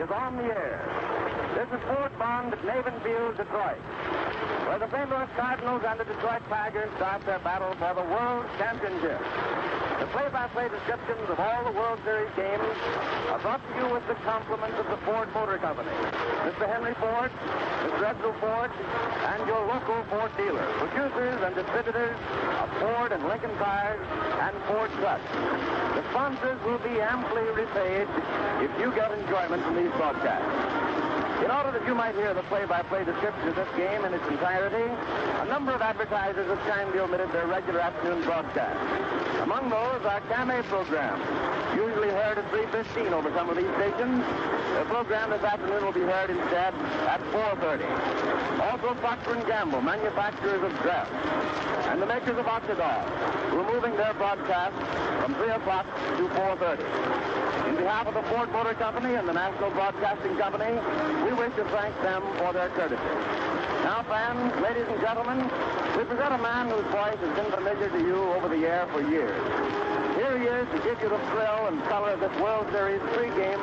is on the air. This is Fort Bond at Navin Field, Detroit, where the St. Louis Cardinals and the Detroit Tigers start their battle for the World Championship. The play-by-play descriptions of all the World Series games are brought to you with the compliments of the Ford Motor Company, Mr. Henry Ford, Mr. Edsel Ford, and your local Ford dealer, producers and distributors of Ford and Lincoln cars and Ford trucks. The sponsors will be amply repaid if you get enjoyment from these broadcasts. In order that you might hear the play-by-play description of this game in its entirety, a number of advertisers have kindly omitted their regular afternoon broadcast. Among those are Camé programs, usually heard at 3:15 over some of these stations. The program this afternoon will be heard instead at 4:30. Also Procter & Gamble, manufacturers of Dress, and the makers of Octodol, who are moving their broadcast from 3 o'clock to 4:30. On behalf of the Ford Motor Company and the National Broadcasting Company, we wish to thank them for their courtesy. Now, fans, ladies and gentlemen, we present a man whose voice has been familiar to you over the air for years. Here he is to give you the thrill and color of this World Series pregame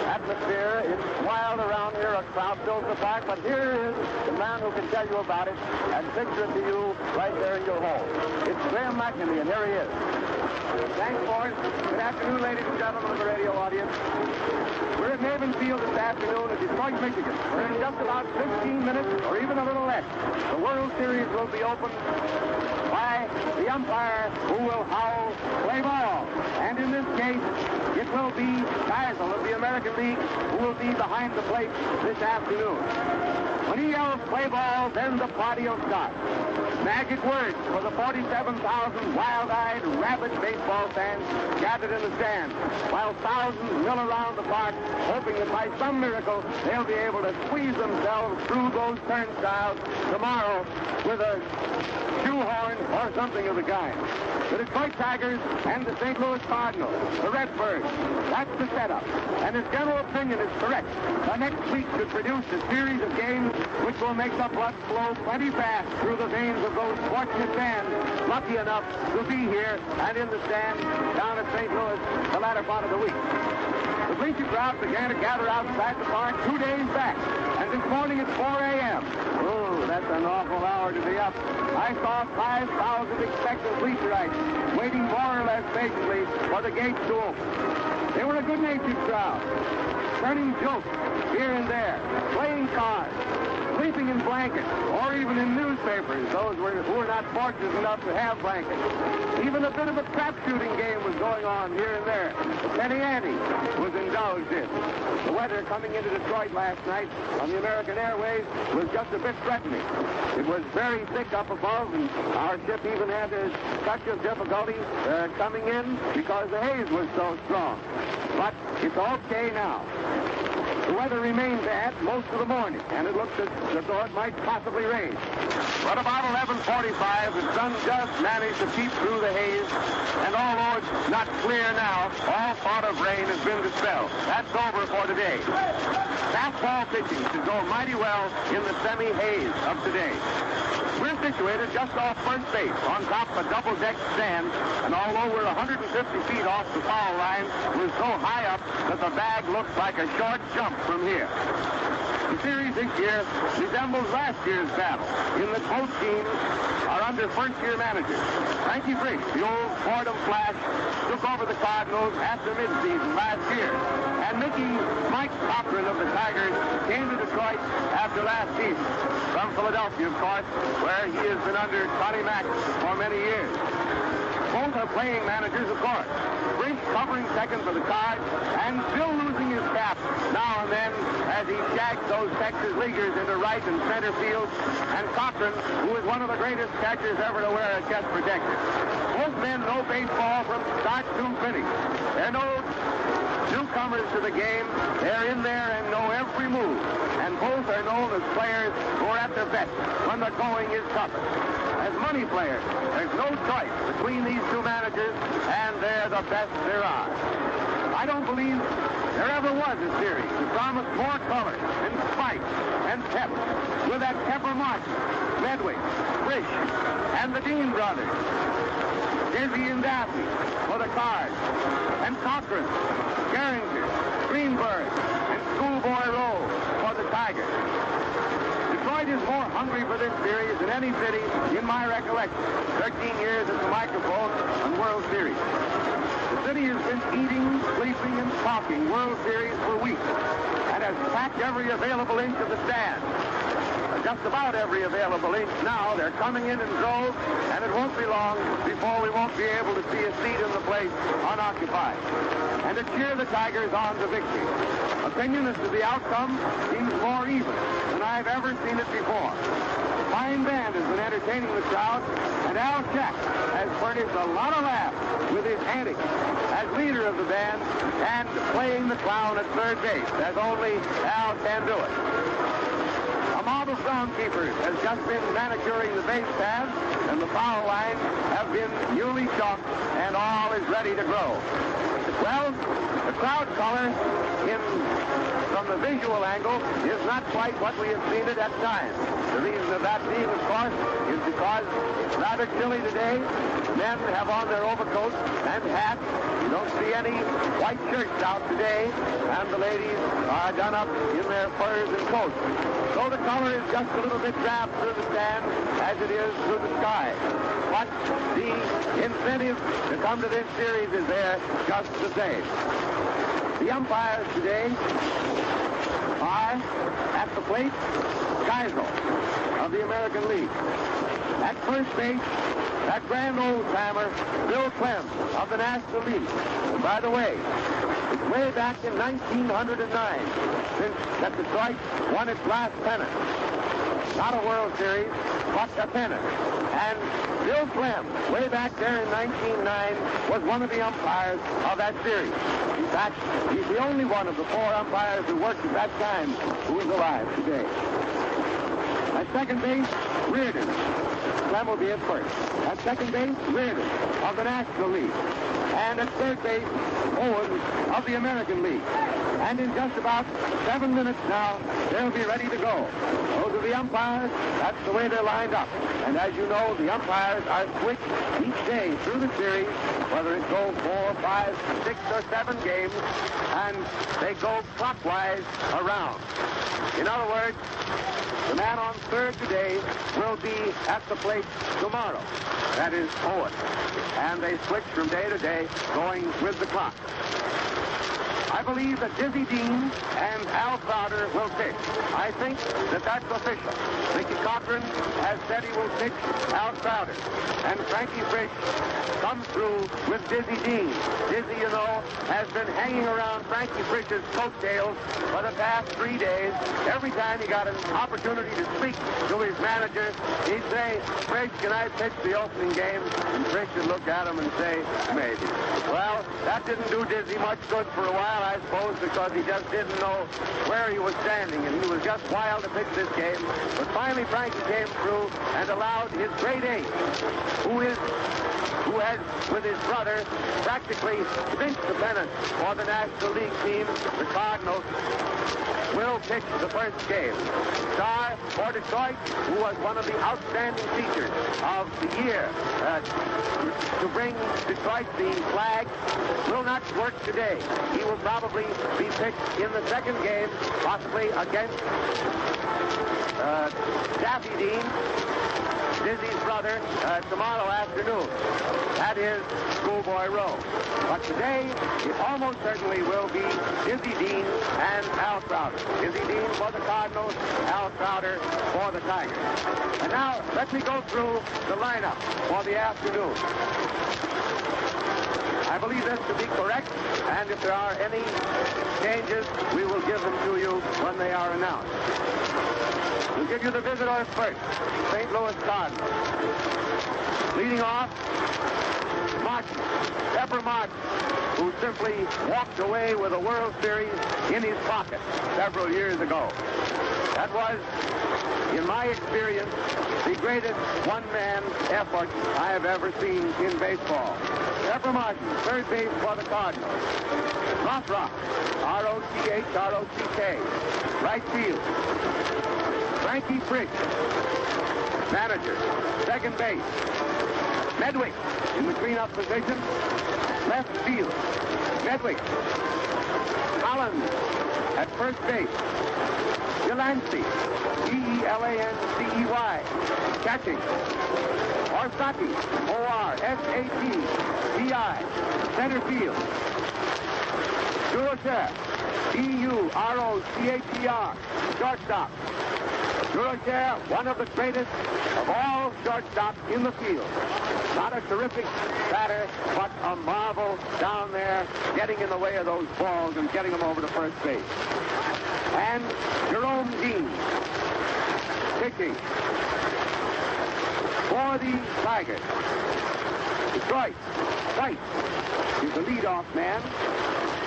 atmosphere. It's wild around here. A crowd fills the park, but here is the man who can tell you about it and picture it to you right there in your home. It's Graham McNamee, and here he is. Thanks, Ford. Good afternoon, ladies and gentlemen of the radio audience. We're at Navin Field this afternoon in Detroit, Michigan. We're in just about 15 minutes, or even a little less. The World Series will be opened by the umpire who will howl, play ball. And in this case, it will be Geisel of the American League who will be behind the plate this afternoon. When he yells play ball, then the party will start. Magic words for the 47,000 wild-eyed, rabid baseball fans gathered in the stands, while thousands mill around the park, hoping that by some miracle they'll be able to squeeze themselves through those turnstiles tomorrow with a shoehorn or something of the kind. The Detroit Tigers and the St. Louis Cardinals, the Redbirds, that's the setup. And his general opinion is correct. The next week should produce a series of games which will make the blood flow plenty fast through the veins of those fortunate fans lucky enough to be here and in the stands down at St. Louis the latter part of the week. The bleacher crowd began to gather outside the park 2 days back, and this morning at 4 a.m. Oh, that's an awful hour to be up. I saw 5,000 expectant bleacherites waiting more or less patiently for the gates to open. They were a good-natured crowd, turning jokes here and there, playing cards, sleeping in blankets, or even in newspapers, those who were not fortunate enough to have blankets. Even a bit of a trap shooting game was going on here and there. The penny ante was indulged in. The weather coming into Detroit last night on the American Airways was just a bit threatening. It was very thick up above, and our ship even had a touch of difficulty coming in because the haze was so strong. But it's okay now. The weather remained bad most of the morning, and it looked as though it might possibly rain. But about 11:45, the sun just managed to peep through the haze, and although it's not clear now, all thought of rain has been dispelled. That's over for today. Fastball pitching should go mighty well in the semi-haze of today. We're situated just off first base on top of a double-deck stand, and although we're 150 feet off the foul line, we're so high up that the bag looks like a short jump from here. The series this year resembles last year's battle, in that both teams are under first-year managers. Frankie Frisch, the old Fordham Flash, took over the Cardinals after midseason last year, and Mike Cochran of the Tigers came to Detroit after last season, from Philadelphia, of course, where he has been under Connie Mack for many years. Both are playing managers, of course. Frisch covering second for the Cards and still losing his cap now and then as he shags those Texas leaguers into right and center field, and Cochran, who is one of the greatest catchers ever to wear a chest protector. Both men know baseball from start to finish. They're no newcomers to the game. They're in there and know every move. And both are known as players who are at their best when the going is toughest. As money players, there's no choice between these two managers, and they're the best there are. I don't believe there ever was a series that promised more color and spike and pep with that Pepper Martin, Medwick, Frisch, and the Dean brothers, Dizzy and Daffy for the Cards, and Cochran, Gehringer, Greenberg, and Schoolboy Rowe for the Tigers. Detroit is more hungry for this series than any city in my recollection. 13 years at the microphone on World Series. The city has been eating, sleeping, and talking World Series for weeks and has packed every available inch of the stand. Just about every available inch now. They're coming in droves, and it won't be long before we won't be able to see a seat in the place unoccupied. And to cheer the Tigers on to victory. Opinion as to the outcome seems more even than I've ever seen it before. A fine band has been entertaining the crowd, and Al Jack has furnished a lot of laughs with his antics as leader of the band and playing the clown at third base, as only Al can do it. A mob of groundkeepers has just been manicuring the base paths, and the foul lines have been newly chalked, and all is ready to grow. Well, the crowd color from the visual angle is not quite what we have seen it at times. The reason of that being, of course, is because it's rather chilly today. Men have on their overcoats and hats. You don't see any white shirts out today, and the ladies are done up in their furs and coats. So the color is just a little bit drab through the stand as it is through the sky. But the incentive to come to this series is there just the same. The umpires today are at the plate, Geisel of the American League. At first base, that grand old-timer, Bill Clem of the National League. And by the way, it's way back in 1909 since that Detroit won its last pennant. Not a World Series, but a pennant. And Bill Clem, way back there in 1909, was one of the umpires of that series. In fact, he's the only one of the four umpires who worked at that time who is alive today. At second base, Reardon. Clem will be at first. At second base, Reardon of the National League. And at third base, Owens of the American League. And in just about 7 minutes now, they'll be ready to go. Those are the umpires. That's the way they're lined up. And as you know, the umpires are switched each day through the series, whether it go 4, 5, 6, or 7 games, and they go clockwise around. In other words, the man on third today will be at the plate tomorrow. That is Owen. And they switch from day to day, going with the clock. I believe that Dizzy Dean and Al Crowder will pitch. I think that that's official. Mickey Cochran has said he will pitch Al Crowder. And Frankie Frisch comes through with Dizzy Dean. Dizzy, you know, has been hanging around Frankie Frisch's coattails for the past 3 days. Every time he got an opportunity to speak to his manager, he'd say, Frisch, can I pitch the opening game? And Frisch would look at him and say, maybe. Well, that didn't do Dizzy much good for a while, I suppose, because he just didn't know where he was standing, and he was just wild to pitch this game. But finally, Frankie came through and allowed his great ace, who has, with his brother, practically clinched the pennant for the National League team, the Cardinals, will pitch the first game. Star for Detroit, who was one of the outstanding features of the year to bring Detroit the flag, will not work today. He will probably be pitched in the second game, possibly against Daffy Dean, Dizzy's brother, tomorrow afternoon. That is Schoolboy Rowe. But today, it almost certainly will be Dizzy Dean and Al Crowder. Dizzy Dean for the Cardinals, Al Crowder for the Tigers. And now, let me go through the lineup for the afternoon. I believe this to be correct, and if there are any changes, we will give them to you when they are announced. We'll give you the visitors first. St. Louis Cardinals. Leading off, Martin, Pepper Martin, who simply walked away with a World Series in his pocket several years ago. That was, in my experience, the greatest one-man effort I have ever seen in baseball. Pepper Martin, third base for the Cardinals. Rothrock, R-O-T-H, R-O-C-K, right field. Frankie Frisch, manager, second base. Medwick in the cleanup position, left field. Medwick, Collins at first base. Delancey, Delancey, catching. Orsatti, Orsatti, center field. Durocher, Durocher, shortstop. Durocher, one of the greatest of all shortstops in the field. Not a terrific batter, but a marvel down there, getting in the way of those balls and getting them over to first base. And Jerome Dean, pitching for the Tigers. Detroit, White is the leadoff man.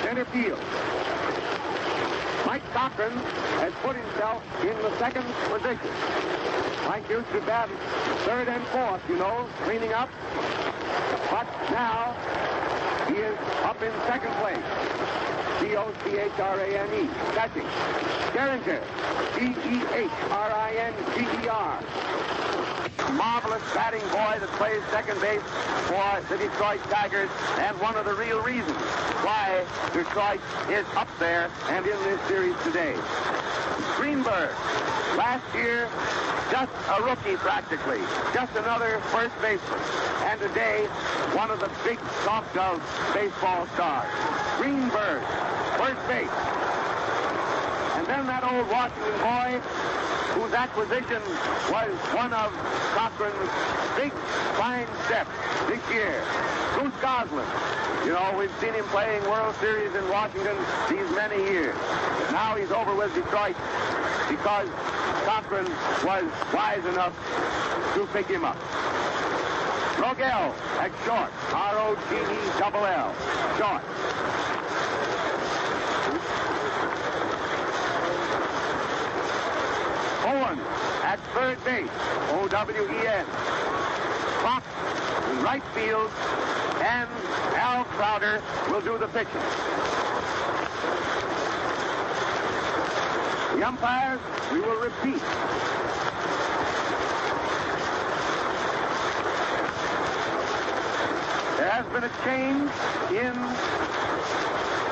Center field. Mike Cochran has put himself in the second position. Mike used to bat third and fourth, you know, cleaning up. But now he is up in second place. Dochrane, catching. Derringer, Dehringer. Marvelous batting boy that plays second base for the Detroit Tigers, and one of the real reasons why Detroit is up there and in this series today. Greenberg, last year, just a rookie practically, just another first baseman, and today, one of the big talked of baseball stars. Greenberg, first base. And then that old Washington boy, whose acquisition was one of Cochran's big, fine steps this year, Bruce Goslin. You know, we've seen him playing World Series in Washington these many years. Now he's over with Detroit because Cochran was wise enough to pick him up. Rogel at short, R-O-G-E-double-L, short. Owen at third base, O-W-E-N. Fox in right field, and Al Crowder will do the pitching. The umpires, we will repeat. There has been a change in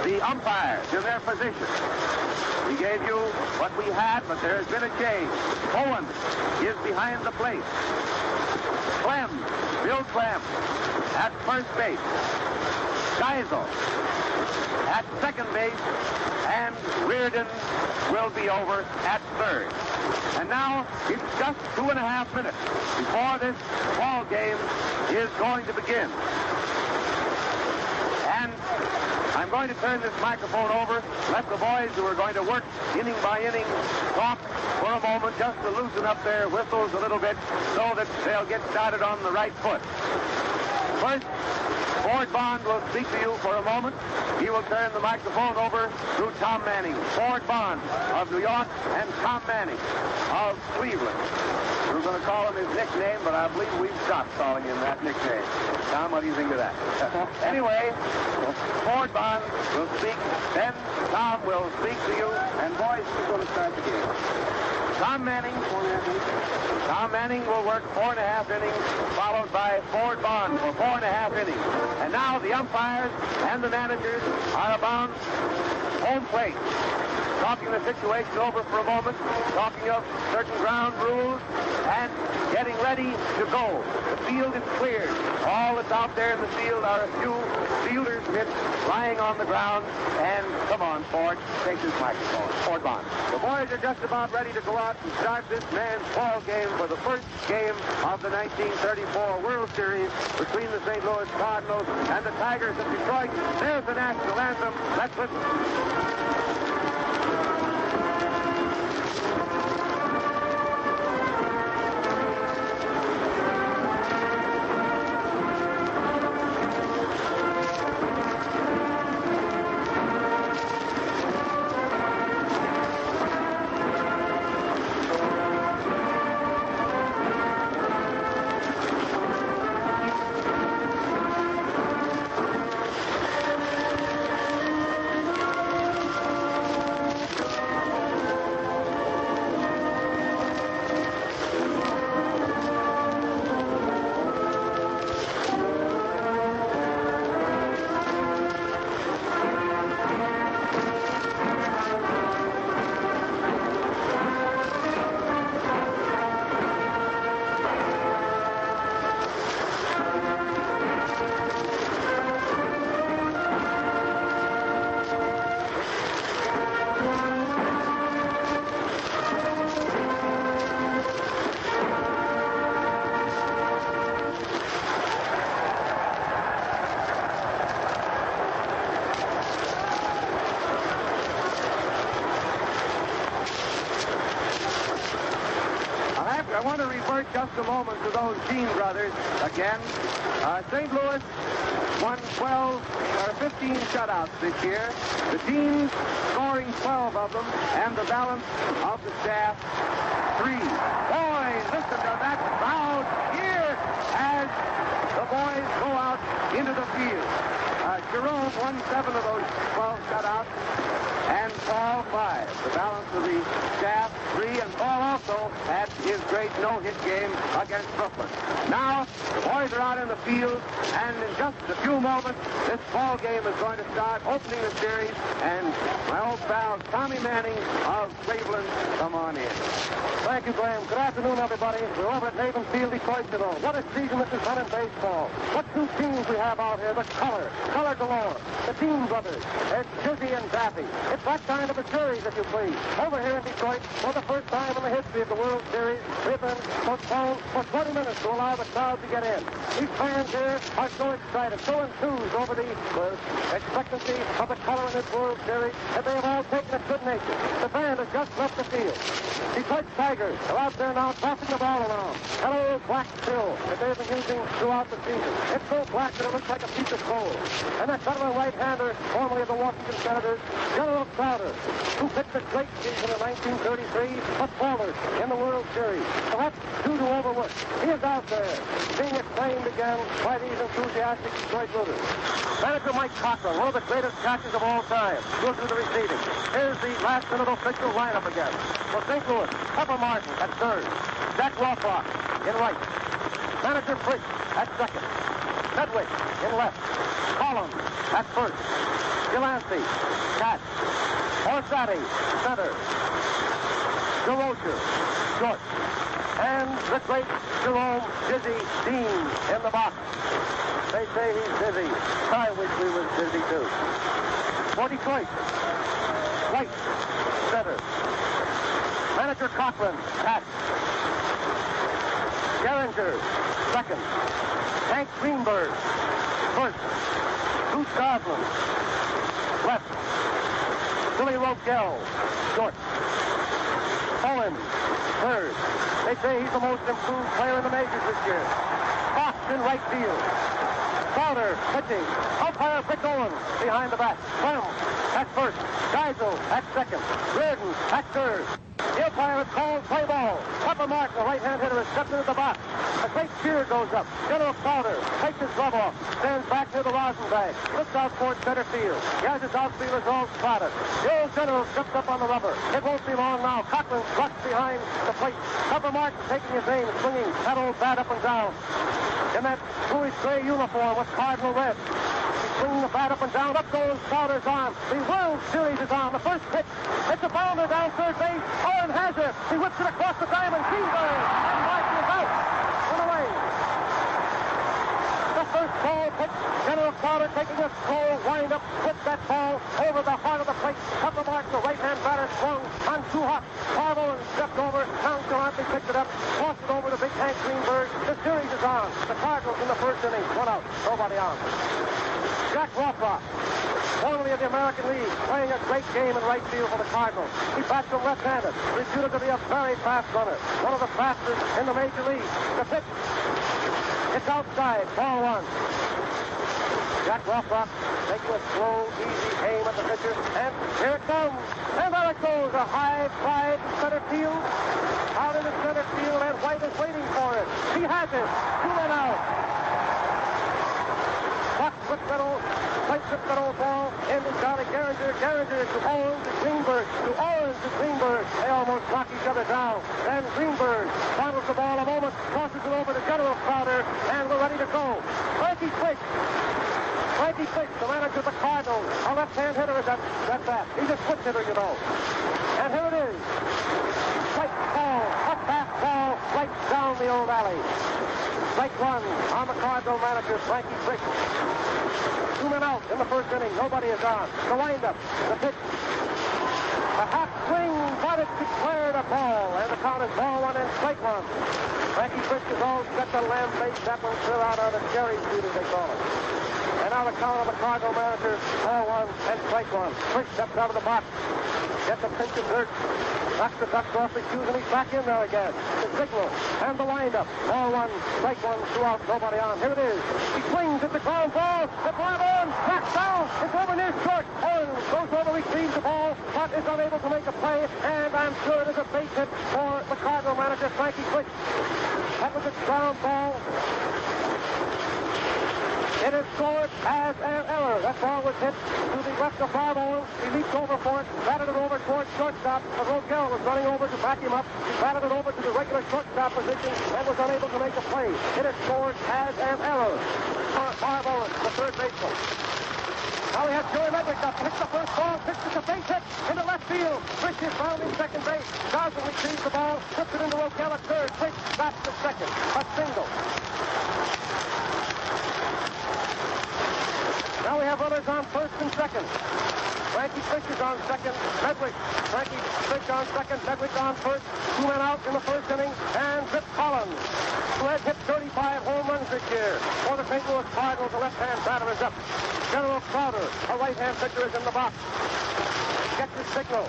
the umpires in their position. We gave you what we had, but there has been a change. Owen is behind the plate. Clem, Bill Clem, at first base. Geisel at second base, and Reardon will be over at third. And now it's just 2.5 minutes before this ball game is going to begin. And I'm going to turn this microphone over, let the boys who are going to work inning by inning talk for a moment just to loosen up their whistles a little bit so that they'll get started on the right foot. First, Ford Bond will speak to you for a moment. He will turn the microphone over to Tom Manning. Ford Bond of New York and Tom Manning of Cleveland. We were going to call him his nickname, but I believe we've stopped calling him that nickname. Tom, what do you think of that? Anyway, Ford Bond will speak, then Tom will speak to you, and boys, we're going to start the game. Tom Manning will work 4.5 innings, followed by Ford Bond for 4.5 innings. And now the umpires and the managers are about home plate, talking the situation over for a moment, talking of certain ground rules, and getting ready to go. The field is cleared. All that's out there in the field are a few fielders' mitts lying on the ground. And come on, Ford, take this microphone. Ford Bond. The boys are just about ready to go out and start this man's ball game for the first game of the 1934 World Series between the St. Louis Cardinals and the Tigers of Detroit. There's the national anthem. Let's listen. just a moment to those Dean brothers again. St. Louis won 15 shutouts this year. The Deans scoring 12 of them, and the balance of the staff 3. Boys, listen to that crowd here as the boys go out into the field. Jerome won 7 of those 12 shutouts, and Paul 5. The balance of the staff 3, and Paul also had his great no-hit game against Brooklyn. Now, the boys are out in the field, and in just a few moments, this ball game is going to start, opening the series, and my old pal Tommy Manning of Cleveland, come on in. Thank you, Graham. Good afternoon, everybody. We're over at Navin Field, Detroit, you know. What a season this has been in baseball. What 2 teams we have out here, the color galore. The Dean brothers. It's Jizzy and Daffy. It's that kind of a series, if you please. Over here in Detroit, for the first time in the history of the World Series, we've been postponed for 20 minutes to allow the crowd to get in. These fans here are so excited, so enthused over the expectancy of the color in this World Series that they have all taken it good nature. The band has just left the field. Detroit Tigers are out there now tossing the ball around. That old black pill that they've been using throughout the season. It's so black that it looks like a piece of coal. And that veteran right-hander, formerly of the Washington Senators, General Crowder, who pitched a great season in 1933, but faltered in the World Series, perhaps due to overwork. He is out there, being acclaimed again by these enthusiastic Detroit rooters. Manager Mike Cochran, one of the greatest catchers of all time, goes to the receiving. Here's the last-minute official lineup again. For St. Louis, Pepper Martin at third, Jack Rothrock in right, Manager Frisch at second, Medwick in left, Collins at first, Delancey, catch, Orsatti, center, DeRocher, short, and the great Jerome Dizzy Dean in the box. They say he's dizzy. I wish we was dizzy too. For Detroit, right, center, Manager Cochran, catch, Geringer, second, Hank Greenberg, first, Bruce Goslin, left, Billy Rogel, short, Owen, third. They say he's the most improved player in the majors this year. Fox in right field. Crowder pitching. Umpire Vic Owen behind the bat. Clem at first. Geisel at second. Reardon at third. The umpire has called play ball. Pepper Martin, the right-hand hitter, is stepped into the box. A great cheer goes up. General Crowder takes his glove off, stands back near the rosin bag, looks out towards center field. He has his outfielders all spotted. The old general steps up on the rubber. It won't be long now. Cochran struck behind the plate. Pepper Martin taking his aim, swinging that old bat up and down. In that bluish gray uniform with cardinal red. Swinging the bat up and down. Up goes Crowder's arm. The World Series is on. The first pitch. It's a bounder down third base. Owen has it. He whips it across the diamond. Greenberg. And Martin is out. One away. The first ball pitch. General Crowder taking a slow wind-up. Puts that ball over the heart of the plate. Pepper Martin, the right-hand batter, swung on too hot. Owen stepped over. Nonchalantly picked it up. Tossed it over to big Hank Greenberg. The series is on. The Cardinals in the first inning. 1 out. Nobody on. Jack Rothrock, formerly of the American League, playing a great game in right field for the Cardinals. He bats him left-handed, reputed to be a very fast runner, one of the fastest in the major league. The pitch, it's outside, ball 1. Jack Rothrock taking a slow, easy aim at the pitcher, and here it comes. And there it goes, a high fly to center field. Out in the center field, and White is waiting for it. He has it. 2 men out. White puts that old ball into Johnny Geringer. Geringer to Owens to Greenberg. To Owens to Greenberg. They almost knock each other down. Then Greenberg bottles the ball a moment, tosses it over to General Crowder, and we're ready to go. Frankie Frisch, the manager of the Cardinals. A left-hand hitter is that bat. He's a switch hitter, you know. And here it is. White ball, a fast ball, right down the old alley. Strike 1 on the Cardinal manager, Frankie Frisch. 2 men out in the first inning. Nobody is on. The windup, the pitch. A half swing, but it's declared a ball. And the count is ball 1 and strike 1. Frankie Frisch is all set to lamb face that one clear out on the cherry street, as they call it. And now the count of the Cardinal manager, ball one and strike one. Frisch steps out of the box. Gets a pinch of dirt. Knocks the ducks off the shoes, and he's back in there again. The signal and the windup. Ball one, strike one, two out, nobody on. Here it is. He swings at the ground ball. The grab on, knocks down. It's over near short. Owens goes over, retrieves the ball, but is unable to make a play, and I'm sure it is a base hit for the Cardinal manager, Frankie Frisch. That was a ground ball. It is scored as an error. That ball was hit to the left of Bob Owens. He leaped over for it, batted it over towards shortstop. But Rogel was running over to back him up. He batted it over to the regular shortstop position and was unable to make a play. It is scored as an error for Bob Owens, the third baseman. Now we have Joey Medwick up. Hits the first ball, pitches a base hit into left field. Frisch is found in second base. Dawson retrieves the ball, puts it into Rogel at third. Frisch bats to second. A single. Now we have runners on first and second. Frankie Frisch is on second. Medwick. Frankie Frisch on second. Medwick on first. Two men out in the first inning. And Rip Collins, who has hit 35 home runs this year. For the St. Louis Cardinals, the left-hand batter is up. General Crowder, a right-hand pitcher, is in the box. Gets his signal.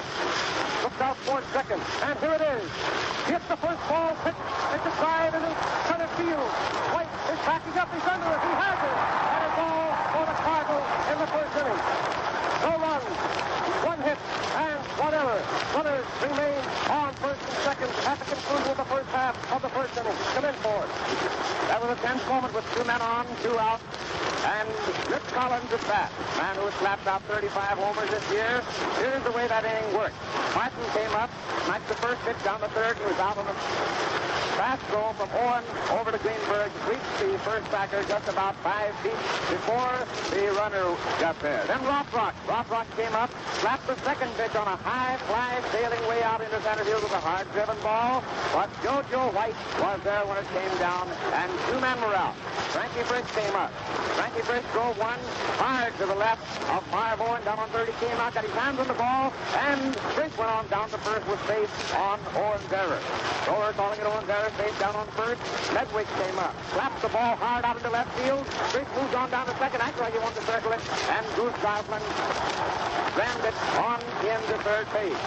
Looks out towards second. And here it is. He hits the first ball. It's a side in the center field. White is backing up. He's under it. He has it. And a ball for the Cardinals in the first inning. No runs, one hit, and one error. Runners remain on first and second at the conclusion of the first half of the first inning. Come in for it. That was a tense moment with two men on, two out. And Rip Collins at bat, man who has slapped out 35 homers this year. Here's the way that inning worked. Martin came up, knocked the first pitch down the third, and was out on the fast throw from Owen over to Greenberg. Reached the first backer just about 5 feet before the runner got there. Then Rothrock came up, slapped the second pitch on a high fly, sailing way out into center field with a hard-driven ball. But JoJo White was there when it came down, and two men were out. Frankie Frisch came up. Frankie Frisch drove one hard to the left of Marv Owen down on third. He came out, got his hands on the ball, and Frisch went on down to first with base on Owen's error. Thrower calling it Owen's error, base down on first. Medwick came up, slapped the ball hard out into left field. Frisch moves on down to second. Actually, he wanted to circle it, and Goose Goblin rammed it on into third base.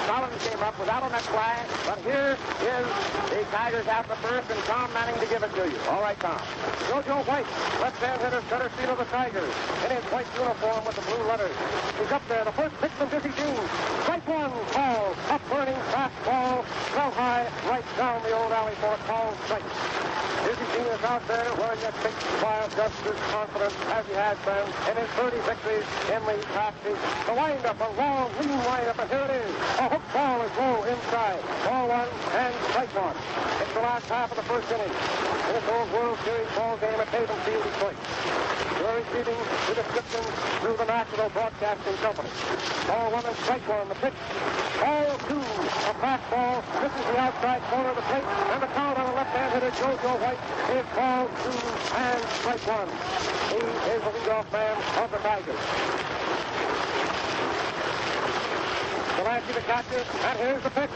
Collins came up, was out on that fly, but here is the Tigers after first, and Tom Manning to give it to you. All right, Tom. JoJo White, left-hand hitter, center field of the Tigers, in his white uniform with the blue letters. He's up there. The first pitch from Dizzy Dean. Strike one, call. Up burning fastball, well high, right down the old alley for a call strike. Dizzy Dean is out there wearing that big smile, just as confident as he has been in his 30 victories in the past season. The windup, a long, lean windup, and here it is. A hook ball is low inside. Ball one and strike one. It's the last half of the first inning in this old World Series ball game at Haven Field, Detroit. You're receiving the description through the National Broadcasting Company. Ball one and strike one. The pitch. Ball two. A fastball. This is the outside corner of the plate. And the count on the left-hand hitter, JoJo White, is ball two and strike one. He is the leadoff man of the Tigers. Delancey the catcher, and here's the pitch.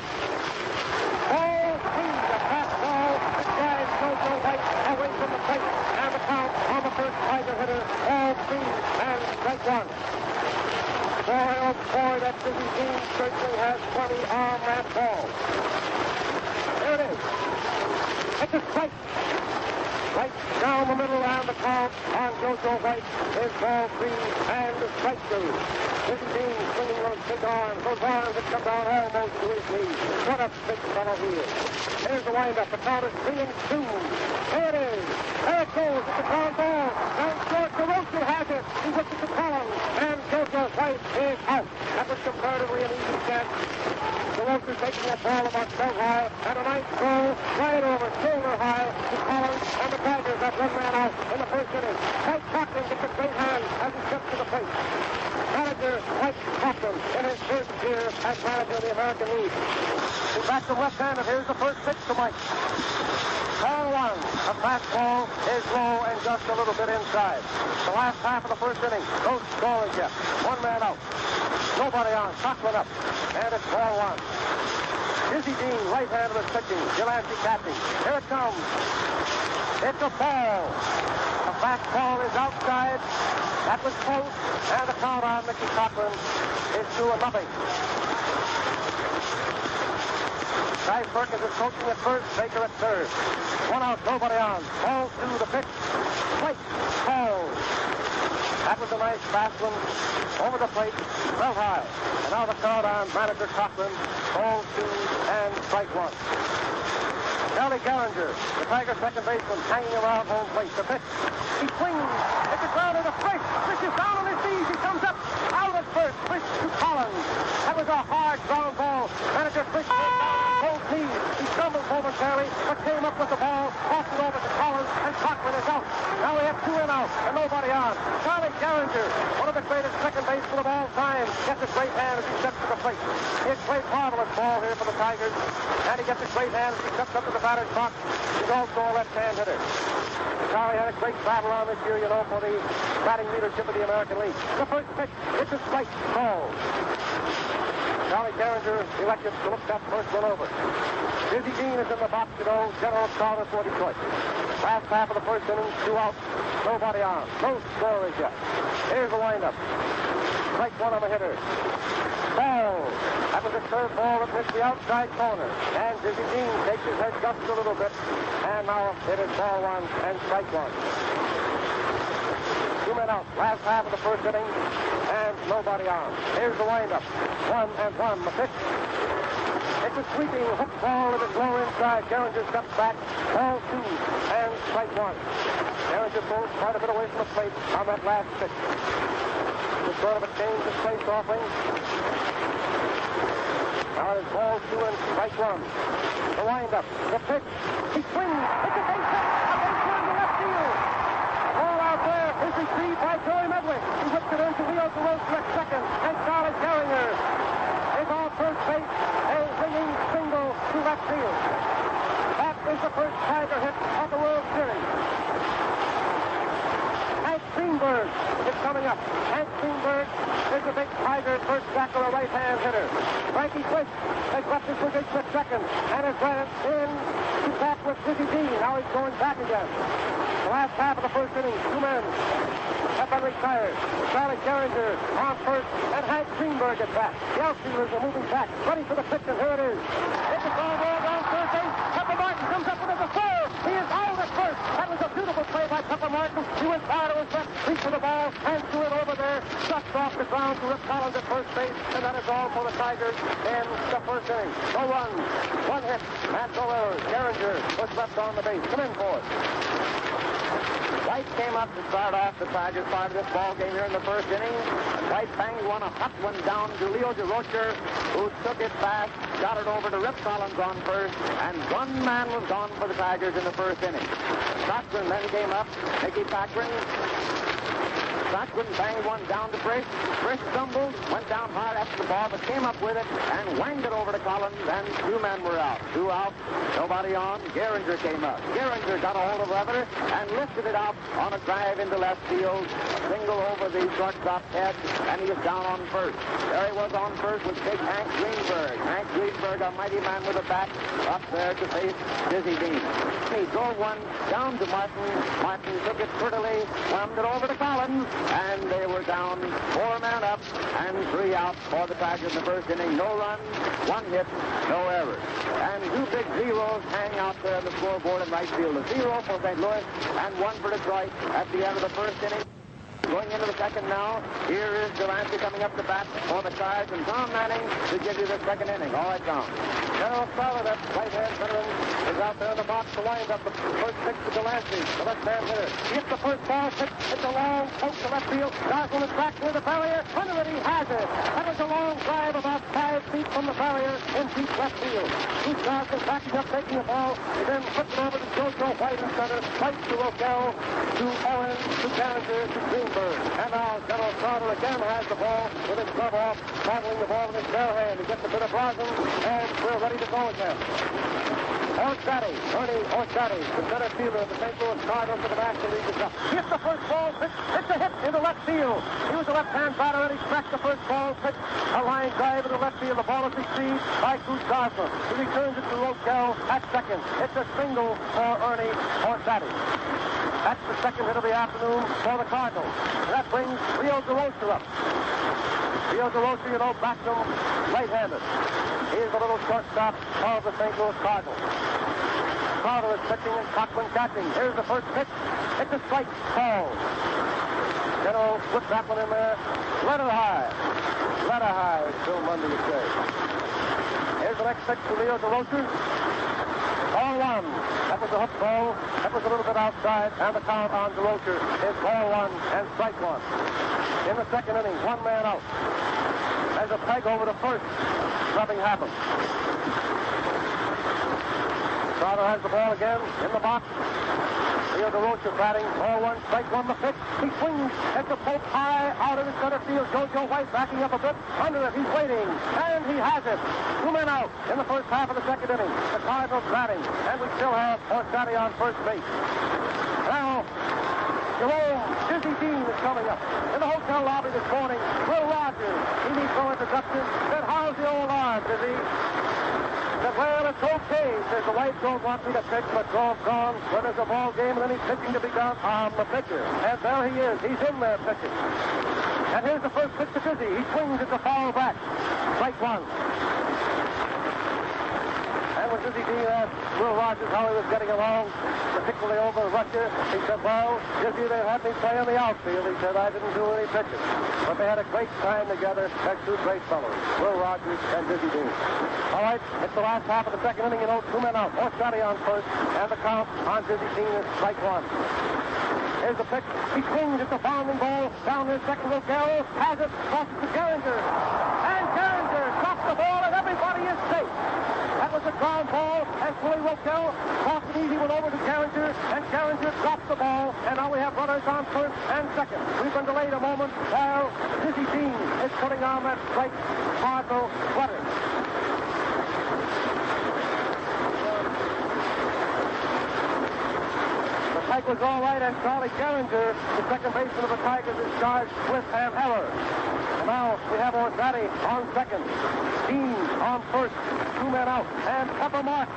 Ball three. A fastball. It drives JoJo White away from the plate. And the count on the first Tiger hitter, ball three and strike one. Boy, oh boy, that Dizzy Dean certainly has plenty on that ball. There it is. It's a strike. Right down the middle, and the count on JoJo White is ball three and strike two. Dizzy Dean swinging those big arms that come down almost to his knees. What a big fellow he is. Here's the windup. The count is 3-2. There it is. There it goes. It's a ground ball. Down short. DeRosa has it. He looks at the column, and JoJo White is out. That was comparatively an easy catch. DeRosa taking that ball about so high, and a nice throw right over shoulder high to Collins, and the Tigers have one man out in the first inning. Mike Cochran gets a great hand as he steps to the plate. Manager Mike Cochran in his first year as manager of the American League. He's back to left-handed. Here's the first pitch to Mike. Ball one. A fastball is low and just a little bit inside. The last half of the first inning. No scoring yet. One man out. Nobody on. Cochran up. And it's ball one. Dizzy Dean, right-handed is pitching. Delancey catching. Here it comes. It's a ball. A fastball is outside. That was close. And the count on Mickey Cochran is 2-0. Guy Perkins is coaching at first, Baker at third. One out, nobody on. Ball to the pitch. Strike, ball. That was a nice fast one. Over the plate, well high. And now the count on manager Cochran. Ball 2 and strike 1. Charlie Gallagher, the Tiger second baseman, hanging around home plate. The pitch. He swings. It's a ground to first. Fish is down on his knees. He comes up. Out at first. Fish to Collins. That was a hard ground ball. Manager Fish goes down on both knees. He stumbled momentarily, but came up with the ball. Passed it over to Collins, and Cochran is out. Now we have 2 in out, and nobody on. Charlie Gallagher, one of the greatest second basemen of all time, gets a great hand as he steps to the plate. He plays marvelous ball here for the Tigers, and he gets a great hand as he steps up to the batter's box. He's also a left-hand hitter. Charlie had a great battle on this year, for the batting leadership of the American League. The first pitch, it's a strike, ball. Charlie Gallagher elected to look that first one over. Dizzy Dean is in the box, General starter for Detroit. Last half of the first inning, 2 outs, nobody on. No score as yet. Here's the windup. Strike 1 on the hitter. Ball. That was a third ball that missed the outside corner. And Dizzy Dean takes his head just a little bit. And now it is ball 1 and strike 1. 2 men out. Last half of the first inning. And nobody on. Here's the windup. 1 and 1. The pitch. It's a sweeping hook ball that is low inside. Gallagher steps back. Ball 2 and strike 1. Gallagher pulls quite a bit away from the plate on that last pitch. It's sort of a change of place offering. Now it is ball 2 and strike 1. The windup. The pitch. He swings. It's a base hit. A base hit in the left field. Ball out there is received by Joey Medwick. He whips it into Leo Carroll at second. And Charlie Gallagher is on first base. A ringing single to left field. That is the first Tiger hit of the World Series. Hank Greenberg is coming up. Hank Greenberg is a big Tiger first backer, a right-hand hitter. Frankie Swift has left his position at second and has ran in to back with Dizzy Dean. Now he's going back again. The last half of the first inning, 2 men have been retired. Charlie Gallagher on first, and Hank Greenberg is back. The outfielders are moving back, ready for the pitch, and here it is. It's a foul ball down third base. Pepper Martin comes up with it to third. He is out at first. That was a beautiful play by Pepper Martin. He went far to his left, reached for the ball, and threw it over there, just off the ground to Rip Collins at first base, and that is all for the Tigers in the first inning. No runs, 1 hit, and no errors. Gallagher was left on the base. Come in for it. White came up to start off the Tigers part of this ball game here in the first inning. White banged a hot one down to Leo DeRocher, who took it fast, got it over to Rip Collins on first, and 1 man was gone for the Tigers in the first inning. Cochran then came up. Mickey Cochran banged one down to Frisch. Frisch stumbled, went down hard after the ball, but came up with it and wanged it over to Collins, and 2 men were out. 2 out, nobody on. Gehringer came up. Gehringer got a hold of Leather and lifted it out on a drive into left field. Single over the shortstop's head, and he was down on first. There he was on first with big Hank Greenberg. Hank Greenberg, a mighty man with a bat, up there to face Dizzy Dean. He drove one down to Martin. Martin took it prettily, slammed it over to Collins, and they were down 4 men up and 3 out for the Tigers in the first inning. No runs, 1 hit, no errors. And 2 big zeros hang out there on the scoreboard in right field. A 0 for St. Louis and 1 for Detroit at the end of the first inning. Going into the second now, here is Durante coming up to bat for the Cards, and Tom Manning to give you the second inning. All right, Tom. General Starler, that right-hand veteran, is out there in the box to wind up the first pitch to Delancey, the left-hand hitter. He hits the first ball, hits a long poke to left field. Gosselin is back near the barrier. Under it, he has it. That was a long drive about 5 feet from the barrier in deep left field. Bruce Gosselin backing up, taking the ball, and then flips it over to Jojo White in center, White to Roquel, to Owens, to Gallagher, to Greenberg. And now General Starler again has the ball with his glove off, handling the ball in his bare hand. He gets a bit of rosin, and we're ready to go again. Orsatti, Ernie Orsatti, the center fielder of the St. Louis Cardinals for the National League is up. He hits the first ball pitch. It's a hit into left field. He was a left-hand batter, and he cracked the first ball pitch. A line drive into left field. The ball is received by Bruce Gosselin. He returns it to Roquel at second. It's a single for Ernie Orsatti. That's the second hit of the afternoon for the Cardinals. That brings Leo DeRocher up. Leo DeRocher, you know, backed him right-handed. He's the little shortstop of the St. Louis Cardinals. Carter is pitching and Cochran catching. Here's the first pitch. It's a strike call. General put that one in there. Let her high. Let her high, as Bill Mundy would say. Here's the next pitch to Leo DeRocher. Ball one. That was a hook ball. That was a little bit outside. And the count on DeRocher is ball one and strike one. In the second inning, one man out. There's a peg over to first. Nothing happened. Carter has the ball again in the box. Leo DeRocher batting. Ball one, strike one, the pitch. He swings at the poke high out of the center field. JoJo White backing up a bit. Under it, he's waiting. And he has it. Two men out in the first half of the second inning. The Cardinals batting. And we still have Orsatti on first base. Now, Jerome Dizzy Dean is coming up. In the hotel lobby this morning, Will Rogers. He needs no introduction. Said, how's the old arm, Dizzy? Said, well, it's okay. Says, the Whites don't want me to pitch, but Grove's gone. When there's a ball game and any pitching to be done, I'm the pitcher. And there he is. He's in there pitching. And here's the first pitch to Dizzy. He swings at the foul back. Strike one. And when Dizzy Dean asked Will Rogers how he was getting along, particularly over Russia, he said, well, Dizzy, they had me play in the outfield. He said, I didn't do any pitching. But they had a great time together. They're two great fellows, Will Rogers and Dizzy Dean. All right, it's the last half of the second inning, you know, two men out. Orsatti on first, and the count on Dizzy Dean is strike one. Here's the pitch. He swings at the bounding ball. Down there, second row, Garrow has it, crosses to Gehringer. And Gehringer drops the ball, and everybody is safe. That was a ground ball, and Willie Roquel crossed an easy one over to Gehringer, and Gehringer drops the ball, and now we have runners on first and second. We've been delayed a moment while Dizzy Dean is putting on that strike Cardinal sweater. The strike was all right, and Charlie Gehringer, the second baseman of the Tigers, is charged with an error. And now we have Orsatti on second. Dean on first. Two men out. And Pepper Martin.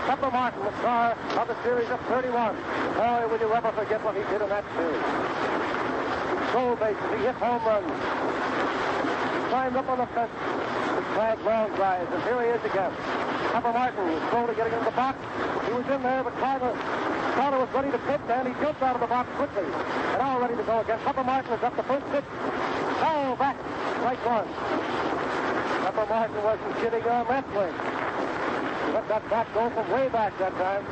Pepper Martin, the star of the series of 31. Boy, will you ever forget what he did in that series. He stole bases. He hit home runs. He climbed up on the fence. He flagged long drives. And here he is again. Pepper Martin was slowly getting into the box. He was in there, but Carter was ready to pitch, and he jumped out of the box quickly. And now ready to go again. Pepper Martin is up the first pitch. Foul back. Strike one. Pepper Martin wasn't kidding on that swing. He let that bat go from way back that time.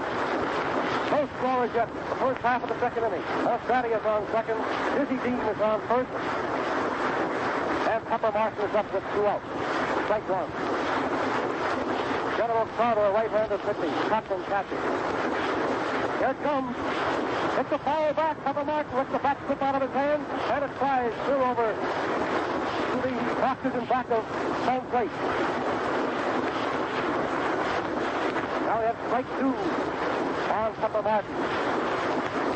No scorers yet. The first half of the second inning. Orsatti is on second. Dizzy Dean is on first. And Pepper Martin is up with two outs. Strike one. General Carter, a right-hander pitching. Cochran catching. Here it comes. It's a foul back. Pepper Martin lets the bat slip out of his hand, and it flies through over to the boxes in back of home plate. Now we have strike two on Pepper Martin.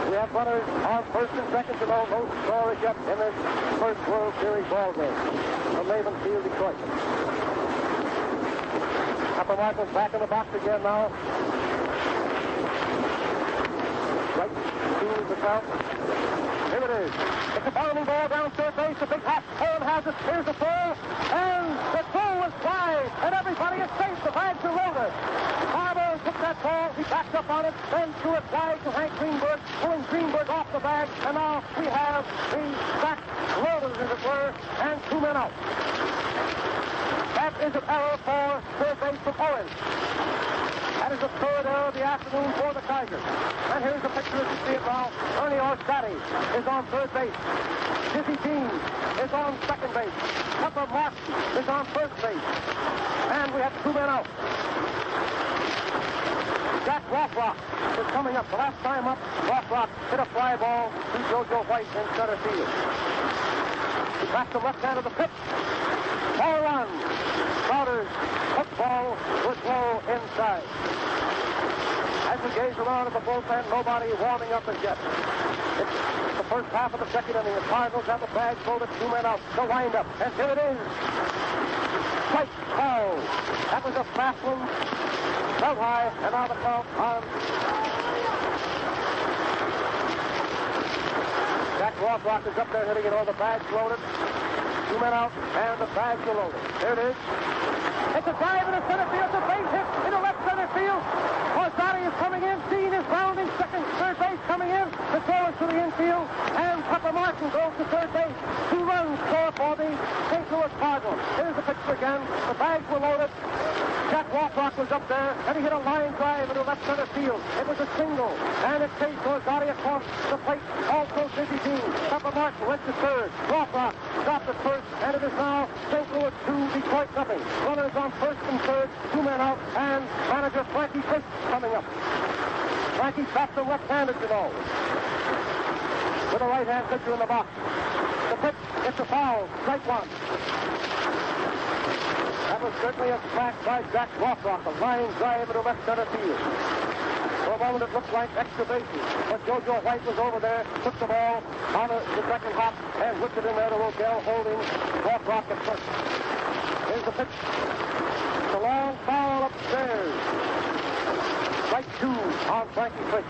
We have runners on first and second to no scorers yet in this first World Series ball game from Maven Field, Detroit. Pepper Martin's back in the box again now. Right to the count. Here it is. It's a bounding ball down third base. The big hat. Horn has it. Here's the throw. And the throw is fly. And everybody is safe. The bags are loaded. Carter took that ball. He backed up on it. Then threw it wide to Hank Greenberg. Pulling Greenberg off the bag. And now we have the back loaded, as it were. And two men out. That is an error for third base from Owens. That is the third error of the afternoon for the Tigers. And here's the picture as you see it now. Ernie Orsatti is on third base. Dizzy Dean is on second base. Pepper Martin is on first base. And we have two men out. Jack Rothrock is coming up. The last time up, Rothrock hit a fly ball to JoJo White in center field. He passed the left hand of the pitch. Ball run. Crowder's football was low inside. As we gaze around at the bullpen, nobody warming up as yet. It's the first half of the second inning. The Cardinals have the bag loaded, two men out. The windup, and here it is. Strike call. That was a fast one. Held high, and now the count on Jack Rothrock is up there hitting it all. The bag's loaded. 2 men out, and the bags are loaded. There it is. It's a drive in the center field. It's a base hit into left center field. Corsari is coming in. Dean is rounding second. Third base coming in. The throw is to the infield. And Papa Martin goes to third base. 2 runs score for the St. Louis Cardinals. Here's the pitcher again. The bags were loaded. Jack Rothrock was up there, and he hit a line drive into left center field. It was a single, and it chased Corsari across the plate. Also Dizzy Dean. Papa Martin went to third. Rothrock stopped at first, and it is now St. Louis 2, Detroit nothing. Runners on first and third, 2 men out, and manager Frankie Fish coming up. Frankie bats him left-handed, you know, with a right-hand pitcher in the box. The pitch, it's a foul, strike 1. That was certainly a smack by Jack Rothrock, a line drive into left center field. For a moment, it looked like extra bases, but JoJo White was over there, took the ball on the second hop, and whipped it in there to Rogel, holding Rothrock at first. Here's the pitch. It's a long foul upstairs. Strike 2 on Frankie Fish.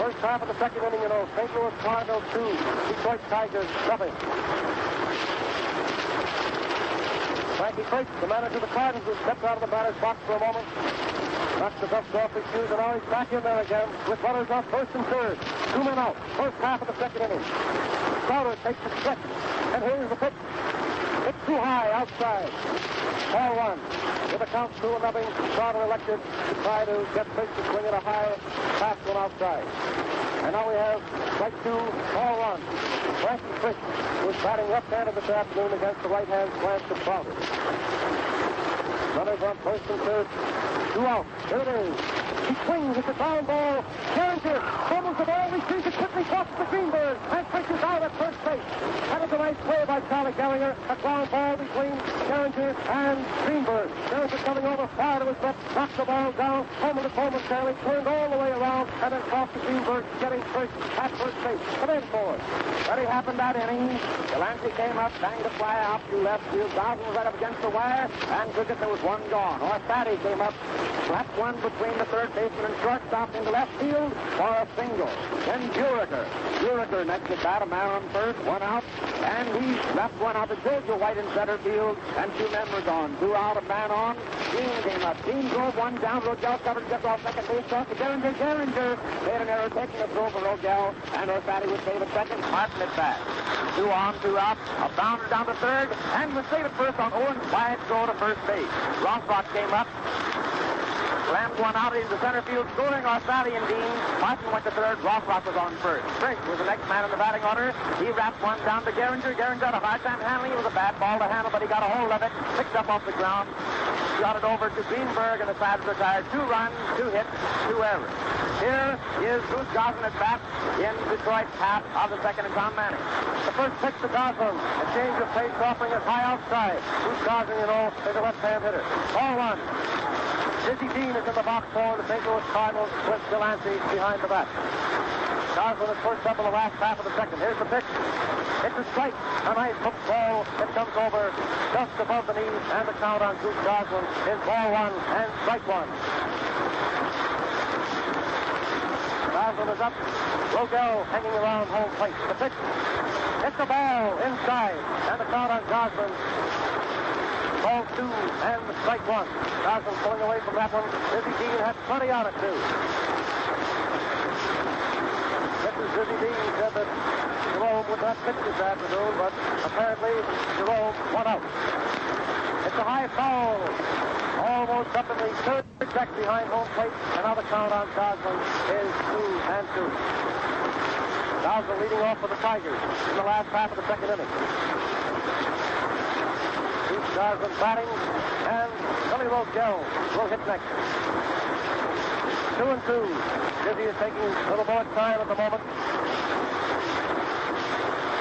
First half of the second inning, you know, St. Louis Cardinals 2, Detroit Tigers nothing. Frankie Fish, the manager of the Cardinals, who stepped out of the batter's box for a moment, knocked the dust off his shoes, and now he's back in there again with runners on first and third. 2 men out. First half of the second inning. Crowder takes the stretch, and here's the pitch. It's too high outside. Ball 1. With a count 2-0, Crowder elected to try to get Fish to swing at a high, fast one outside. And now we have strike 2, ball 1. Frankie Fish was batting left-handed this afternoon against the right-hand slant of Crowder. Runners on first and third. 2 out. Here it is. He swings. It's a down ball. Geringer fumbles the ball. Retrieves it quickly. Crosses the Greenberg. And pitches out at first base. That is a nice play by Charlie Geringer. A ground ball between Geringer and Greenberg. Geringer coming over far to his left. Knocks the ball down. Momentarily. Turned all the way around. And then crossed to Greenberg. Getting first at first base. Come in for it. But it happened that inning. Delancey came up, banged the fly out to left field. Dawson was right up against the wire. And Cricket, there was 1 gone. Orsatti came up, slapped one between the third baseman and shortstop into left field for a single. Then Juriker next at bat, a man on third, 1 out, and he left 1 out to JoJo White in center field, and 2 men were gone. 2 out, a man on. Dean came up. Dean drove 1 down. Rogel covered just off second base. Toss to Geringer. Geringer made an error, taking a throw for Rogel, and Orsatti would save at second. Martin at bat. 2 on, 2 out. A bounder down to third, and was saved at first on Owen's wide throw to first base. Rothrock came up. Slammed 1 out into center field, scoring Orsatti and Dean. Martin went to third. Rothrock was on first. Briggs was the next man in the batting order. He wrapped 1 down to Geringer. Geringer had a hard time handling it. It was a bad ball to handle, but he got a hold of it. Picked up off the ground. Got it over to Greenberg, and the side was retired. 2 runs, 2 hits, 2 errors. Here is Bruce Goslin at bat in Detroit's half of the second, and Tom Manning. The first pitch to Goslin. A change of pace offering it high outside. Bruce Goslin, you know, is a left-hand hitter. Ball 1. Dizzy Dean is in the box for the St. Louis Cardinals with Delancey behind the bat. Goslin is first up in the last half of the second. Here's the pitch. It's a strike. A nice hook ball. It comes over just above the knees, and the count on Bruce Goslin is ball 1 and strike 1. Goslin is up. Rogel hanging around home plate. The pitch. It's a ball inside, and the count on Goslin. Ball 2 and strike 1. Goslin pulling away from that one. Dizzy Dean had plenty on it, too. Mrs. Dizzy Dean said that Jerome would not pitch this afternoon, but apparently Jerome won out. It's a high foul. Almost up in the third deck behind home plate, and now the count on Goslin is 2-2. Goslin leading off for the Tigers in the last half of the second inning. Goslin batting, and Billy Rogel will hit next. 2-2. Dizzy is taking a little more time at the moment.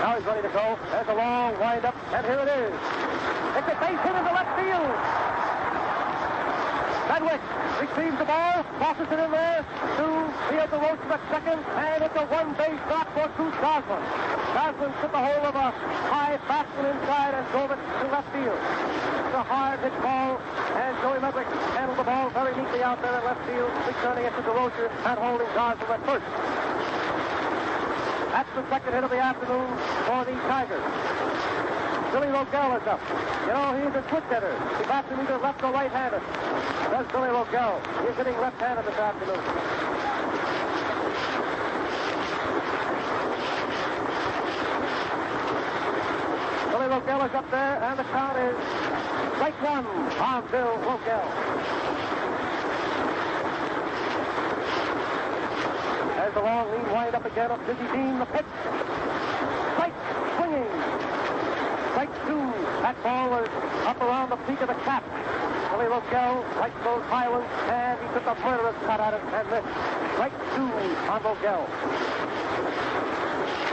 Now he's ready to go. There's a long wind-up, and here it is. It's a base hit into left field. Medwick receives the ball, tosses it in there to Theo DeRoche at second, and it's a 1-base knock for Bruce Goslin. Goslin took a hold of a high fastball inside and drove it to left field. It's a hard hit ball, and Joey Medwick handled the ball very neatly out there in left field, returning it to DeRoche and holding Goslin at first. That's the second hit of the afternoon for the Tigers. Billy Rogel is up. You know, he's a quick hitter. He bats him either left or right-handed. That's Billy Rogel. He's hitting left-handed this afternoon. Billy Rogel is up there, and the count is strike one on Bill Rogel. There's the long lead wind up again of Dizzy Dean. The pitch. Strike, swinging. Strike two. That ball was up around the peak of the cap. Billy Rogel likes those high ones, and he took a murderous cut at it and missed. Strike two on Rogel.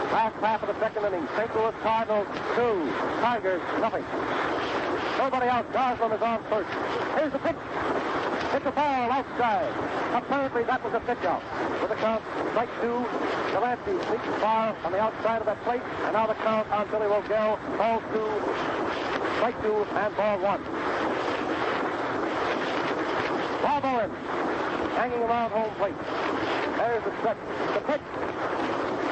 Last half of the second inning. St. Louis Cardinals 2, Tigers nothing. Nobody out. Goslin is on first. Here's the pitch. Hit the ball outside. Apparently that was a pitch-out. With the count, strike two. Delancey sneaks far on the outside of that plate. And now the count on Billy Rogel. Ball two, strike two, and ball one. Bob Owens hanging around home plate. There's the stretch. The pitch.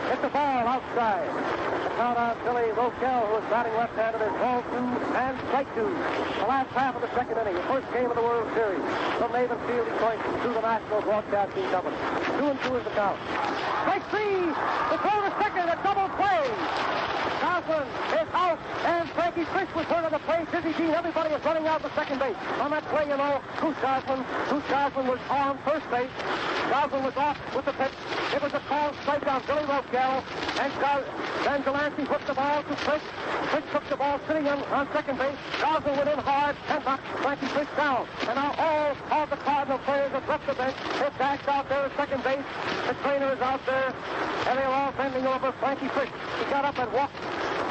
Hit the ball outside. The count on Billy Rogel, who is batting left-handed, is ball two and strike two. The last half of the second inning, the first game of the World Series. From Maven Field, Detroit, to the National Broadcasting Company. 2-2 is the count. Strike three. The throw to second, a double play. Goslin is out, and Frankie Fish was hurt on the play. Dizzy Dean, everybody is running out to second base. On that play, you know, Goose Goslin was on first base. Goslin was off with the pitch. It was a called strike on Billy Rogel, and then Delancey hooked the ball to Fish. Fish took the ball sitting on second base. Goslin went in hard and knocked Frankie Fish down. And now all of the Cardinal players have left the bench. They're dashed out there at second base. The trainer is out there, and they're all bending over Frankie Fish. He got up and walked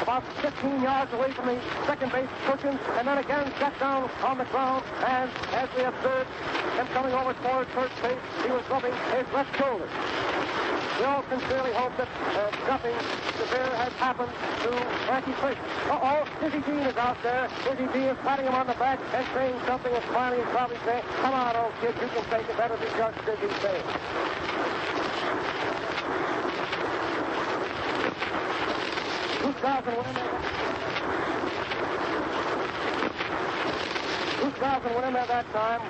about 15 yards away from the second base cushions, and then again sat down on the ground, and as we observed him coming over toward first base, he was rubbing his left shoulder. We all sincerely hope that nothing severe has happened to Frankie Fish. Uh-oh, Dizzy Dean is out there. Dizzy Dean is patting him on the back and saying something, and finally he's probably saying, "Come on, old kid, you can take it better than just Dizzy saying." Goose Goslin went in there that time.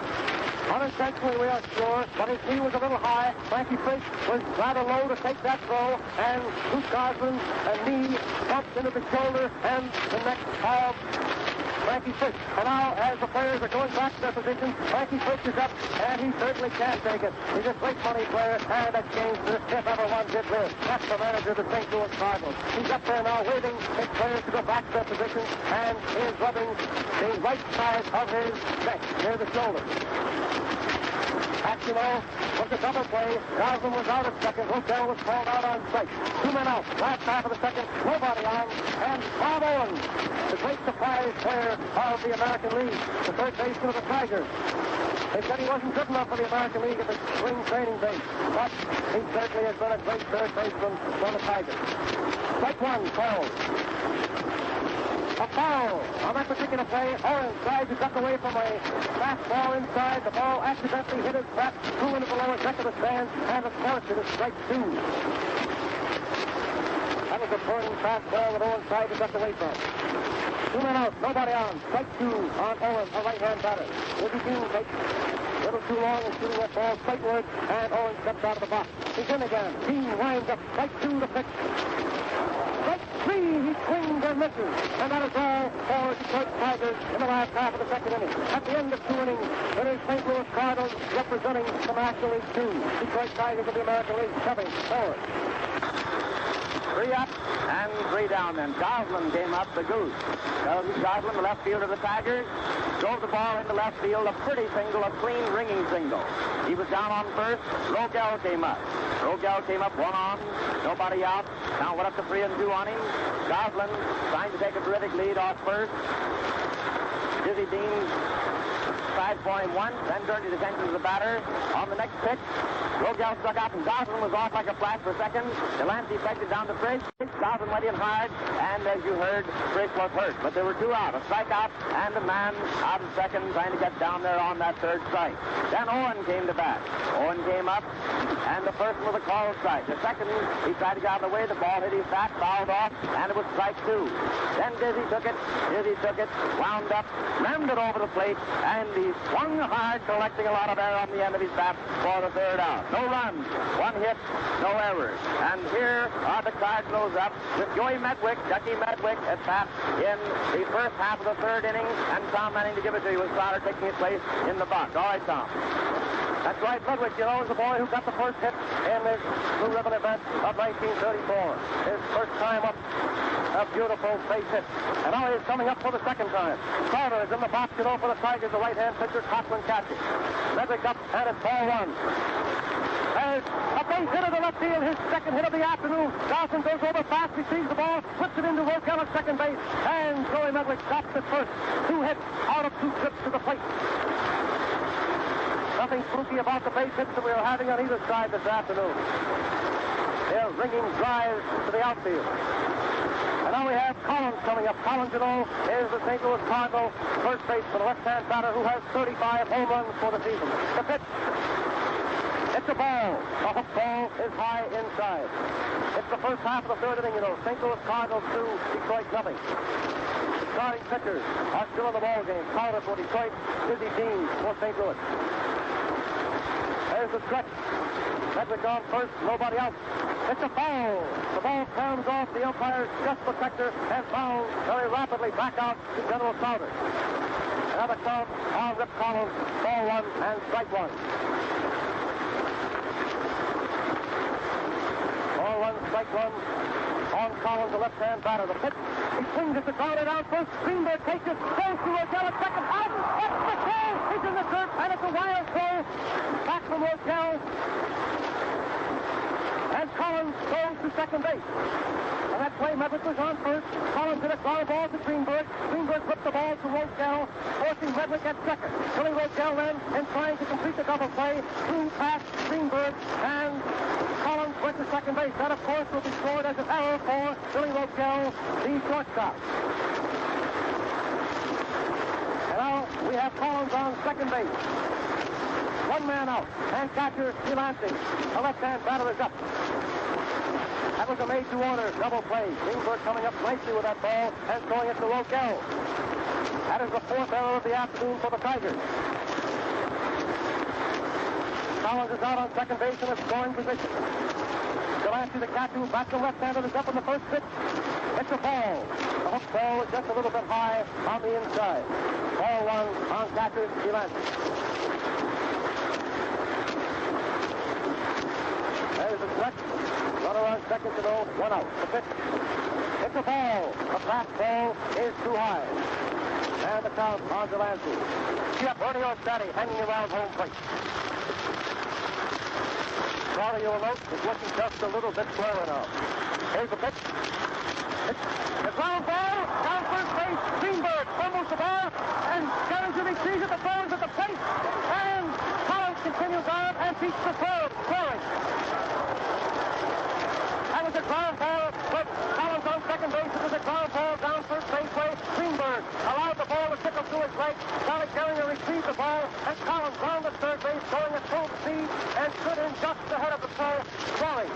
Unintentionally, we are sure, but his knee was a little high. Frankie Fish was rather low to take that throw, and Goose Goslin's knee bumped into the shoulder and the neck of Frankie Fish. And now, as the players are going back to their positions, Frankie Fish is up, and he certainly can't take it. He's a great money player, and that James Smith, if ever one did live. That's the manager of the St. Louis Cardinals. He's up there now waving his players to go back to their positions, and he is rubbing the right side of his neck near the shoulder. Aximo was a double play. Goslin was out at second. Rogel was called out on strike. 2 men out. Last half of the second. Nobody on. And Bob Owens, the great surprise player of the American League, the third baseman of the Tigers. They said he wasn't good enough for the American League at the spring training base, but he certainly has been a great third baseman for the Tigers. Strike one called. A foul on that particular play. Owens tries to duck away from a fastball inside. The ball accidentally hit his bat, flew into the lower deck of the stands, and of course it is strike two. That was a burning fastball that Owens tried to duck away from. 2 men out, nobody on. Strike two on Owens, a right-hand batter. Dizzy Dean takes a little too long in shooting that ball straightward, and Owens steps out of the box. He's in again. Dean winds up. Strike two to pitch. Strike three, he swings and misses. And that is all for Detroit Tigers in the last half of the second inning. At the end of 2 innings, it is St. Louis Cardinals representing the National League 2. Detroit Tigers of the American League 7 forward. 3 up and 3 down then. Goslin came up, the Goose. Goslin, the left fielder of the Tigers, drove the ball into left field, a pretty single, a clean ringing single. He was down on first. Rogel came up. Rogel came up 1 on, nobody out. Now went up to 3-2 on him. Goslin trying to take a terrific lead off first. Dizzy Dean tried for him once, then turned his attention to the batter. On the next pitch, Rogel struck out, and Goslin was off like a flash for a second. Delancey pegged it down to Frisch. Goslin went in hard, and as you heard, Frisch was hurt. But there were two out, a strikeout and a man out of second trying to get down there on that third strike. Then Owen came to bat. Owen came up, and the first was a called strike. The second, he tried to get out of the way. The ball hit his bat, fouled off, and it was strike two. Then Dizzy took it, wound up, rammed it over the plate, and he swung hard, collecting a lot of air on the end of his bat for the third out. No runs, one hit, no errors. And here are the Cardinals up with Joey Medwick, Ducky Medwick, at bat in the first half of the third inning, and Tom Manning to give it to you with Stoddard taking his place in the box. All right, Tom. That's right, Medwick, you know, is the boy who got the first hit in this Blue Ribbon event of 1934. His first time up, a beautiful base hit. And now he's coming up for the second time. Carter is in the box, you know, for the Tigers. The right-hand pitcher, Cochran, catching. Medwick up, and it's ball one. There's a base hit of the left field, his second hit of the afternoon. Dawson goes over fast, receives the ball, flips it into Rogel at second base, and Joey Medwick stops at first. Two hits out of two trips to the plate. Nothing spooky about the base hits that we are having on either side this afternoon. They're ringing drives to the outfield. And now we have Collins coming up. Collins, you know, is the St. Louis Cardinals first baseman, a left-hand batter who has 35 home runs for the season. The pitch. It's a ball. The hook ball is high inside. It's the first half of the third inning, you know. St. Louis Cardinals 2, Detroit nothing. The starting pitchers are still in the ball game. Carter for Detroit, Dizzy Dean for St. Louis. There's the stretch. Medwick on first, nobody out. It's a foul. The ball comes off the umpire's chest protector and bounds very rapidly back out to General Crowder. Another count on Rip Collins, ball one and strike one. Ball one, strike one on Collins, the left-hand batter. The pitch, he swings it to Crowder down first. Greenberg takes it, goes to Rogel at second. Out, it's the throw. He's in the dirt, and it's a wild throw. Back from Rogel. And Collins goes to second base. And that play, Medwick was on first. Collins hit a ground ball to Greenberg. Greenberg flipped the ball to Rogel, forcing Medwick at second. Billy Rogel then, in trying to complete the double play, threw past Greenberg, and Collins went to second base. That, of course, will be scored as an error for Billy Rogel, the shortstop. And now we have Collins on second base. One man out, and catcher Delancey. The left-hand batter is up. That was a made-to-order double play. Greenberg coming up nicely with that ball and throwing it to Rogel. That is the fourth error of the afternoon for the Tigers. Collins is out on second base in a scoring position. Delancey, the catcher, who bats the left-hander, is up in the first pitch. It's a ball. The hook ball is just a little bit high on the inside. Ball one on catcher Delancey. There's the stretch. Runner on second to go, one out. The pitch. It's a ball. The fastball is too high. And the count on Delancey. Yep, Bernie Orstati hanging around home plate. Crowder, you will note, is looking just a little bit slower now. Here's the pitch. It's a ground ball. Down first base. Greenberg fumbles the ball. And Gerringer receives it. The ball is at the plate. And Collins continues on and beats the third. Scoring. That was a ground ball, but Collins on second base. It was a ground ball down first baseway. Greenberg allowed the ball to trickle to his leg. Sally Gerringer retrieved the ball, and Collins rounded third base, going at full speed, and stood in just ahead of the throw, throwing.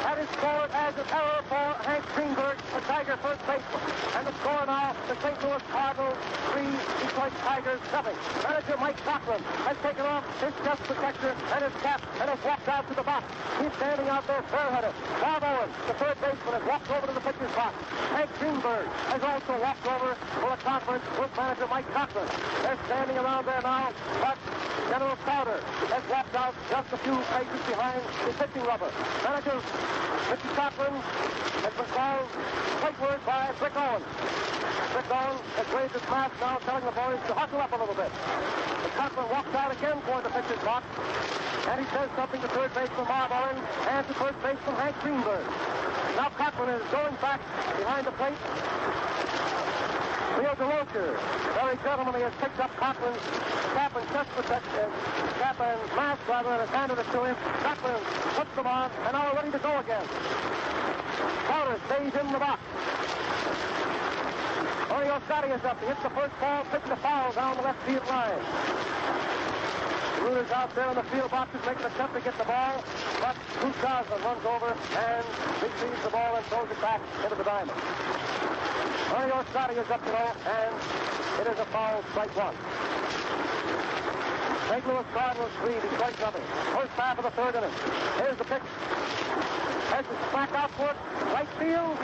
That is scored as an error for Hank Greenberg, the Tiger first baseman. And the score now, the St. Louis Cardinals 3, Detroit Tigers 7. Manager Mike Cochran has taken off his chest protector and his cap and has walked out to the box. He's standing out there bareheaded. Bob Owen, the third baseman, has walked over to the pitcher's box. Hank Greenberg has also walked over for a conference with manager Mike Cochran. They're standing around there now, but General Crowder has walked out just a few paces behind the pitching rubber. Manager Mr. Cochran has been called plateward by Brick Owen. Brick Owen has raised his mask now, telling the boys to hustle up a little bit. The Cochran walks out again toward the pitcher's box, and he says something to third baseman Bob Owen and to first baseman Hank Greenberg. Now Cochran is going back behind the plate. Leo DeRocher, very gentlemanly, has picked up Cochran's cap and chest protection, cap and mask rather, and has handed it to him. Cochran puts them on, and now we're ready to go again. Crowder stays in the box. Oreo Scotty is up. He hits the first ball, picks the foul down the left field line. Ruder's out there in the field boxes making an attempt to get the ball, but Bruce Goslin runs over and receives the ball and throws it back into the diamond. Oreo Scotty is up to know, and it is a foul, strike one. St. Louis Cardinals 3, Detroit nothing. First half of the third inning. Here's the pitch. Here's the back out for it. Right field.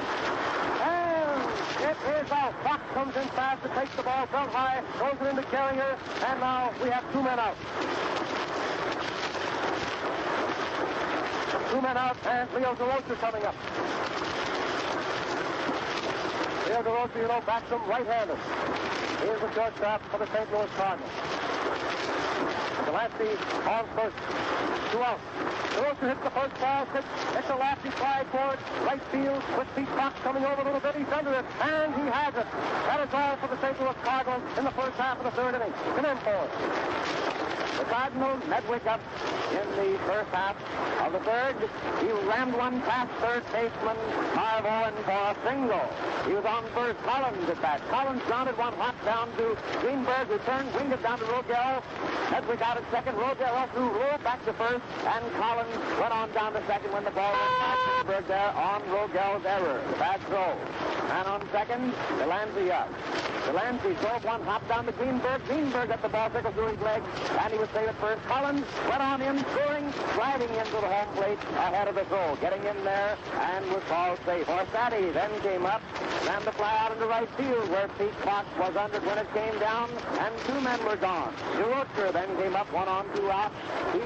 And it is out. Fox comes in fast to take the ball down high, throws it into Carrier, and now we have two men out. Two men out, and Leo DeRocher coming up. Leo DeRocher, you know, backs him right-handed. Here's the shortstop for the St. Louis Cardinals. Delancey on first. Two out. DeRocher hits the first ball, hits a lefty fly for it. Right field with Pete Fox coming over a little bit. He's under it, and he has it. That is all for the St. Louis Cardinals in the first half of the third inning. Come in for it. The Cardinals, Medwick up in the first half of the third. He rammed one past third baseman Marv Owen for a single. He was on first. Collins at bat. Collins grounded one hot down to Greenberg, who turned, winged it down to Rogel. Medwick out at second. Rogel threw low back to first, and Collins went on down to second when the ball went back to Greenberg there on Rogel's error. The bad throw. And on second, Delancey up. Delancey drove one hop down to Greenberg. Greenberg got the ball tickled through his leg, and he was saved at first. Collins went on in, scoring, sliding into the home plate ahead of the throw, getting in there, and was called safe. Orsatti then came up, slammed the fly out into right field, where Pete Fox was under when it came down, and two men were gone. DeRocher then came up, 1 on, 2 out. He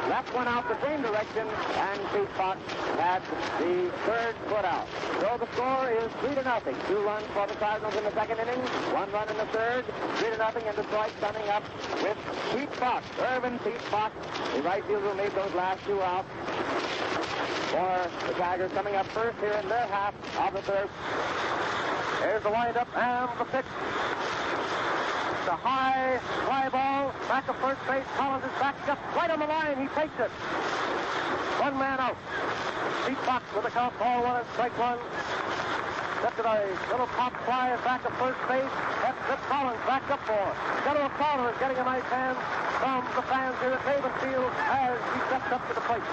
left one out the same direction, and Pete Fox had the third foot out. So the score is 3-0. 2 runs for the Cardinals in the second inning, 1 run in the third, 3-0, and Detroit coming up with Pete Fox, Irvin Pete Fox, the right fielder who made those last 2 outs for the Tigers, coming up first here in their half of the third. Here's the windup and the pitch. The high fly ball, back of first base. Collins is backed up right on the line. He takes it. 1 man out. Pete Fox with a count, ball 1 and strike 1. Left a little pop fly back of first base. That's Collins backed up for. General Crowder is getting a nice hand from the fans here at Raven Field as he steps up to the plate.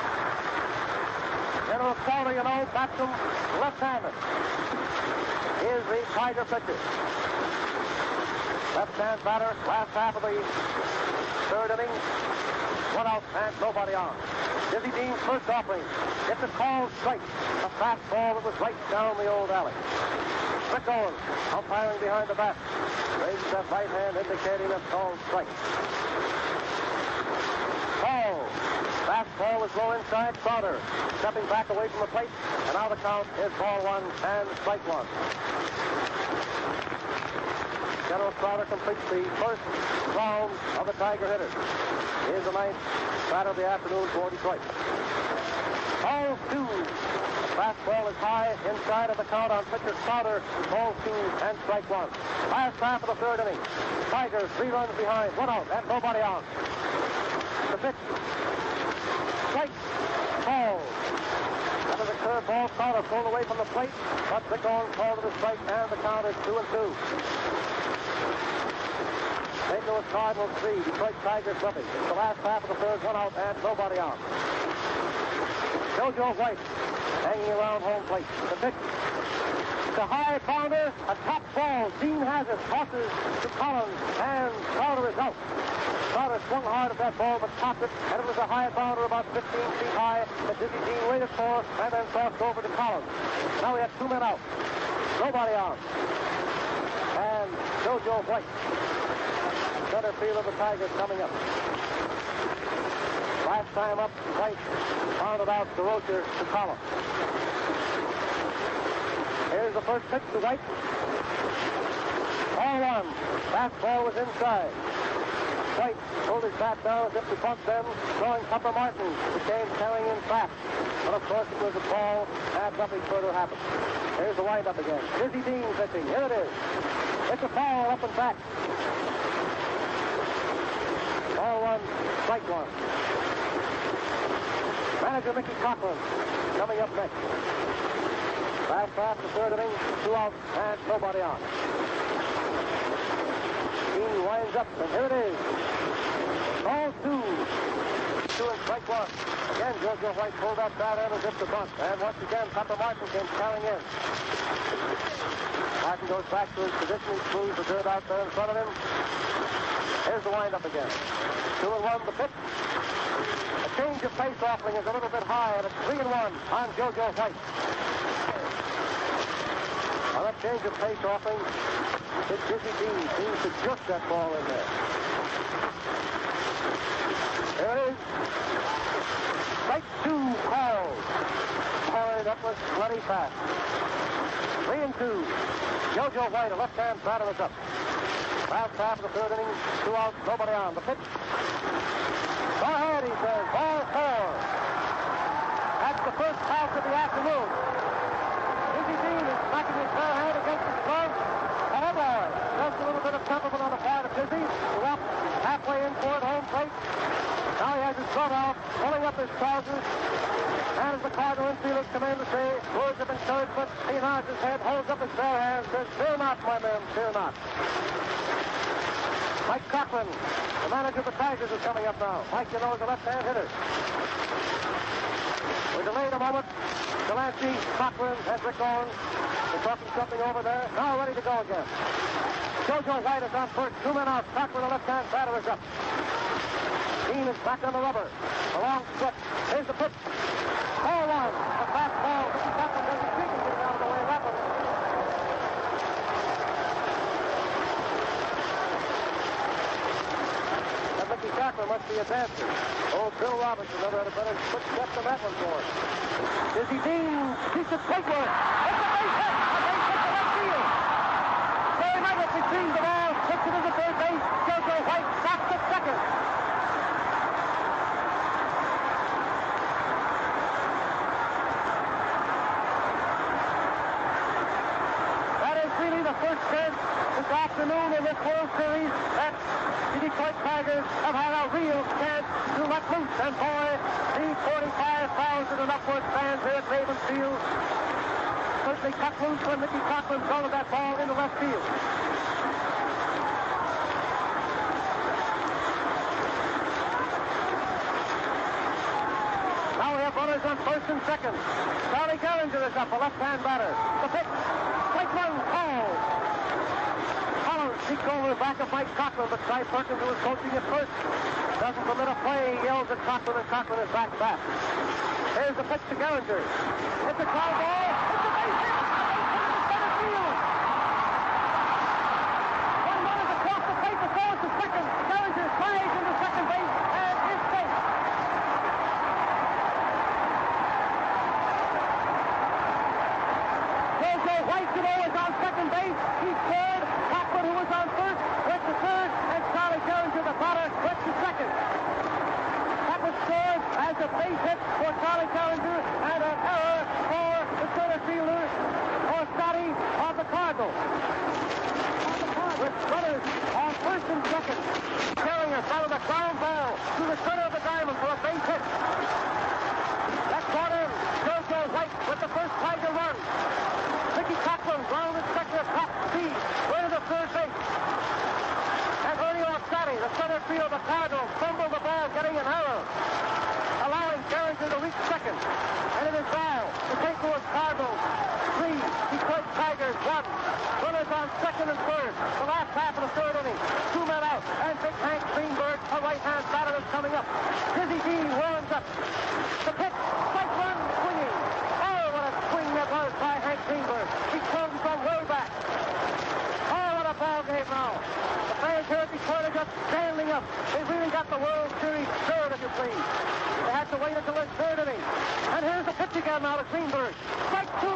General Crowder, you know, bats him left-handed. Here's the Tiger pitcher. Left-hand batter, last half of the third inning. 1 out and nobody on. Dizzy Dean's first offering. Gets a called strike. A fastball that was right down the old alley. Rick Owens, umpiring behind the bat. Raises that right hand indicating a called strike. Ball. Fastball was low inside. Crowder stepping back away from the plate. And now the count is ball 1 and strike 1. General Crowder completes the first round of the Tiger hitters. Here's the ninth batter of the afternoon for Detroit. Ball 2. Fastball is high inside of the count on pitcher Crowder. Ball 2 and strike 1. Last half of the third inning. Tigers 3 runs behind. 1 out and nobody on. The pitch. Strike. Ball. That is a curveball. Crowder pulled away from the plate, but Rick Owens called it a strike, and the count is 2-2. St. Louis Cardinals 3, Detroit Tigers nothing. It's the last half of the third, 1 out and nobody on. JoJo White hanging around home plate. The pitch. It's a high pounder, a top ball. Dean has it, tosses to Collins, and Crowder is out. Crowder swung hard at that ball, but topped it, and it was a high bounder about 15 feet high that Dizzy Dean waited for, and then tossed over to Collins. Now we have 2 men out. Nobody on. And JoJo White, center field of the Tigers, coming up. Last time up, White pounded out DeRocher to Collins. Here's the first pitch to White. Ball 1. Fastball was inside. White pulled his bat down as if to bunt them, throwing Papa Martin, who came carrying in fast. But of course it was a ball, and nothing further happened. Here's the windup again. Dizzy Dean pitching. Here it is. It's a foul up and back. Ball one, strike one. Manager Mickey Cochran coming up next. Last half, the third inning, 2 outs and nobody on. Dean winds up, and here it is. Ball 2. 2 and strike one. Again, Jojo White pulled up that end and zipped the bunt. And once again, Papa Martin came carrying in. Martin goes back to his positioning, screws the dirt out there in front of him. Here's the windup again. 2 and 1, the pitch. A change of pace offering is a little bit high, and it's 3 and 1 on Jojo White. On that change of pace offering, Big Dizzy Dean seems to jerk that ball in there. There it is. Strike 2 called. Boy, that was bloody fast. 3 and 2. Jojo White, a left-hand batter, is up. Last half of the third inning, 2 outs, nobody on. The pitch. Go ahead, he says. Ball 4. That's the first pass of the afternoon. Dizzy Dean is smacking his bare hand against his glove. Oh, boy. Just a little bit of temperament on the part of Dizzy. He's up halfway in for it, home plate. Now he has his glove out, pulling up his trousers. And as the Cardinal infielders come in to say words of encouragement, he nods his head, holds up his bare hand, says, "Fear not, my men, fear not." Mike Cochran, the manager of the Tigers, is coming up now. Mike, you know, is a left-hand hitter. We delayed a moment. Delancey, Cochran, and Rick Owens. They're talking something over there. Now ready to go again. Jojo White is on first. 2 men out. Cochran, the left-hand batter, is up. Dean is back on the rubber. A long stretch. Here's the pitch. Ball 1. A fastball. Mickey Cochran doesn't think he gets out of the way of that one. And Mickey Cochran must be a dancer. Old Bill Robinson never had a better footstep than that one for him. Dizzy Dean keeps it quick work. It's a base hit. A base hit to left field. Barry Medwick retrieves the ball. Hits it to the third base. Jojo White stops at second. The first chance this afternoon in this World Series that the Detroit Tigers have had a real chance to let loose. And boy, these 45,000 and upward fans here at Ravens Field certainly cut loose when Mickey Cochran thrown that ball into left field. Now we have runners on first and second. Charlie Gehringer is up, a left-hand batter. The pitch. Strike 1 called. Collins sneaks over the back of Mike Cochran, but Cy Perkins, who was coaching at first, doesn't permit a play. He yells at Cochran, and Cochran is back fast. Here's the pitch to Gehringer. It's a foul ball. It's a base hit. A base hit to center field. One run is across the plate to throw it to second. Gehringer slides into second base and is safe. White, you know, is on second base. He scored. Cochran, who was on first, went to third, and Charlie Gehringer, the batter, went to second. That was scored as a base hit for Charlie Gehringer and an error for the center fielder, or Scotty, of the Cardinals. With runners on first and second, Gehringer followed a ground ball to the center of the diamond for a base hit. That brought in Jojo White with the first Tiger run. Mickey Cochran grounded sector top speed, way to the third base. And Ernie Orsatti, the center field of the Cardinals, fumbled the ball, getting an error, allowing Gehringer to reach second. And it is now the St. Louis Cardinals 3, Detroit Tigers 1. Runners on second and third. The last half of the third inning. 2 men out, and Big Hank Greenberg, a right-hand batter, is coming up. Dizzy Dean warms up. The pitch, strike 1, swinging. Oh, what a swing that was by Hank Greenberg. He comes from way back. Oh, what a ball game now. The fans here at Detroit are just standing up. They really got the World Series third, if you please. They had to wait until the third inning. And here's the pitch again now to Greenberg. Strike 2.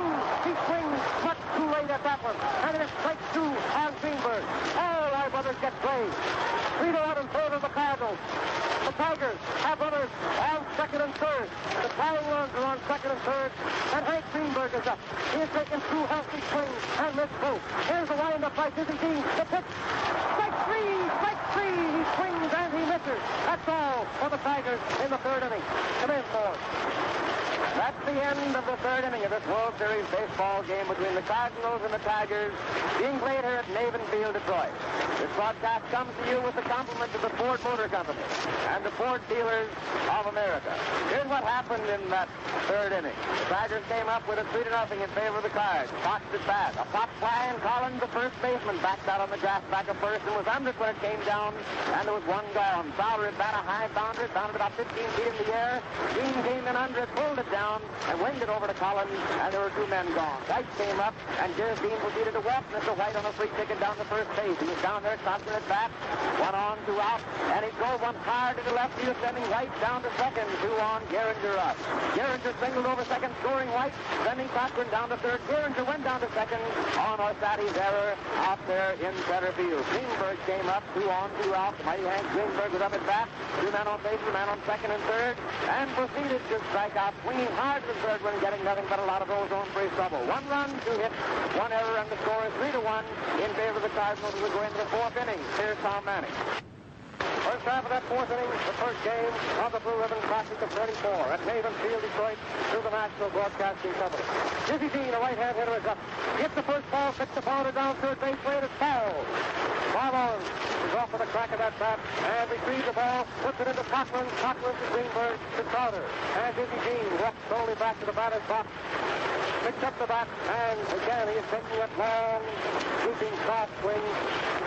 He swings much too late at that one. And it is strike 2 on Greenberg. All right, brothers. Tigers get played. 3 to 1 in favor of the Cardinals. The Tigers have runners on second and third. The tying runs are on second and third. And Hank Greenberg is up. He has taken 2 healthy swings and missed both. Here's the windup by Dizzy Dean. The pitch. Strike 3! Strike 3! He swings and he misses. That's all for the Tigers in the third inning. Come in, Ford. That's the end of the third inning of this World Series baseball game between the Cardinals and the Tigers, being played here at Maven Field, Detroit. This broadcast comes to you with the compliments of the Ford Motor Company and the Ford Dealers of America. Here's what happened in that third inning. The Tigers came up with a 3-0 in favor of the Cards. Fox at bat. A pop fly, and Collins, the first baseman, backed out on the grass back of first and was under when it came down, and there was one gone. Fowler at bat, a high bounder, bounded about 15 feet in the air. Dean came in under it, pulled it down, and winged it over to Collins, and there were 2 men gone. White came up, and Jerry Dean proceeded to walk Mr. White on a free ticket down to first base. He was down there, Thompson at bat, 1 on, 2 out, and he drove one hard to the left field, sending White down to second, 2 on, Gehringer up. Gehringer singled over second, scoring White, sending Cochran down to third. Gehringer went down to second on Orsatti's error out there in center field. Greenberg came up, 2 on, 2 out. The mighty Hank Greenberg was up at bat, 2 men on base, 1 man on second and third, and proceeded to strike out, swinging hard to the third one, getting nothing but a lot of those on base trouble. 1 run, 2 hits, 1 error, and the score is 3-1 in favor of the Cardinals as we go into the 4th inning. Here's Tom Manning. First half of that 4th inning, the first game of the Blue Ribbon Classic of 34 at Maven Field, Detroit, through the National Broadcasting Company. Dizzy Dean, a right-hand hitter, is up. Hits the first ball, picks the ball down third base, where it is foul. Marlon is off with a crack at that bat and retrieves the ball, puts it into Cochran. Cochran to Greenberg to Crowder. And Dizzy Dean walks slowly back to the batter's box. Picks up the bat, and again he is taking that long, sweeping, soft swing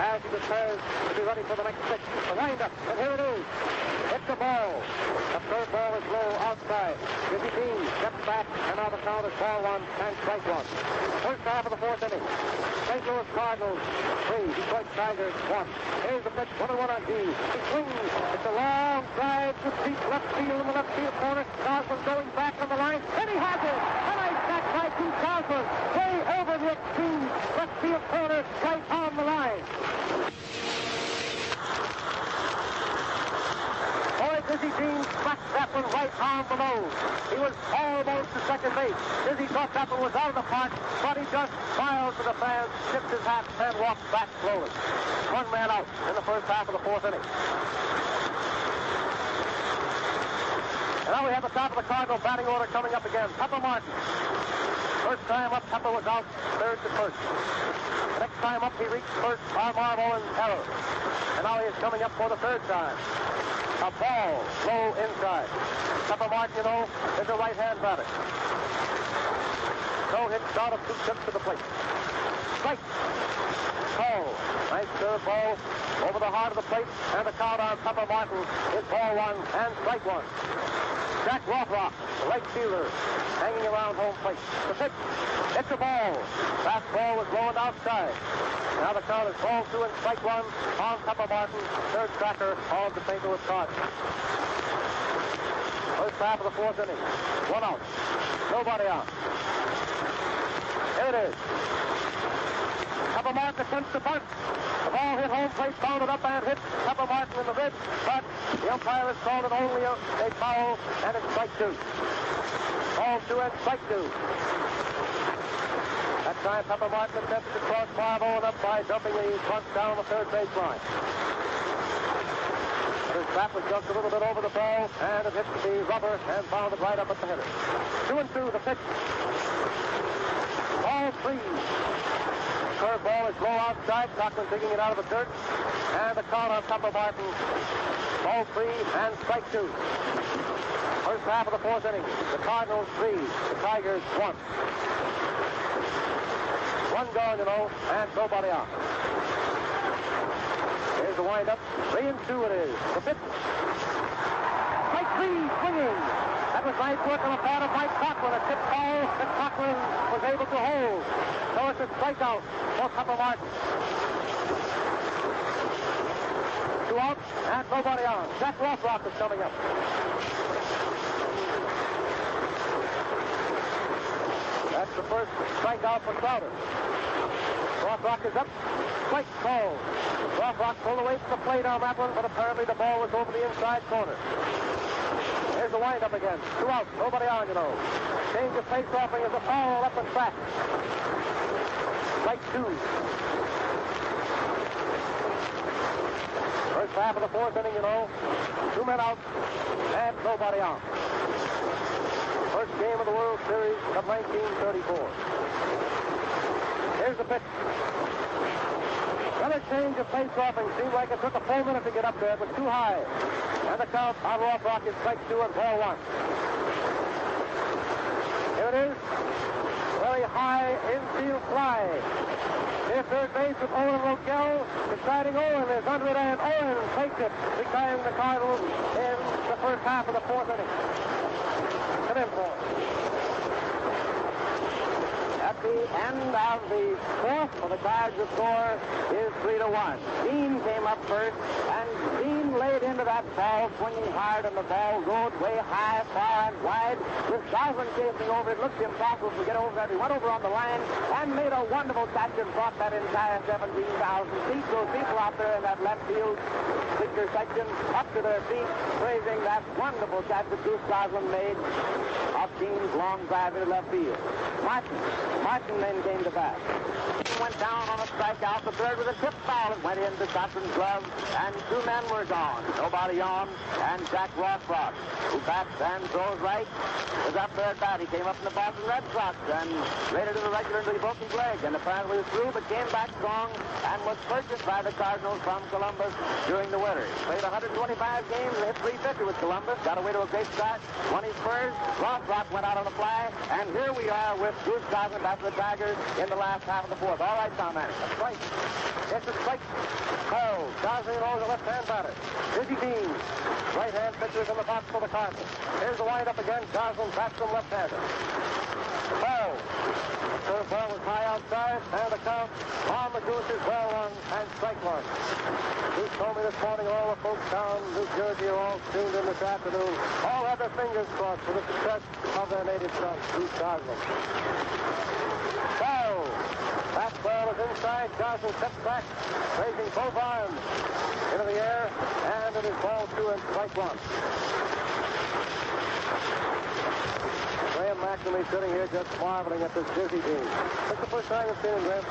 as he prepares to be ready for the next pitch. The windup, and here it is. Hits the ball. The third ball is low outside. Dizzy Dean steps back, and now the count is ball 1 and strike 1. First half of the 4th inning. St. Louis Cardinals 3, Detroit Tigers 1. Here's the pitch, 1-1 on D. He swings. It's a long drive to deep left field in the left field corner. Gosling going back on the line, and he has it. A nice catch by Keith Gosling, way over the extreme left field corner, right on the line. Boy, Dizzy Dean smacked that one right on the nose. He was almost to second base. Dizzy thought that one was out of the park, but he just smiled to the fans, tipped his hat, and walked back slowly. 1 man out in the first half of the 4th inning. And now we have the top of the Cardinal batting order coming up again. Pepper Martin. First time up, Pepper was out, third to first. Next time up, he reached first by Marvel and error. And now he is coming up for the 3rd time. A ball low inside. Pepper Martin, you know, is a right-hand batter. No hit, shot of 2 trips to the plate. Strike. Call. Nice curve ball over the heart of the plate, and the count on Pepper Martin is ball 1 and strike 1. Jack Rothrock, the right fielder, hanging around home plate. The pitch. It's a ball. Fastball was blowing outside. Now the count is ball 2 and strike 1 on Pepper Martin, 3rd tracker of the St. Louis Cardinals. First half of the 4th inning. 1 out. Nobody out. Here it is. Pepper Martin attempts to bunt. The ball hit home plate, bounded up and hit Pepper Martin in the ribs, but the umpire has called it only a foul, and it's strike 2. Ball 2 and strike 2. That time Pepper Martin attempted to cross Marvo and up by dumping the bunt down the third baseline. His bat was just a little bit over the ball, and it hit the rubber and bounded right up at the hitter. 2-2, the pitch. Ball 3. Curveball is low outside. Cochran digging it out of the dirt. And the count on Pepper Martin. Ball 3 and strike 2. First half of the 4th inning. The Cardinals 3. The Tigers 1. 1 gone, you know, and nobody out. Here's the windup. 3-2 it is. The pitch. Strike 3, swinging. That was nice work on the part of Mike Cochran. A tip ball that Cochran was able to hold. So it's a strikeout for Pepper Martin. 2 out and nobody on. Jack Rothrock is coming up. That's the first strikeout for Crowder. Rothrock is up. Strike called. Rothrock pulled away from the plate on that one, but apparently the ball was over the inside corner. Here's the windup again. 2 outs. Nobody on, you know. Change of face offering is a foul up and back. Strike 2. First half of the fourth inning, you know. 2 men out and nobody on. First game of the World Series of 1934. Here's the pitch. Another change of face offering. Seemed like it took a full minute to get up there. It was too high. And the count on Rothrock is strike 2 and ball 1. Here it is. Very high infield fly. Near third base with Owen Rogel. Deciding Owen is under it, and Owen takes it, retiring the Cardinals in the first half of the fourth inning. Come in for it. At the end of the fourth, the Cards' score is 3-1. Dean came up first, and Dean laid into that ball, swinging hard, and the ball rode way high, far, and wide. With Goslin chasing over, it looked impossible to get over that. He went over on the line and made a wonderful catch and brought that entire 17,000 feet. Those people out there in that left field picture section up to their feet, praising that wonderful catch that Goose Goslin made of Dean's long drive into left field. Martin then came to bat. He went down on a strikeout. The third was a tip foul. It went into Scottman's glove, and 2 men were gone. Nobody on, and Jack Rothrock, who bats and throws right, was up there at bat. He came up in the Boston Red Sox and rated it irregular into the broken leg, and apparently was through, but came back strong and was purchased by the Cardinals from Columbus during the winter. Played 125 games and hit 350 with Columbus. Got away to a great start. Won his Spurs. Rothrock went out on the fly, and here we are with Goose Goslin back to the Tigers in the last half of the fourth. All right, Tom Manning. That's right. It's a strike. Oh, Goslin over the left-hand batter. Dizzy Dean. Right-hand pitchers in the box for the Cardinals. Here's the windup again. Goslin bats from left-hander. Oh. The first ball was high outside, and the count on the Goose is well 1 and strike 1. Goose told me this morning all the folks down New Jersey are all tuned in this afternoon. All have their fingers crossed for the success of their native son, Goose Goslin. Foul. That ball is inside. Goslin steps back, raising both arms into the air, and it is ball 2 and strike 1. Graham McNamee sitting here just marveling at this Dizzy Dean. It's the first time you've seen him, Graham?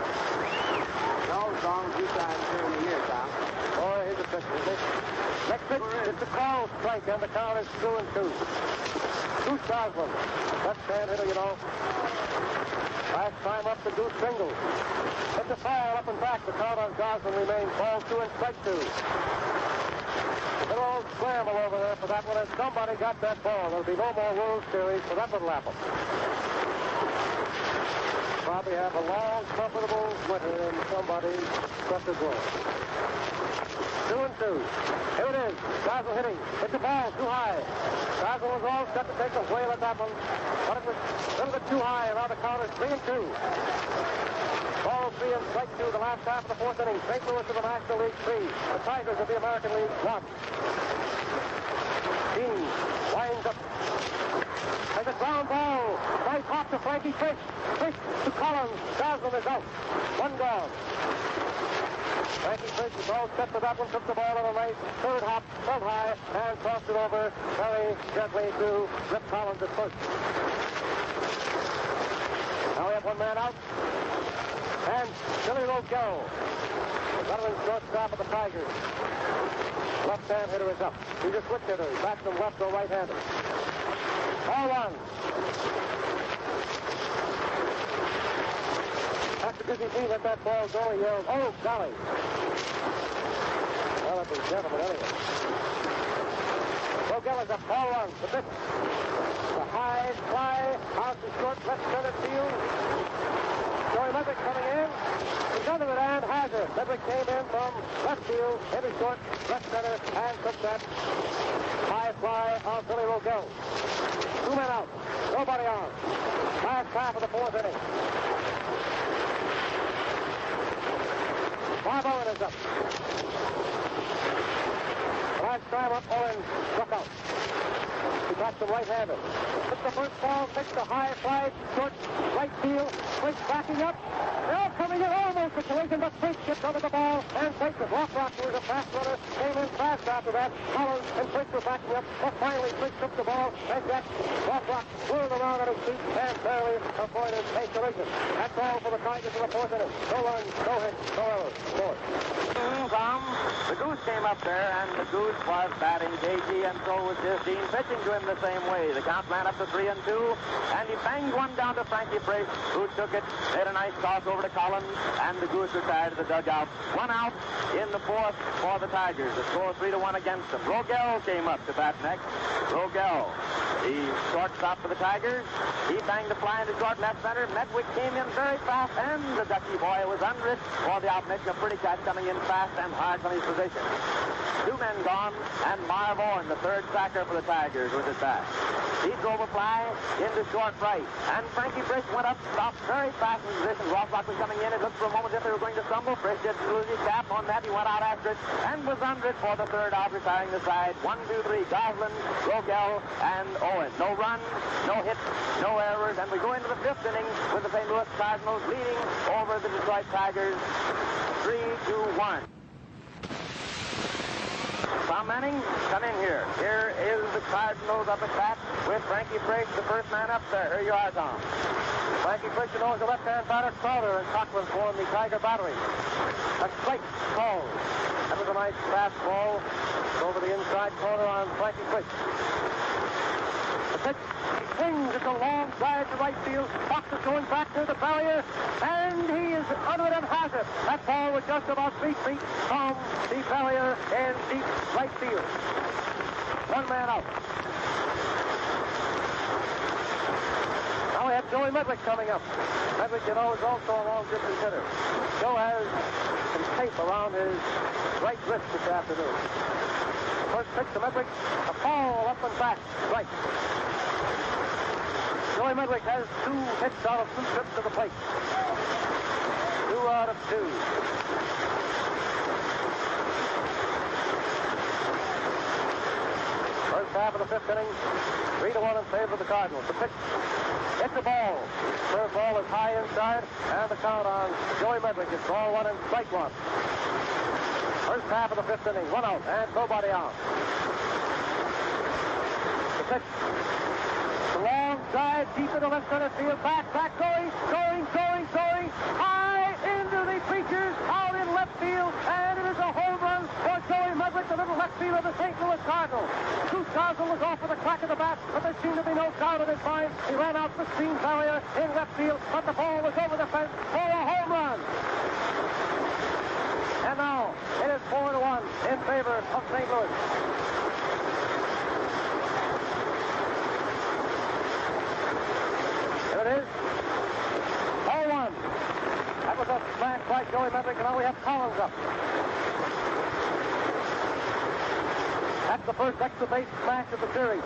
No, it's long a few times during the year, Tom. Oh, here's a pitch. Next pitch, it's a call strike, and the count is 2 and 2. Goose Goslin. Left-hand hitter, you know. Last time up, the Goose single. It's a foul up and back. The count on Goslin remains ball 2 and strike 2. Little old scramble over there for that one, and somebody got that ball. There'll be no more World Series for that little apple. Probably have a long, comfortable winter, and somebody struck a goal. 2 and 2. Here it is. Goslin hitting. It's a ball too high. Goslin was all set to take a whale at that one, but it was a little bit too high, and now the count is 3 and 2. Ball 3 and strike 2, the last half of the fourth inning. St. Louis of the National League 3. The Tigers of the American League 1. Dean winds up. There's a ground ball. Right hop to Frankie Fish. Fish to Collins. Goslin is out. 1 gone. Frankie Fish is all set for that one. Took the ball on a nice third hop, held high, and tossed it over very gently to Rip Collins at first. Now we have 1 man out. And Billy Rogel, the veteran shortstop of the Tigers. Left-hand hitter is up. He's a switch hitter. He's back from left or right-hander. Ball 1. After Dizzy Dean let that ball go, he yelled, "Oh, golly." Well, it was gentlemen anyway. Rogel is up. Ball 1. The pitch. The high fly out to short left center field. Joey Medwick coming in. He's under it and has it. Medwick came in from left field, into short, left center, and took that high fly on Billy Rogel. 2 men out. Nobody on. Last half of the fourth inning. Bob Owen is up. The Last time up, Owen struck out. He got the right-hander. Took the first ball, pitched a high fly, short right field. Frisch backing up. They're coming in almost a collision, but Frisch gets under the ball and takes it. Rothrock, who was a fast runner, came in fast after that. Collins and Frisch were backing up, but finally Frisch took the ball, and Jack Rothrock whirled around on his feet and barely avoided a collision. That's all for the Tigers in the fourth inning. No runs, no hits, no errors. Fourth. Tom, the Goose came up there, and the Goose was batting cagey, and so was Dean pitching to him the same way. The count ran up to 3-2, and he banged one down to Frankie Frisch, who took it, made a nice toss over to Collins, and the Goose retired to the dugout. One out in the fourth for the Tigers. The score 3-1 against them. Rogel came up to bat next. Rogel, the shortstop for the Tigers. He banged the fly into short left center. Medwick came in very fast, and the Ducky boy was under it for the out, making a pretty catch, coming in fast and hard from his position. Two men gone, and Marv Owen, the third sacker for the Tigers, was at bat. He drove a fly into short right, and Frankie Frisch went up, stopped very fast in position. Rothrock was coming in. It looked for a moment as if they were going to stumble. Frisch didn't lose his cap on that. He went out after it and was under it for the third out, retiring the side. 1, 2, 3, Goslin, Rogel, and Owen. No runs, no hits, no errors, and we go into the fifth inning with the St. Louis Cardinals leading over the Detroit Tigers 3-1. Tom Manning, come in here. Here is the Cardinals up at bat with Frankie Frisch, the first man up there. Here you are, Tom. Frankie Frisch, you know, is the left-hand batter. Crowder and Cochran form the Tiger battery. A strike call. That was a nice fastball over the inside corner on Frankie Frisch. The pitch, he swings. It's a long drive to right field. Fox is going back to the barrier, and he is under it and has it. That ball was just about 3 feet from the barrier in deep right field. One man out. Now we have Joey Medwick coming up. Medwick, you know, is also a long-distance hitter. Joe has some tape around his right wrist this afternoon. First pitch to Medwick, a ball up and back, right. Joey Medwick has 2 hits out of 2 trips to the plate. 2 out of 2. First half of the fifth inning, 3-1 in favor of the Cardinals. The pitch, it's a ball. Third ball is high inside, and the count on Joey Medwick is ball 1 and strike 1. First half of the fifth inning, 1 out, and nobody out. The pitch, the long drive deep into left center field, back, going, high into the bleachers, out in left field, and it is a home run for Joey Medwick, the little left fielder of the St. Louis Cardinals. Goose Goslin was off with a crack of the bat, but there seemed to be no doubt in his mind. He ran out the screen barrier in left field, but the ball was over the fence for a home run. And now it is 4-1 in favor of St. Louis. Here it is. 0-1. That was a smash by Joey Medwick, and now we have Collins up. That's the first extra base smash of the series.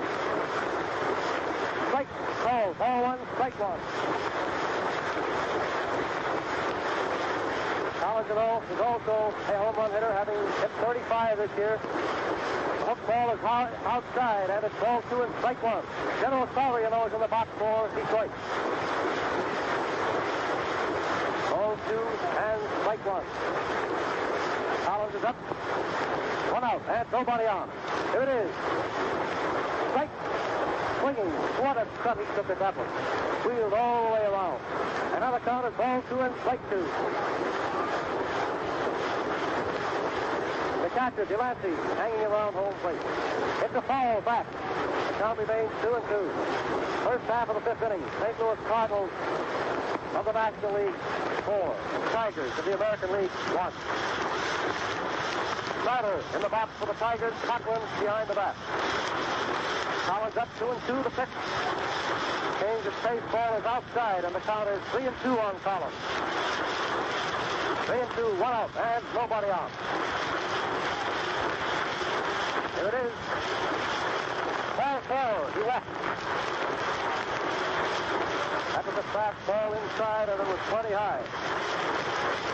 Strike called. Ball 1, strike 1. Collins, you know, is also a home run hitter, having hit 35 this year. The hook ball is outside, and it's ball 2 and strike 1. General Sauer, you know, is in the box for Detroit. Ball 2 and strike 1. Collins is up. 1 out, and nobody on. Here it is. Strike. Swinging. What a cut he took at that one. Wheeled all the way around. Another count is ball 2 and strike 2. The catcher, Delancey, hanging around home plate. It's a foul back. The count remains 2-2. First half of the fifth inning. St. Louis Cardinals of the National League 4. Tigers of the American League 1. Ryder in the box for the Tigers. Cochran behind the bat. Collins up 2-2. The pitch. Change of pace. Ball is outside, and the count is 3-2 on Collins. 3-2. 1 out, and nobody on. Here it is. Ball 4. He left. That was a fast ball inside, and it was plenty high.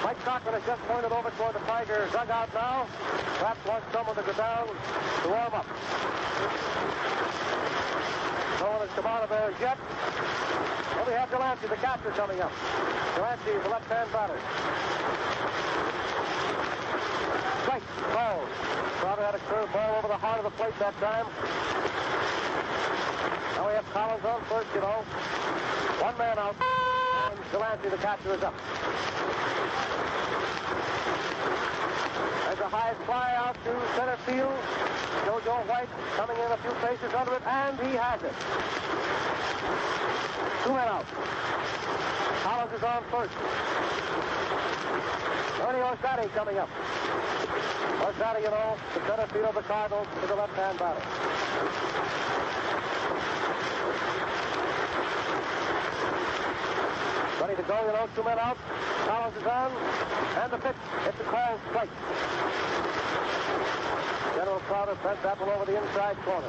Mike Cochran has just pointed over toward the Tiger dugout now. Perhaps wants someone to go down to warm up. No one has come out of there yet. Well, we have Delancey, the catcher, coming up. Delancey is the left-hand batter. Strike, ball. Crowder had a curve ball over the heart of the plate that time. Now we have Collins on first, you know. One man out. And Delancey, the catcher, is up. There's a high fly out to center field. JoJo White coming in a few paces under it, and he has it. Two men out. Collins is on first. Ernie Orsatti coming up. Orsatti, you know, the center field of the Cardinals is the left-hand batter. Ready to go, you know, two men out. Collins is on, and the pitch. It's a called strike. General Crowder bent that one over the inside corner.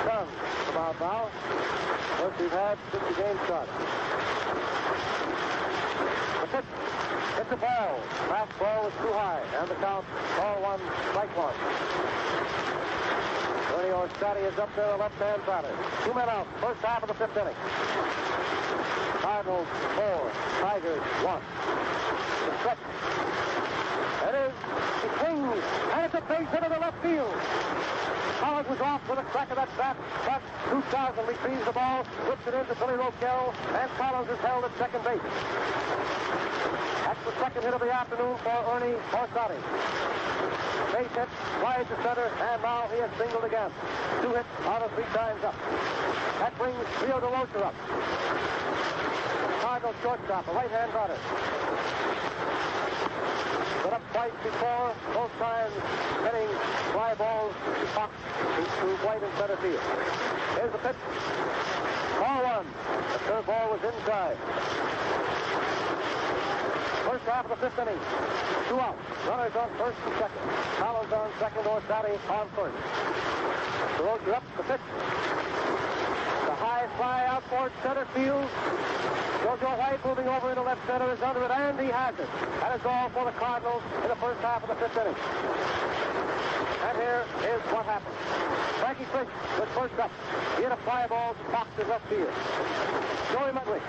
Done about now. First we've had since the game started. The pitch. It's a ball. Last ball was too high, and the count, ball one, strike one. Ernie Orsatti is up there, a left-hand batter. Two men out, first half of the fifth inning. Cardinals 4, Tigers 1. The stretch. It is. He swings, and it's a base hit in the left field. Collins was off with a crack of that bat, but 2000 retrieves the ball, whips it into Billy Roquel, and Collins is held at second base. That's the second hit of the afternoon for Ernie Orsatti. Base hit, wide to center, and now he has singled again. 2 hits out of 3 times up. That brings Rio DeLocher up. Cardinals shortstop, a right-hand batter. Been up twice before, both times hitting fly balls to Fox, to White in center field. Here's the pitch. Ball one. The third ball was inside. First half of the fifth inning. 2 out. Runners on first and second. Collins on second, Orsatti on first. DeLocher up, the pitch. The high fly out towards center field. JoJo White moving over into left center is under it, and he has it. That is all for the Cardinals in the first half of the fifth inning. And here is what happened. Frankie Fish was first up. He hit a fly ball to Fox in left field. Joey Medwick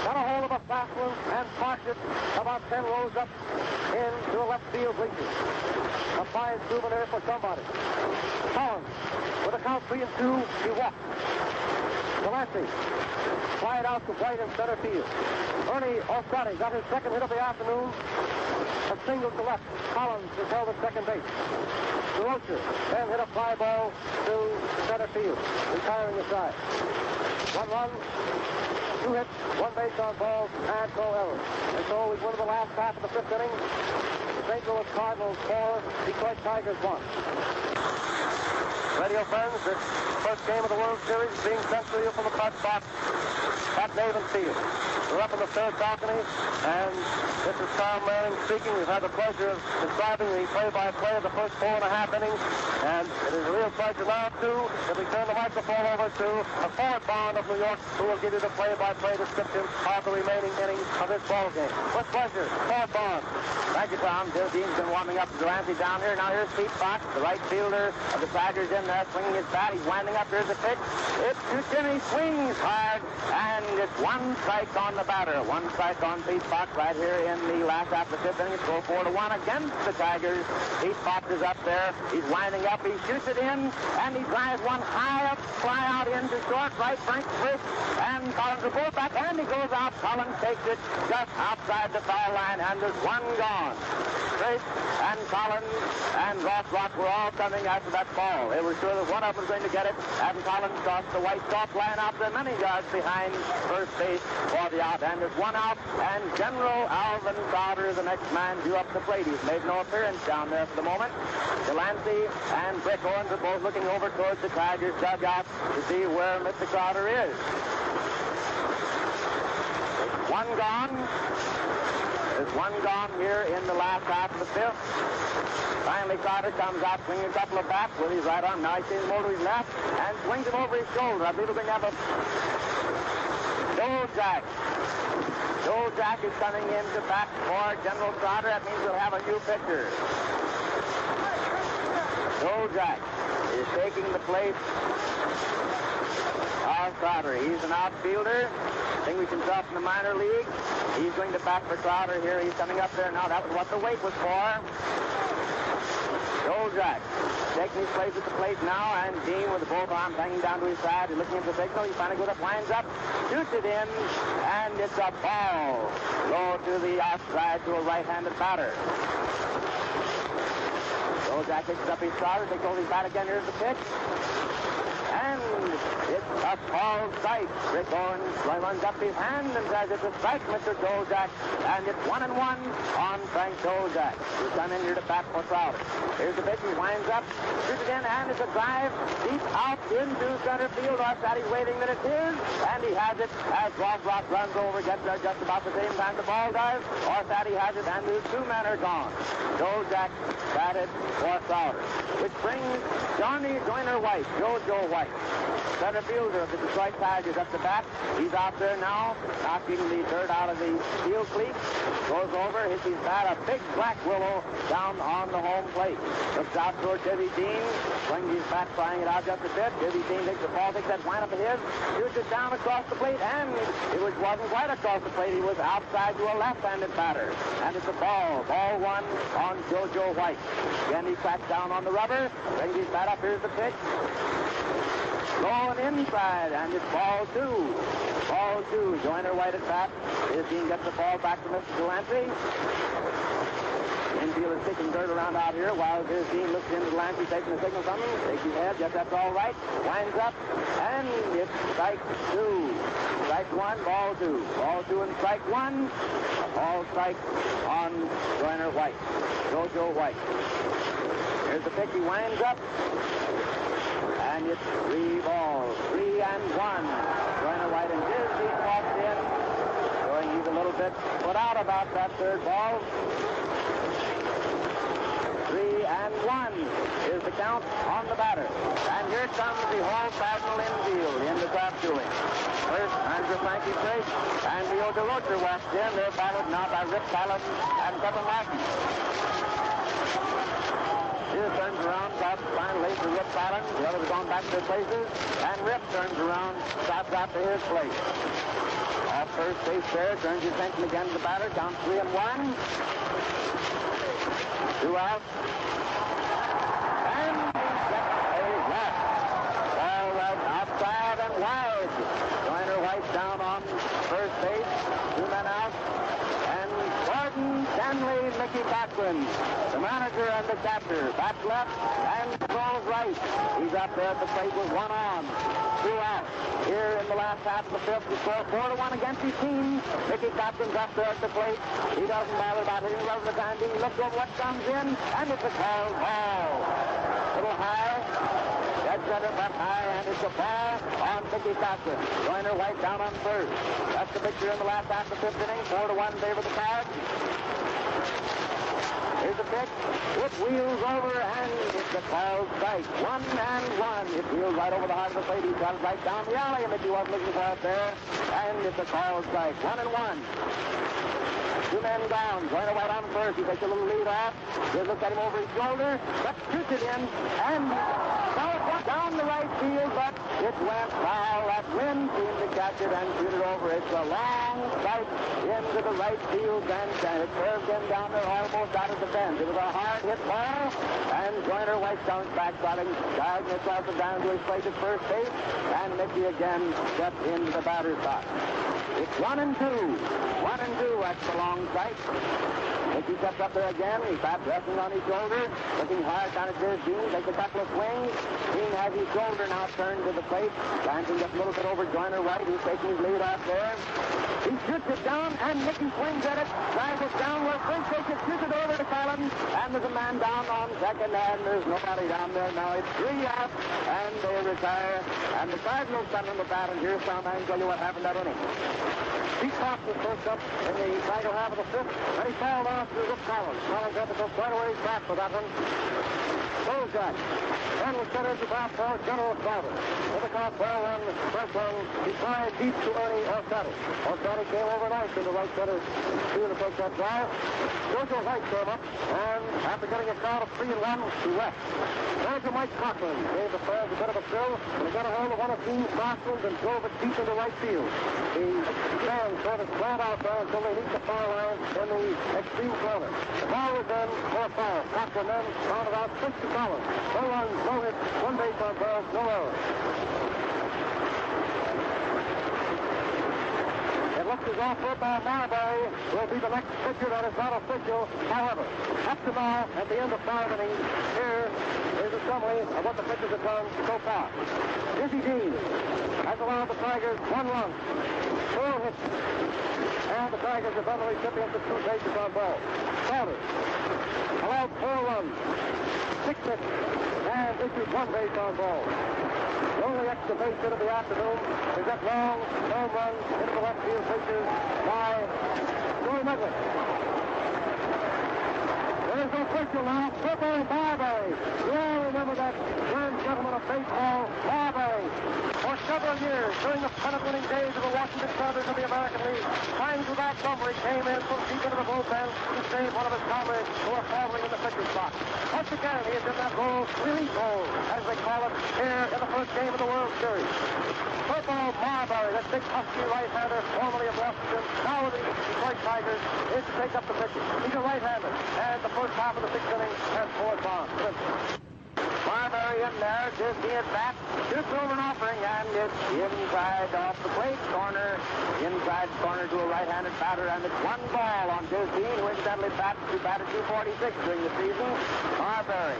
got a hold of a fast one and parked it about 10 rows up into the left field bleachers. A fine souvenir for somebody. Collins, with a count 3-2, he walked. Delancey fly it out to White in center field. Ernie Orsatti got his second hit of the afternoon. A single to left. Collins is held at second base. DeLocher then hit a fly ball to center field, retiring the side. 1 run, 2 hits, 1 base on balls, and no errors. And so we win the last half of the fifth inning. The St. Louis Cardinals 4, Detroit Tigers 1. Radio friends, this first game of the World Series being sent to you from the press box at Navin Field. We're up in the third balcony, and this is Tom Manning speaking. We've had the pleasure of describing the play-by-play of the first 4.5 innings, and it is a real pleasure now, too, that we turn the microphone over to a Ford Bond of New York, who will give you the play-by-play description of the remaining innings of this ball game. With pleasure, Ford Bond. Thank you, Tom. Bill Dean's been warming up Delancey down here. Now here's Pete Fox, the right fielder of the Tigers, in there swinging his bat. He's winding up. Here's the pitch. It's to Jimmy. Swings hard, and it's 1 strike on the batter. 1 strike on Pete Fox right here in the last half of the fifth inning. It's 4-1 against the Tigers. Pete Fox is up there. He's winding up. He shoots it in, and he drives one high up, fly out into short right. Frank Frisch and Collins will go back, and he goes out. Collins takes it just outside the foul line, and there's 1 gone. Frisch and Collins and Ross Rock were all coming after that ball. They were sure that one of them was going to get it, and Collins tossed the white soft line out there many yards behind first base for the out. And there's 1 out, and General Alvin Crowder is the next man due up the plate. He's made no appearance down there for the moment. Delancey and Brick Owens are both looking over towards the Tigers' dugout to see where Mr. Crowder is. 1 gone. There's 1 gone here in the last half of the fifth. Finally, Crowder comes out swinging a couple of bats with his right arm. Now he sees him over his left and swings him over his shoulder. I believe we're going to have a Joe Jack. Joe Jack is coming in to bat for General Crowder. That means we'll have a new pitcher. Joe Jack is taking the place of Crowder. He's an outfielder. Distinguished himself in the minor league. He's going to bat for Crowder here. He's coming up there now. That was what the wait was for. Joe Jack taking his place at the plate now, and Dean with the both arms hanging down to his side and looking at the signal. He finally goes up, winds up, shoots it in, and it's a ball. Low to the outside to a right-handed batter. Joe Jack picks up his starter, takes over his bat again. Here's the pitch. And it's a ball strike. Rick Owens runs up his hand and says it's a strike, Mr. Joe Jack. And it's 1-1 on Frank Joe Jack, who's come in here to bat for Crowder. Here's the pitch. He winds up, shoots it in, and it's a drive deep out into center field. Orsatti's waiting that it's his, and he has it as Ross Rock runs over, gets there just about the same time the ball does. Orsatti has it, and his two men are gone. Joe Jack batted for Crowder, which brings Johnny Joyner White, Joe White, center fielder of the Detroit Tigers, up to bat. He's out there now, knocking the dirt out of the field cleat. Goes over, hits his bat, a big black willow down on the home plate. Looks out toward Dizzy Dean, swings his bat, flying it out just a bit. Dizzy Dean takes the ball, takes that wind-up of his, shoots it down across the plate, and it wasn't quite across the plate. He was outside to a left-handed batter. And it's a ball. Ball one on Joe White. Again, he cracks down on the rubber, brings his bat up. Here's the pitch. Going inside, and it's ball two. Ball two. Joyner White at bat. His team gets the ball back to Mr. Delancey. Infield is kicking dirt around out here while his team looks into Delancey, taking the signal from him. Takes his head. Yes, that's all right. Winds up, and it's strike two. Strike one, ball two. Ball two and strike one. A ball strike on Joyner White. Joe White. Here's the pitch. He winds up. And it's 3 balls, 3-1. Joyner White and his team walks in, showing he's a little bit put out about that third ball. 3-1 is the count on the batter. And here comes the whole Cardinal infield in the top doing. First, Andrew Frankie Trace and Leo DeRocher walks in. They're followed now by Rip Callan and Kevin Martin. Here turns around, stops finally to Rip Fallon. The others have gone back to their places. And Rip turns around, stops out to his place. Off first base there, turns his attention again to the batter. Counts 3-1. 2 out. And he gets a left. Ball right outside and wide. Joyner White down on first base. 2 men out. And Gordon Stanley Mickey Backlund, the manager and the captain, back left and throws right. He's up there at the plate with 1 on, 2 out. Here in the last half of the fifth, the score 4-1 against his team. Mickey Backlund's up there at the plate. He doesn't bother about hitting love the time being. He looks over what comes in, and it's a called ball. A little high. Dead center, but high, and it's a ball on Mickey Backlund. Joyner White down on first. That's the picture in the last half of the fifth inning. 4-1 favor the Cards. Here's the pitch. It wheels over, and it's a called strike. 1-1. It wheels right over the heart of the plate. He comes right down the alley, and if he wasn't looking for it there, and it's a called strike. 1-1. 2 men down. Joyner White on first. He takes a little lead off. He looks at him over his shoulder, but shoots it in, and down the right field, but it went foul. That wind seemed to catch it and shoot it over. It's a long strike into the right field bench, and it curved in down there almost out of the bench. It was a hard hit ball, and Joyner White comes back, guiding himself down to his place at first base, and Mickey again steps into the batter's box. It's 1-2. 1-2 at the long strike. Mickey steps up there again. He's back resting on his shoulder, looking hard down at his Dean. Takes a couple of swings. Dean has his shoulder now turned to the plate. Glancing just a little bit over Joyner White, who's taking his lead off there. He shoots it down, and Mickey swings at it. Drives it down a swing pitch. It shoots it over to Collins, and there's a man down on second, and there's nobody down there now. It's 3 out, and they retire. And the Cardinals send them the bat, and here's Tom Hanks tell you what happened that inning. Pete Thompson first up in the final half of the fifth, and he fouled off to Rip Collins. Collins had to go quite a ways back for that one. Bozak. Then was sent into bat for General Crowder. With the count 12-1, first one, he tried deep to Ernie Orsatti. Orsatti came over nice to the right center to the first that drive. Jojo White came up, and after getting a count of 3-1, he left. Manager Mike Cochran gave the fans a bit of a thrill, and he got a hold of one of Dean's crossings and drove it deep into right field. The fans sort of spread out there until they reached the far line in the extreme corner. The ball was then for a foul. Cochran then rounded out 6 to Collins. No runs, no hits, 1 base on balls, no errors. It looks as though football Marbury will be the next pitcher that is not official. However, up to now, at the end of 5 innings, here is a summary of what the pitchers have done so far. Dizzy Dean has allowed the Tigers 1 run, 4 hits, and the Tigers have been the recipients of 2 bases on balls. Crowder allowed 4 runs, 6 hits, and issued 1 base on balls. The only extra base hit of the afternoon is that long home run into the left field pitches by Joey Medwick. There is no question now. Football Marbury. You all remember that grand gentleman of baseball, Marbury. For several years, during the pennant-winning days of the Washington Senators of the American League, times without number, he came in from deep into the bullpen to save one of his comrades who were falling in the pitcher's box. Once again, he is in that role, relief role, as they call it, here in the first game of the World Series. Football Marbury, that big husky right-hander, formerly of Washington, now with the Detroit Tigers, is to take up the pitches. He's a right-hander, and the first half of the 6th inning has 4 gone. Marbury in there, Disney is back, shoots over an offering, and it's inside off the plate corner, inside corner to a right-handed batter, and it's 1 ball on Disney, who incidentally batted 246 during the season. Marbury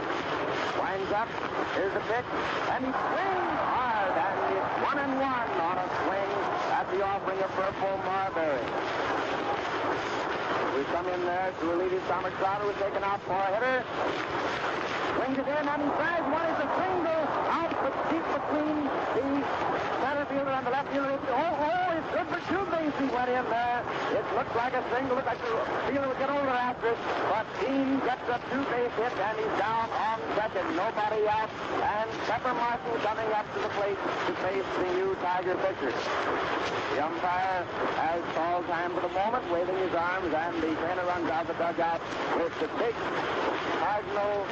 winds up, here's the pitch, and he swings hard, and it's 1-1 on a swing at the offering of Purple Marbury. We come in there to relieve his Thomas Crowder, was taken out for a hitter. Swings it in, and he tries one. It's a single out, but deep between the center fielder and the left fielder. It's good for 2 bases. He went in there. It looked like a single. Looked like the fielder would get over after it. But Dean gets a 2-base hit, and he's down on second. Nobody out. And Pepper Martin coming up to the plate to face the new Tiger pitcher. The umpire has called time for the moment, waving his arms, and the trainer runs out the dugout with the big Cardinal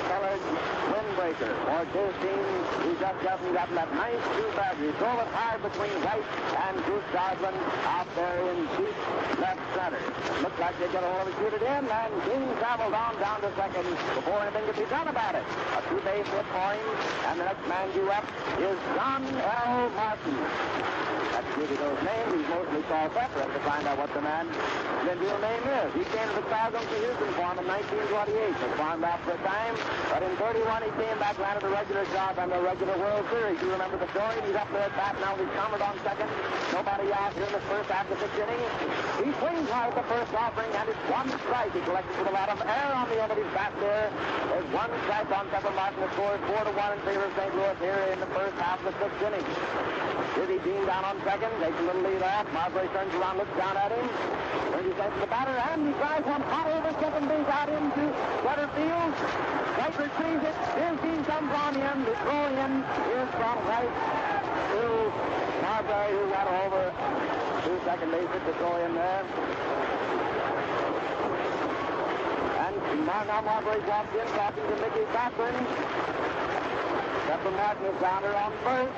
colored windbreaker for his team. He just hasn't gotten that nice 2-bagger. He drove it hard between White and Bruce Godwin out there in deep left center. Looks like they get a hold of it, shoot it in, and Dean travels on down to second before anything can be done about it. A 2-base hit for him, and the next man due up is John L. Martin. That's really those names. He's mostly called Pepper to find out what the man's real name is. He came to the Cardinals to Houston for him in 1928. He farmed out for a time, but in 31 he came back, landed a regular job on the regular World Series. You remember the story? He's up there at bat now. He's covered on second. Nobody out here in the first half of the 6th inning. He swings hard the first offering, and it's 1 strike. He collected with a lot of air on the end of his bat there. There's 1 strike on Pepper Martin. The score is 4-1 in favor of St. Louis here in the first half of the 6th inning. Dizzy Dean down on second, takes a little lead off. Marbury turns around, looks down at him. Turns his head to the batter, and he drives one hot over second base out into center field. White retrieves it. Here's Dean comes on in. The throw in is from White to Marbury, who got over to second base at the throw in there. And now Marbury walks in, talking to Mickey Cochran. Pepper Martin is down there on first.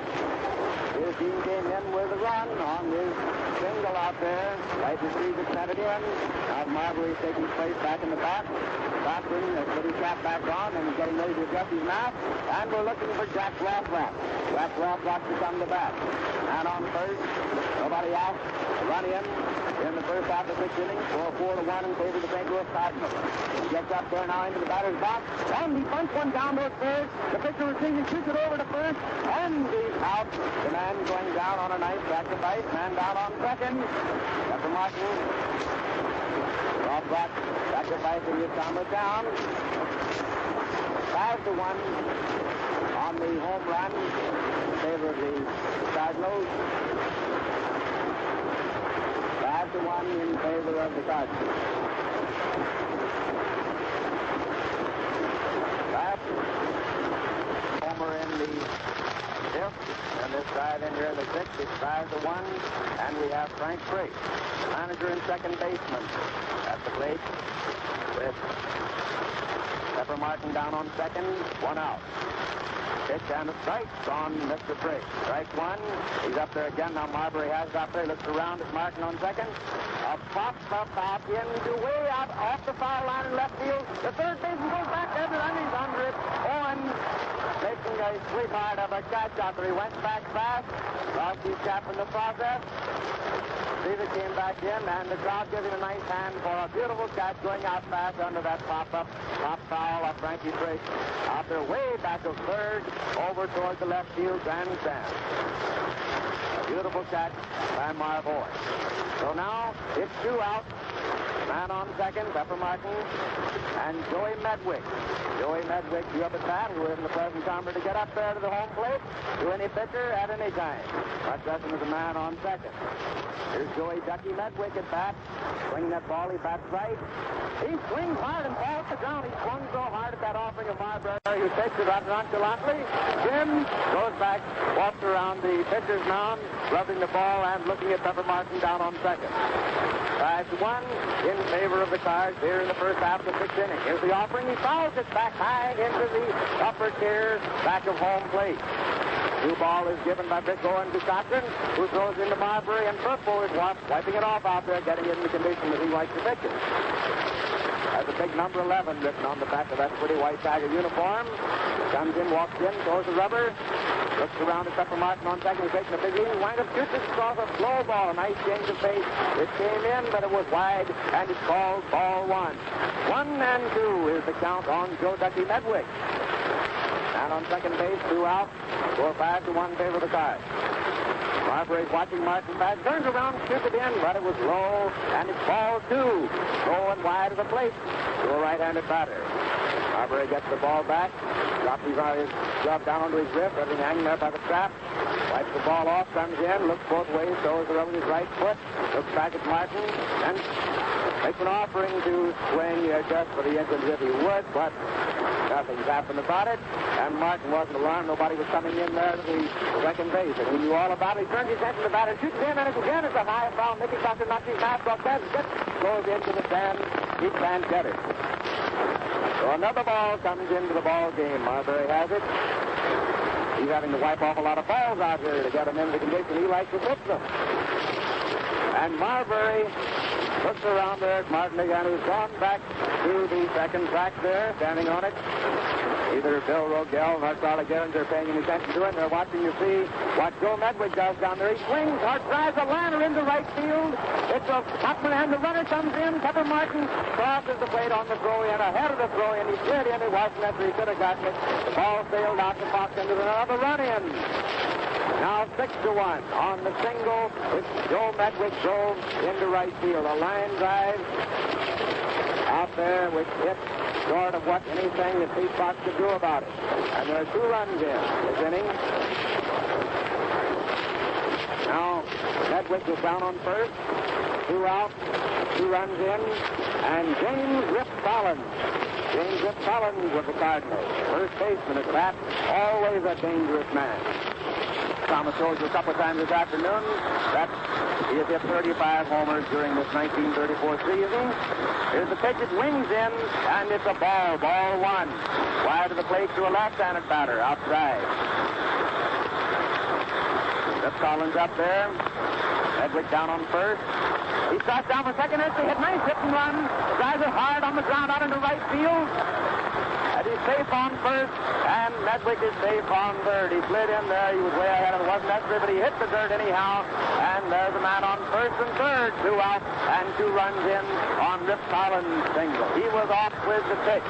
His team came in with a run on his single out there. White retrieves it, sent it in. Now Marbury taking his place back in the back. Cochran has put his cap back on and he's getting ready to adjust his mouth. And we're looking for Jack Rothrock. Jack Rothrock to come to bat. And on first, nobody out. Run in the first half of the 6th inning. 4-1 in favor of the St. Louis Cardinals. He gets up there now into the batter's box. And he bunts one down to third. The pitcher receives, shoots it over to first. And he's out. The man going down on a nice sacrifice. Man down on second. Pepper Martin. Rothrock sacrificing his summer down. 5-1 on the home run in favor of the Cardinals. 5-1 in favor of the Cardinals. Homer in the fifth, and this side in here in the sixth. It's 5-1, and we have Frank Free, manager and second baseman, at the plate with Pepper Martin down on second, 1 out. Pitch and a strike on Mr. Free. Strike one. He's up there again. Now Marbury has it up there. Looks around at Martin on second. A pop up out into way out off the foul line in left field. The third baseman goes back there, and he's under it. Owen making a sweetheart of a catch out there. He went back fast. Lost his cap in the process. Seaver came back in, and the crowd gives him a nice hand for a beautiful catch going out fast under that pop foul of Frankie Free. Out there way back of third, over towards the left field grandstand. A beautiful catch by Marv Owen. So now it's 2 out. Man on second, Pepper Martin, and Joey Medwick. Joey Medwick, you up at bat, who isn't the present comer to get up there to the home plate to any pitcher at any time. Buck Dustin is a man on second. Here's Joey Ducky Medwick at bat. Swinging that ball, he bats right. He swings hard and falls to the ground. He swung so hard at that offering of Marbury, who takes it out nonchalantly. Jim goes back, walks around the pitcher's mound, rubbing the ball and looking at Pepper Martin down on second. 5-1 in favor of the Cards here in the first half of the sixth inning. Here's the offering. He fouls it back high into the upper tier back of home plate. New ball is given by Vic Owen to Cochran, who throws into Marbury, and Purple is wiping it off out there, getting it in the condition that he likes to pitch it. Has a big number 11 written on the back of that pretty white Tiger uniform. Comes in, walks in, throws the rubber, looks around at Pepper Martin on second, he's taking a big lead, wind up, shoots it across a slow ball, a nice change of pace. It came in, but it was wide, and it's called ball 1. 1-2 is the count on Joe Ducky Medwick. And on second base, 2 out. Score 5-1 favor of the Cards. Marbury's watching Martin bat, turns around, shoots it in, but it was low, and it's ball 2. Low and wide of the plate to a right-handed batter. Marbury gets the ball back, drops his glove down onto his wrist, everything hanging there by the strap, wipes the ball off, comes in, looks both ways, throws it over his right foot, looks back at Martin, and makes an offering to swing just for the inches if he would, but nothing's happened about it. And Martin wasn't alarmed. Nobody was coming in there to the second base. And he knew all about it. He turned his head to the batter, shoots in, and again it's a high foul. Mickey Cochran knocks his mask off. Goes into the stand. He can't get it. So another ball comes into the ball game. Marbury has it. He's having to wipe off a lot of balls out here to get him into the condition he likes to pitch them. And Marbury looks around there at Martin again, who's gone back to the second track there, standing on it. Neither Bill Rogel nor Charlie Gerrans are paying any attention to it. They're watching to see what Joe Medwick does down there. He swings hard, drives a liner into right field. It's a Hoffman, and the runner comes in. Pepper Martin crosses the plate on the throw-in, ahead of the throw-in. He slid in. It wasn't after he could have gotten it. The ball sailed out the box into another run-in. Now 6-1 on the single. It's Joe Medwick drove into right field. A line drive out there which hit short of what anything that Pete Fox could do about it. And there are 2 runs in this inning. Now Medwick is down on first. 2 out, 2 runs in, and James Rip Collins. James Rip Collins of the Cardinals. First baseman at bat, always a dangerous man. Thomas told you a couple of times this afternoon that he has hit 35 homers during this 1934 season. Here's the pitch, it wings in, and it's a ball 1. Wide of the plate to a left-handed batter, outside. Rip Collins up there. Medwick down on first. He starts down for second, and hit nice hit and run. Drives it hard on the ground out into right field. And he's safe on first, and Medwick is safe on third. He slid in there. He was way ahead of it. It wasn't necessary, but he hit the dirt anyhow. And there's a man on first and third. 2 out and 2 runs in on Rip Collins' single. He was off with the pitch.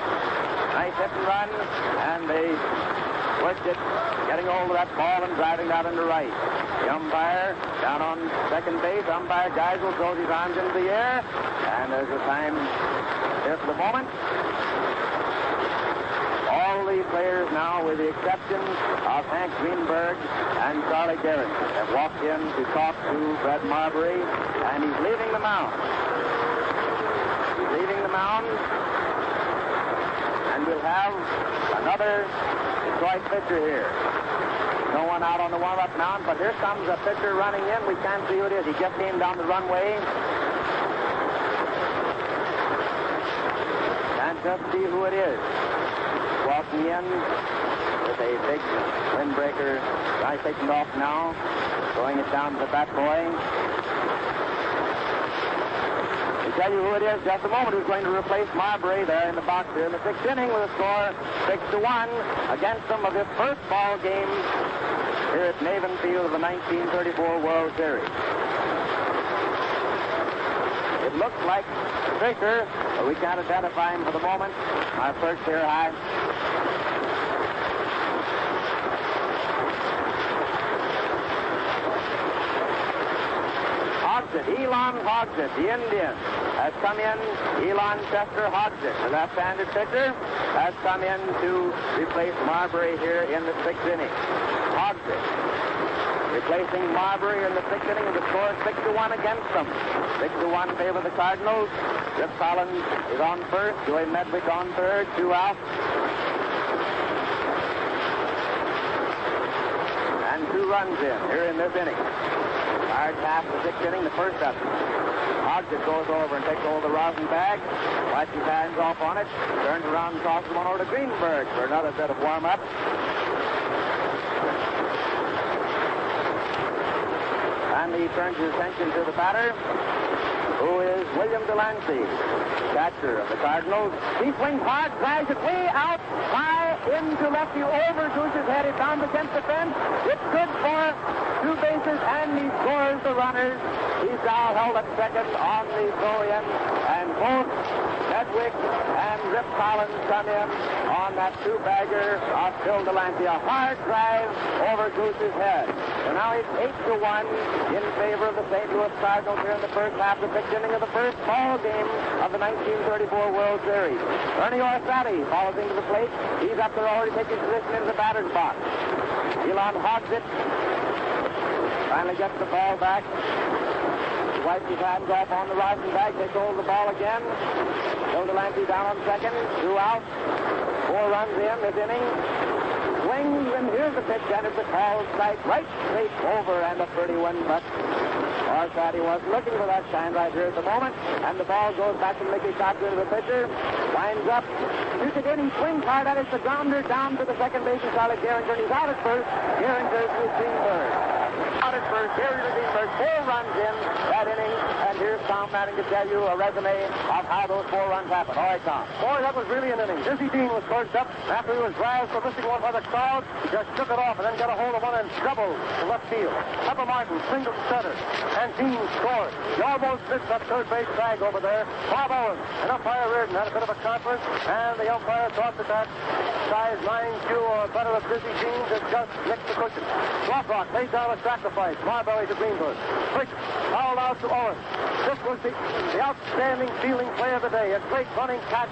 Nice hit and run, and they worked it, getting hold of that ball and driving that into right. The umpire down on second base. Umpire Geisel throws his arms into the air, and there's a time. If for the moment. All the players now, with the exception of Hank Greenberg and Charlie Gehringer, have walked in to talk to Fred Marbury, and he's leaving the mound. He's leaving the mound, and we'll have another Detroit pitcher here. No one out on the warm-up mound, but here comes a pitcher running in. We can't see who it is. He just came down the runway. Can't just see who it is. Walking in with a big windbreaker. Guy taking it off now, throwing it down to the bat boy. We'll tell you who it is just a moment, who's going to replace Marbury there in the box here in the sixth inning with a score 6-1 against some of his first ball game here at Maven Field of the 1934 World Series. It looks like Fisher, but we can't identify him for the moment. Our first here high. Elon Hogsett, the Indian, has come in. Elon Chester Hogsett, the left-handed pitcher, has come in to replace Marbury here in the sixth inning. Hogsett replacing Marbury in the sixth inning, and the score is 6-1 against them. 6-1 in favor of the Cardinals. Rip Collins is on first. Joey Medwick on third. 2 out. And 2 runs in here in this inning. Hard half of the sixth inning, the first up. Hogsett goes over and takes hold of the rosin bag, wipes his hands off on it, turns around and tosses one over to Greenberg for another set of warm-up. And he turns his attention to the batter, who is William Delancey, catcher of the Cardinals. He swings hard, drives it way out, high into left field, over Goose's head. It bounds against the fence. It's good for 2 bases, and he scores the runners. He's now held at second on the throw-in, and both Medwick and Rip Collins come in on that 2-bagger of Phil Delancey. A hard drive over Goose's head. So now it's 8-1 in favor of the St. Louis Cardinals here in the first half of the sixth inning of the first ball game of the 1934 World Series. Ernie Orsatti follows into the plate. He's up there already taking position in the batter's box. Elon Hogsett finally gets the ball back. He wipes his hands off on the rosin bag, takes hold of the ball again. Phil Delancey down on second, 2 out, 4 runs in this inning. Swings, and here's the pitch, and it's a call strike right straight over, and a 31 buck. Orsatti was looking for that shine right here at the moment, and the ball goes back to Mickey Cochran to the pitcher. Winds up, shoots it in, he swings hard at it, the grounder down to the second base, and Charlie Gehringer. He's out at first. Gehringer to Greenberg. Out at first, Gehringer to Greenberg. 4 runs in that inning, and here's Tom Manning to tell you a resume of how those 4 runs happened. All right, Tom. Boy, that was really an inning. Dizzy Dean was first up after he was razzed for missing one by the crowd. He just shook it off and then got a hold of one and doubled to left field. Pepper Martin singled to center, and Dean scored. He almost missed that third base tag over there. Bob Owen and umpire Reardon had a bit of a conference, and the umpire thought that size 9Q or better of Dizzy Dean is just next to cushion. Rothrock laid down a sacrifice. Marbury to Greenberg. Quick, fouled out to Owen. This was the outstanding fielding play of the day. A great running catch,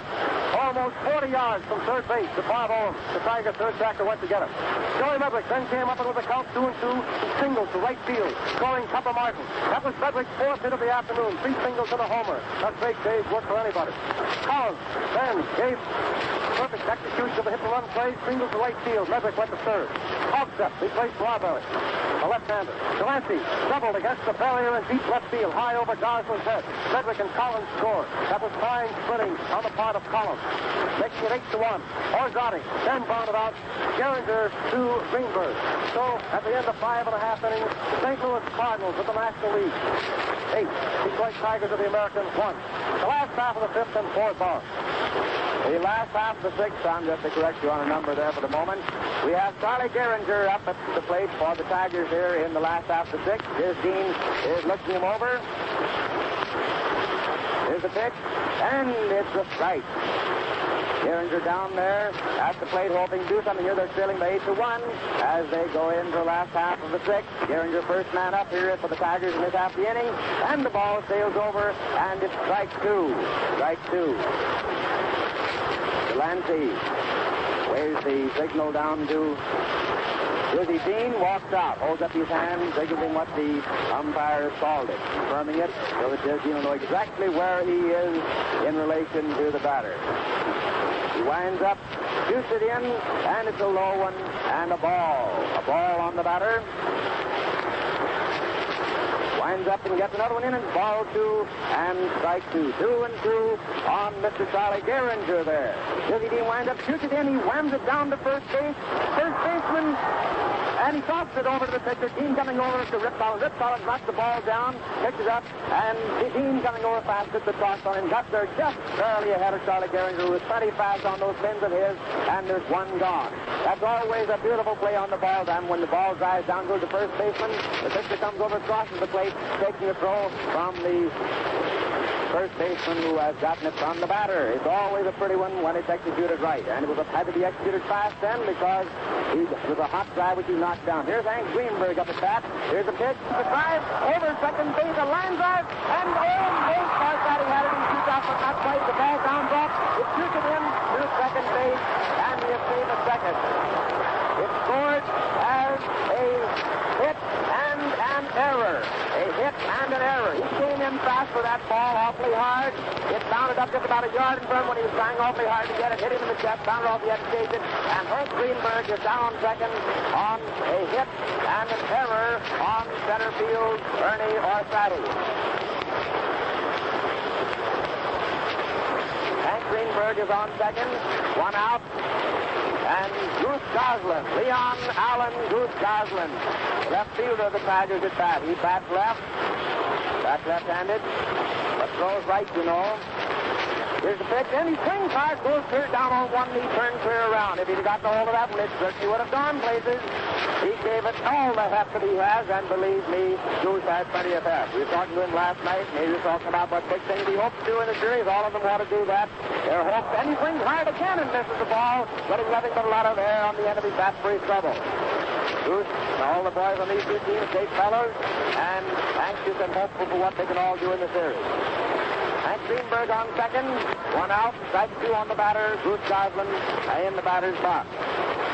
almost 40 yards from third base to Bob Owen. The Tiger third backer went to get him. Joey Medwick then came up and with a count 2-2. He singled to right field, scoring Pepper Martin. That was Medwick's 4th hit of the afternoon. 3 singles and a homer. That great day's work for anybody. Collins then gave perfect execution of the hit-and-run play. Single to right field. Medwick went to third. Hogsett replaced Marbury, the left-hander. Delancey doubled against the barrier in deep left field, high over Gosling's head. Medwick and Collins scored. That was fine splitting on the part of Collins, making it 8-1. Orsatti then bounded out. Gehringer to Greenberg. So at the end of 5.5 innings, the St. Louis Cardinals with the National League 8. Detroit Tigers of the American 1. The last half of the 5th and 4th ball. The last half of the 6th, Tom, just to correct you on a number there for the moment. We have Charlie Gehringer up at the plate for the Tigers here in the last half of the 6th. Here's Dean is looking him over. Here's the pitch, and it's a strike. Gehringer down there at the plate hoping to do something here. They're trailing by 8-1 as they go into the last half of the sixth. Gehringer first man up here for the Tigers in this half of the inning, and the ball sails over, and it's strike two. Strike two. Delancey waves the signal down to Dizzy Dean, walks out, holds up his hand, signaling what the umpire has called it, confirming it so that Dizzy will know exactly where he is in relation to the batter. He winds up, shoots it in, and it's a low one, and a ball. A ball on the batter. Winds up and gets another one in, and ball two, and strike two. 2-2 on Mr. Charlie Gehringer there. Dizzy Dean winds up, shoots it in, he whams it down to first base. First baseman, and he tosses it over to the pitcher. Dean coming over to Rip Collins. Rip Collins knocks the ball down, picks it up, and Dean coming over fast at the toss on him. Got there just barely ahead of Charlie Gehringer, who was pretty fast on those pins of his, and there's one gone. That's always a beautiful play on the ball diamond. When the ball drives down, goes to first baseman. The pitcher comes over, crosses the plate, taking the throw from the first baseman who has gotten it from the batter. It's always a pretty one when it's executed right. And it had to be executed fast then because it was a hot drive which he knocked down. Here's Hank Greenberg up at bat. Here's a pitch. The drive over second base, a line drive, and base by that he had it. He shoots off, but not quite. The ball down off. It shoots it in to second base, and the escape of second. It scored as a hit and an error. A hit and an error. He came in fast for that ball awfully hard. It bounded up just about a yard in front when he was trying awfully hard to get it. Hit him in the chest, bounded off the education. And Hank Greenberg is down on second on a hit and an error on center field, Ernie Orsatti. Hank Greenberg is on second. One out. And Goose Goslin, Leon Allen Goose Goslin, left fielder of the Tigers at bat. He bats left, left-handed, but throws right, you know. Here's the pitch, and he swings hard, goes clear down on one knee, turns clear around. If he'd gotten a hold of that one, it certainly would have gone places. He gave it all the heft that he has, and believe me, Goose has plenty of heft. We were talking to him last night, and he was talking about what big things he hopes to do in the series. All of them want to do that. Their hopes, and he swings hard again and misses the ball, getting nothing but a lot of air on the end of his bat for his trouble. Goose and all the boys on these two teams, great fellows, and anxious and hopeful for what they can all do in the series. Hank Greenberg on second, one out, strike two on the batter, Goose Goslin in the batter's box.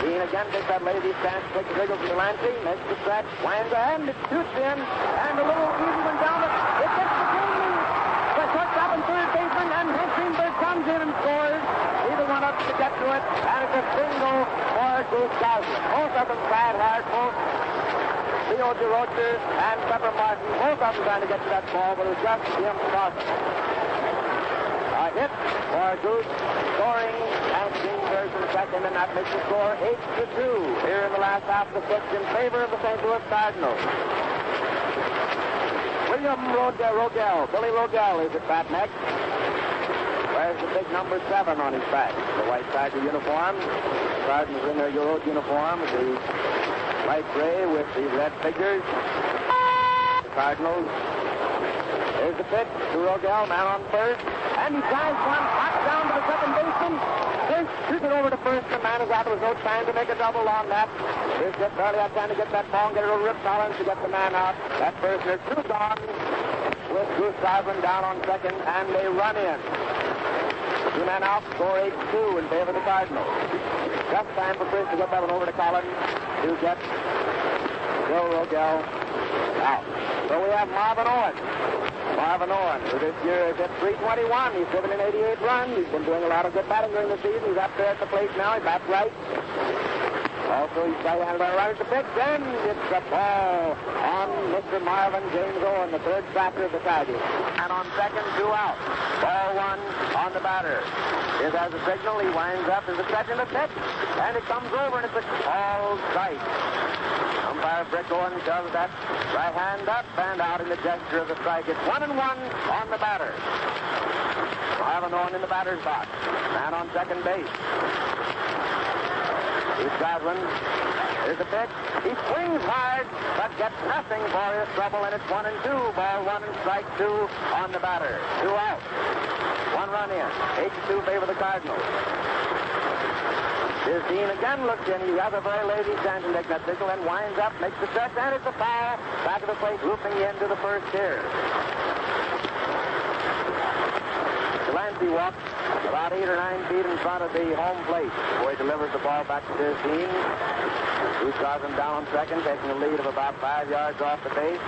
Dean again takes that lazy stance, takes a wriggle from Delancey, makes the stretch, winds ahead, and it shoots in, and a little easy one down it. It gets between the shortstop and third baseman, and Hank Greenberg comes in and scores. Either one up to get to it, and it's a single for Goose Goslin. Both of them tried hard, both Leo DeRocher and Pepper Martin, both of them trying to get to that ball, but it was just him crossing. A hit for Goose, scoring Hank Greenberg in second, and that makes the score 8-2 here in the last half of the sixth in favor of the St. Louis Cardinals. William Rogel, Billy Rogel is at bat next. Wears the big number 7 on his back, the white Tiger uniform. The Cardinals in their Euro uniform, the light gray with the red figures. The Cardinals. Here's the pitch to Rogel, man on first. And he drives one hot down to the second baseman. First, shoots it over to first. The man is out. There was no time to make a double on that. Here's just barely had time to get that ball and get it over Rip Collins to get the man out. That first, there's two gone with Goose Goslin down on second, and they run in. Two men out, score 8-2 in favor of the Cardinals. Just time for Chris to get that one over to Collins to get Bill Rogel out. So we have Marvin Owens. Marvin Owens, who this year is at 321. He's given in 88 runs. He's been doing a lot of good batting during the season. He's up there at the plate now. He bats right. Also, he's right-handed by right at the pitch, and it's a ball on Mr. Marvin James Owen, the third batter of the Tigers. And on second, two out. Ball one on the batter. Here's as a signal. He winds up. There's a catch in the pitch, and it comes over, and it's a called strike. Umpire Brick Owens does that right hand up and out in the gesture of the strike. It's 1-1 on the batter. Marvin Owen in the batter's box. Man on second base. Here's Godwin. Here's the pitch. He swings hard, but gets nothing for his trouble, and it's 1-2. Ball 1 and strike 2 on the batter. 2 out. 1 run in. 8-2 favor the Cardinals. This Dean again looks in. He has a very lazy chance to take that signal and winds up, makes the stretch, and it's a foul. Back of the plate, looping into the first here. Delancey walks about 8 or 9 feet in front of the home plate before he delivers the ball back to this Dean, who draws him down second, taking a lead of about 5 yards off the base.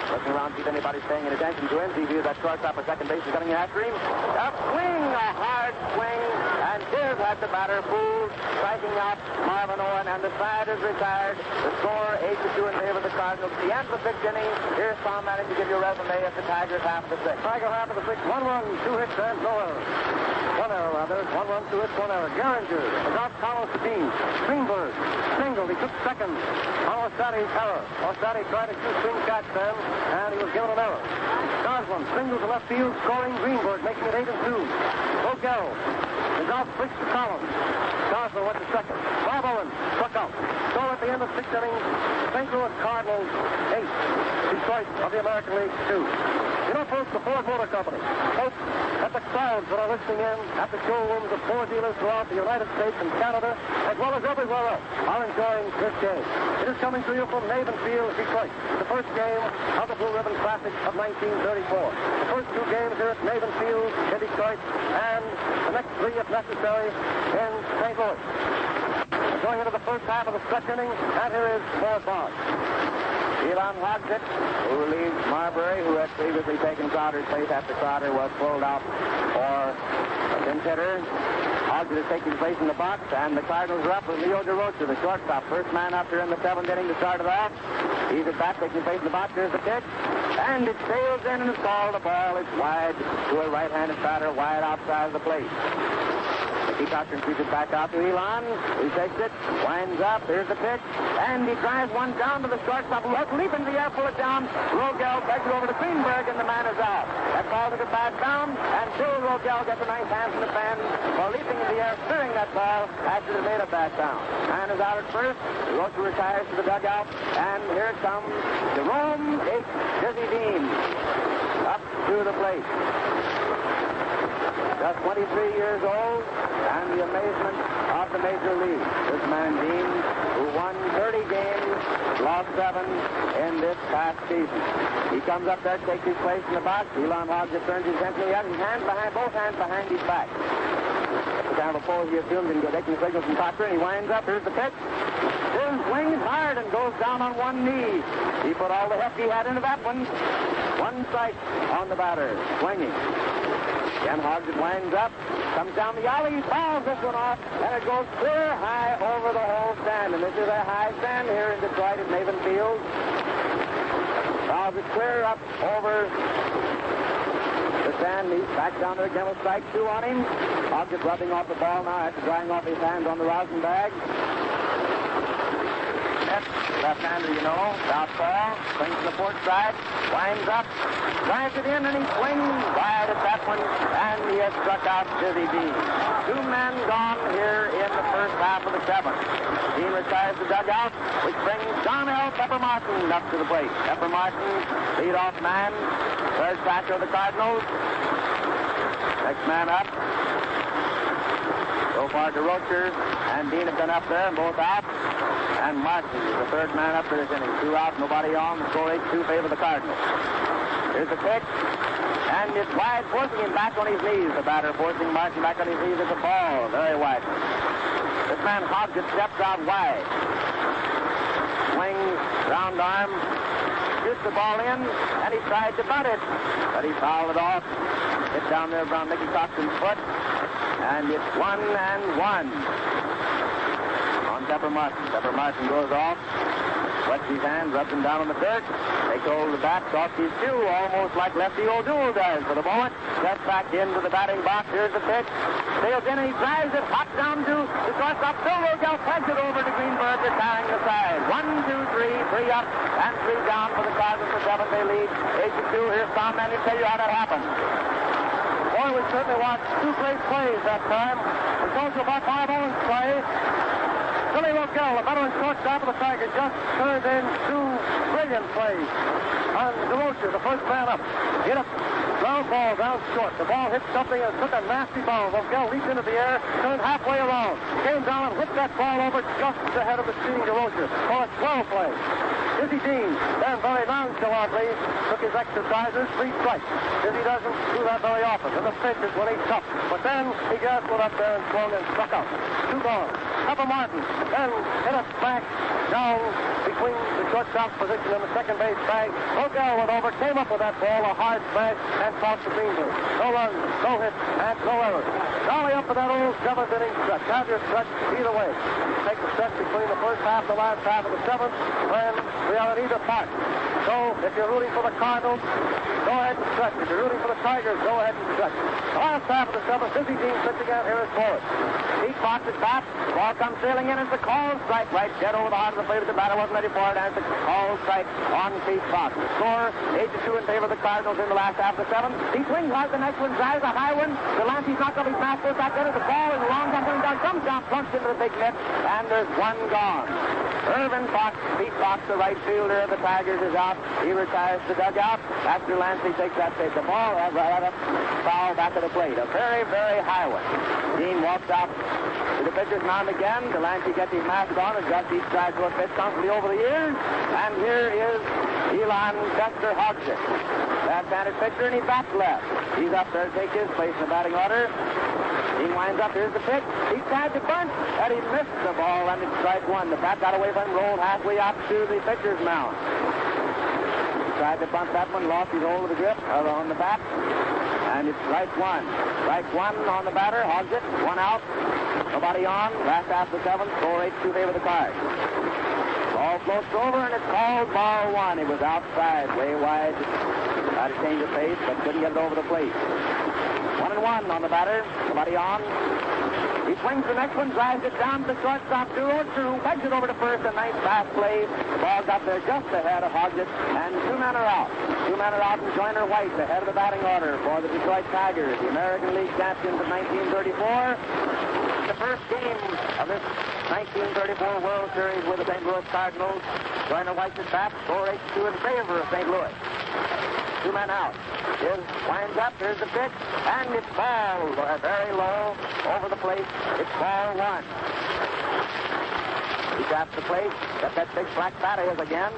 Looking around to see if anybody's paying any attention to him. He views that shortstop at second base is coming after him. A swing, a hard swing, and Diz had the batter fooled, striking out Marvin Owen, and the side is retired. The score 8-2 in favor of the Cardinals. The end of the 6th inning. Here's Tom Manning to give you a resume of the Tigers half of the 6th. Tiger half of the 6th. 1 run, 2 hits, and no error. 1 error, rather. 1 run, 2 hits, 1 error. Geringer is off Collins to Dean. Greenberg singled. He took second. Alostati's error. Alostati tried a 2-swing catch then, and he was given an error. Goslin singled to left field, scoring Greenberg, making it 8-2. Vogel is out, switched to Collins. Goslin went to second. Bob Owen struck out. So at the end of 6th inning, St. Louis Cardinals 8, Detroit of the American League 2. You know, folks, the Ford Motor Company hopes that the crowds that are listening in at the showrooms of Ford dealers throughout the United States and Canada, as well as everywhere else, are enjoying this game. It is coming to you from Navin Field, Detroit, the first game of the Blue Ribbon Classic of 1934. The first 2 games here at Navin Field in Detroit, and the next 3, if necessary, in St. Louis. Going into the first half of the stretch inning, and here is Ford Bond. Elon Hogsett, who relieves Marbury, who had previously taken Crowder's place after Crowder was pulled out for a pinch hitter. Hogsett is taking place in the box, and the Cardinals are up with Leo DeRocha, the shortstop. First man up here in the 7th inning to start it off. He's at bat, taking place in the box. There's the pitch, and it sails in and is called a ball. It's wide to a right-handed batter, wide outside of the plate. Mickey Cochran keeps it back out to Elon. He takes it, winds up. Here's the pitch, and he drives one down to the shortstop. Let's leap into the air, pull it down. Rogel begs it over to Greenberg, and the man is out. That ball took a bad down, and Bill Rogel gets a nice hand from the fan while leaping in the air, steering that ball after it made a bad down. Man is out at first. Rocha retires to the dugout, and here comes Jerome H. Dizzy Dean up to the plate. Just 23 years old, and the amazement of the Major League. This man, Dean, who won 30 games, lost 7 in this past season. He comes up there, takes his place in the box. Elon Hogsett turns his attention. He has his hands behind, both hands behind his back. That's the kind of a pose he assumes and taking signals from Cochran. He winds up. Here's the pitch. Then swings hard and goes down on one knee. He put all the heft he had into that one. 1 strike on the batter, swinging. Again, Hogsett winds up, comes down the alley, fouls this one off, and it goes clear high over the whole stand. And this is a high stand here in Detroit at Navin Field. Fouls it clear up over the stand. He's back down there again with strike 2 on him. Hogsett rubbing off the ball now after drying off his hands on the rosin bag. Left-hander, you know, southpaw, swings to the port side, winds up, drives it in, and he swings wide at that one, and he has struck out Dizzy Dean. 2 men gone here in the first half of the 7th. Dean retires the dugout, which brings John L. Pepper Martin up to the plate. Pepper Martin, lead-off man, third catcher of the Cardinals. Next man up. So far, DeRocher and Dean have been up there, both out. And Martin is the third man up for this inning. 2 out, nobody on. The score 8-2 favor the Cardinals. Here's the pitch. And it's wide, forcing him back on his knees. The batter forcing Martin back on his knees at the ball. Very wide. This man Hogsett steps out wide. Swings, round arm. Shoots the ball in, and he tried to butt it. But he fouled it off. Hit down there around Mickey Cochran's foot. And it's 1-1. Pepper Martin. Pepper Martin goes off, wets his hands, rubs them down on the dirt, takes hold of the bat, off his shoe, almost like Lefty O'Doul does for the moment. Steps back into the batting box. Here's the pitch. Sails in and he drives it hot down to the shortstop. Bill Rogel pegs it over to Greenberg, retiring the side. 1, 2, 3, 3 up and 3 down for the Cardinals for 7th. They lead 8-2. Here's Tom Manning to tell you how that happened. 4 we certainly watched two great plays that time. It goes to about 5 Owens play. Billy Rogel, the veteran shortstop of the Tigers, just turned in two brilliant plays. On DeRocher, the first man up, hit a ground ball down short. The ball hit something and took a nasty ball. Rogel leaped into the air, turned halfway around, came down and whipped that ball over just ahead of the screen DeRocher for a 12 play. Dizzy Dean then very nonchalantly took his exercises, 3 strikes. Dizzy doesn't do that very often. In the pitch is when he's tough. But then he just went up there and swung and struck out. 2 gone. Pepper Martin then hit a smack down between the shortstop's position and the second base bag. Rogel went over, came up with that ball, a hard smash, and tossed the Greenberg. No runs, no hits, and no errors. Jolly up for that old 7th inning stretch. Have your stretch either way. Take the stretch between the first half and the last half of the 7th, and we are at either part. So if you're rooting for the Cardinals, go ahead and stretch. If you're rooting for the Tigers, go ahead and stretch. The last half of the 7th, Dizzy Dean pitching out here is forward. Pete Fox is back. Ball comes sailing in. It's a called strike right dead over the heart of the plate. The batter wasn't ready for it, and it's a called strike on Pete Fox. The score 8-2 in favor of the Cardinals in the last half of the 7th. He swings hard. The next one drives a high one. Delanty's knocked up his mask. Goes back there. The ball is a long time coming down. Comes down, plunks into the big net, and there's one gone. Irvin Fox, Pete Fox, the right fielder of the Tigers, is out. He retires to dugout after Lancey takes that pitch. The ball right up foul back of the plate. A very, very high one. Dean walks out to the pitcher's mound again. Delancey gets his mask on, adjusts each side to a pitch comfortably over the ears. And here is Elon Chester Hodgson. Left-handed pitcher, and he bats left. He's up there to take his place in the batting order. Dean winds up. Here's the pitch. He tried to bunt, and he missed the ball, and it's strike 1. The bat got away from him, rolled halfway up to the pitcher's mound. He tried to bunt that one, lost his hold of the grip on the bat, and it's strike 1. Strike 1 on the batter. Hogs it. 1 out. Nobody on. Last half of the 7th. Score 8-2 favor the Cards. Ball floats over, and it's called ball 1. He was outside, way wide. Tried to change the pace, but couldn't get it over the plate. 1-1 on the batter. Nobody on. He swings the next one, drives it down to the shortstop, 2-2, pegs it over to first, a nice fast play. The ball got there just ahead of Hodgett, and 2 men are out. 2 men are out, and Joyner White ahead of the batting order for the Detroit Tigers, the American League champions of 1934. The first game of this 1934 World Series with the St. Louis Cardinals. Joyner White is back, score 8-2 in favor of St. Louis. 2 men out. Winds up, here's the pitch, and it's ball very low over the plate. It's ball 1. He taps the plate, got that big black bat of his again.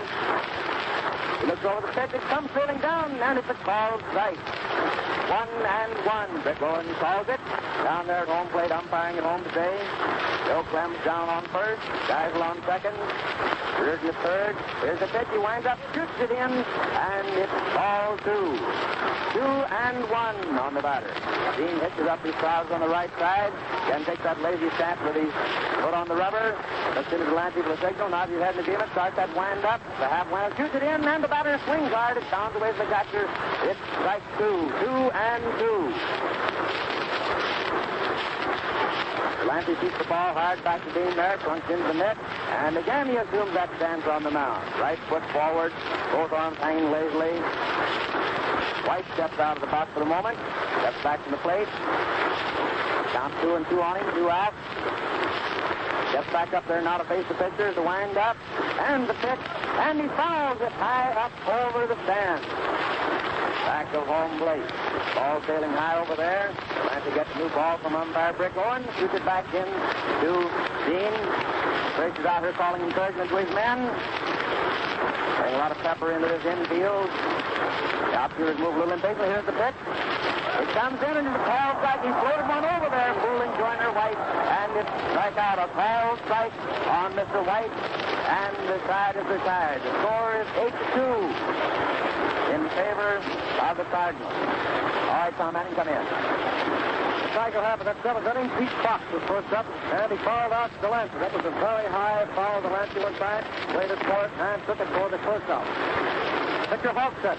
He looks over the pitch, it comes sailing down, and it's a called strike. 1-1. Rick Owens calls it. Down there at home plate, umpiring at home today. Bill Clem's down on first. Geisel on second. Reardon at third. Here's the pitch. He winds up, shoots it in, and it's ball 2. 2-1 on the batter. Dean hitches up his trousers on the right side. Then takes that lazy stance with his foot on the rubber. Looks into the Lancey for the signal. Nods his head in the demon. Starts that wind up. The half wind up. Shoots it in, and the batter swings hard. It bounds away from the catcher. It's strike 2. 2-2. Lancey keeps the ball hard back to Dean there. Trunks into the net. And again he assumes that stance on the mound. Right foot forward. Both arms hanging lazily. White steps out of the box for the moment. Steps back to the plate. Count 2-2 on him. 2 out. Steps back up there now to face the pitcher. The wind up. And the pitch. And he fouls it high up over the stand. Back of home plate. Ball sailing high over there. Lancey gets a new ball from umpire Brick Owens. Shoots it back in to Dean. Trace is out here calling encouragement to his men. Putting a lot of pepper into this infield. The outfielders move a little impatiently. Here's the pitch. It comes in and the call strike. He floated one over there, fooling Joyner White. And it's strike out. A call strike on Mr. White. And the side is retired. The score is 8-2. In favor of the Cardinals. All right, Tom Manning, come in. The Tiger half of that 7th inning. Pete Fox was first up, and he fouled out Delancey. That was a very high foul. Delancey went back, waited for it, and took it for the first out. Pitcher Halstead.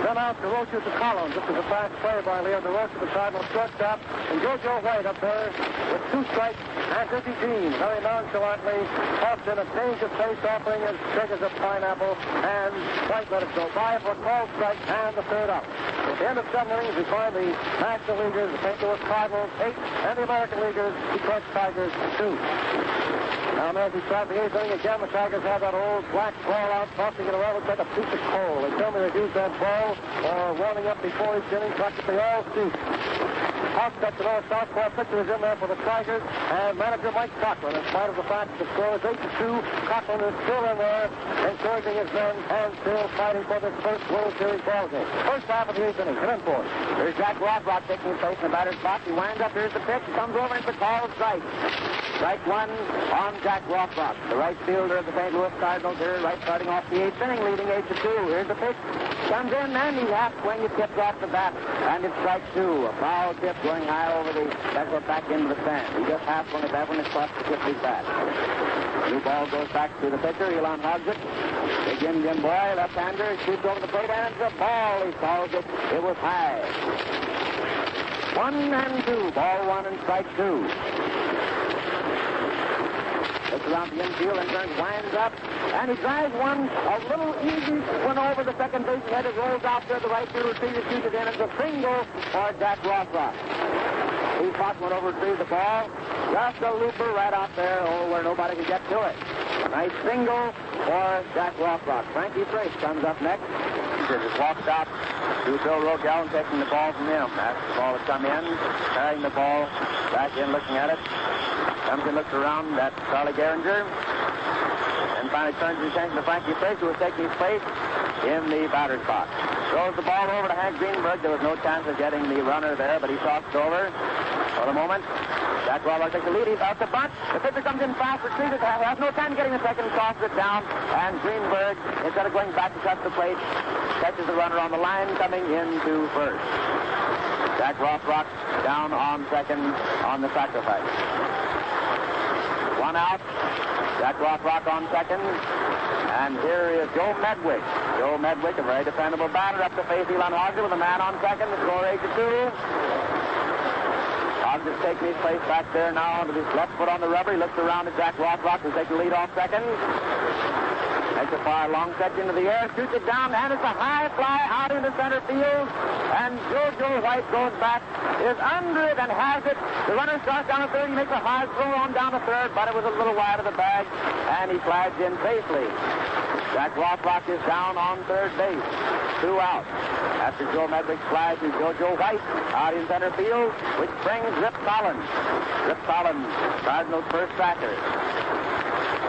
Then out DeRocher to Collins. This was a fast play by Leo DeRocher, the Cardinals shortstop. And Jojo White up there with 2 strikes. And Dizzy Dean very nonchalantly tossed in a change of pace, offering as big as a pineapple. And White let it go by for a called strike and the 3rd out. At the end of 7 innings, we find the National Leaguers, the St. Louis Cardinals, 8, and the American Leaguers, Detroit Tigers, 2. Now, as we start the 8th inning again, the Tigers have that old black ball out, tossing it around. Looks like a piece of coal. They tell me they use that ball warming up before each inning, practically all season. Hoffstedt, the southpaw pitcher, is in there for the Tigers, and manager Mike Cochran. In spite of the fact that the score is 8-2, Cochran is still in there, encouraging his men, and still fighting for this first World Series ball game. First half of the 8th inning. Come in for it. Here's Jack Rothrock taking his place in the batter's box. He winds up. Here's the pitch. He comes over and it's a call strike. Strike one on Jack Rothrock, the right fielder of the St. Louis Cardinals here, right starting off the 8th inning, leading 8-2. Here's the pitch. Comes in, and he half swing. It tips off the bat, and it's strike 2. A foul tip going high over the back into the stand. He just half swung at that one and crossed the tip of his bat. New ball goes back to the pitcher. Elon hogs it. Big Indian boy, left-hander, shoots over the plate, and it's a ball. He calls it. It was high. 1-2. Ball 1 and strike 2. Looks around the infield and turns, winds up, and he drives one a little easy one over the second base head. It rolls out there. The right fielder shoots it in. It's a single for Jack Rothrock. He fought one over to the ball. Just a looper right out there, where nobody can get to it. Nice single for Jack Rothrock. Frankie Frisch comes up next. He just walks out to Bill Rogel and taking the ball from him. That's the ball to come in, carrying the ball back in, looking at it. Comes and looks around at Charlie Gehringer, and finally turns his attention to Frankie Frisch, who was taking his place in the batter's box. Throws the ball over to Hank Greenberg. There was no chance of getting the runner there, but he tossed it over for the moment. Jack Rothrock takes the lead. He's out the bunt. The pitcher comes in fast, retrieves it, has no time getting the second, tosses it down, and Greenberg, instead of going back to cut the plate, catches the runner on the line, coming into first. Jack Rothrock down on second on the sacrifice. One out. Jack Rothrock on second. And here is Joe Medwick. Joe Medwick, a very dependable batter, up to face Elon Hogger with a man on second. The score 8-2. Hogger's taking his place back there now with his left foot on the rubber. He looks around at Jack Rothrock, who's taking the lead off second. Makes a fire long stretch into the air, shoots it down, and it's a high fly out into center field. And Jojo White goes back, is under it and has it. The runner starts down to third. He makes a high throw on down to third, but it was a little wide of the bag, and he flags in safely. Jack Rothrock is down on third base. 2 out. After Joe Medwick's flag is Jojo White out in center field, which brings Rip Collins. Rip Collins, Cardinals' first backer.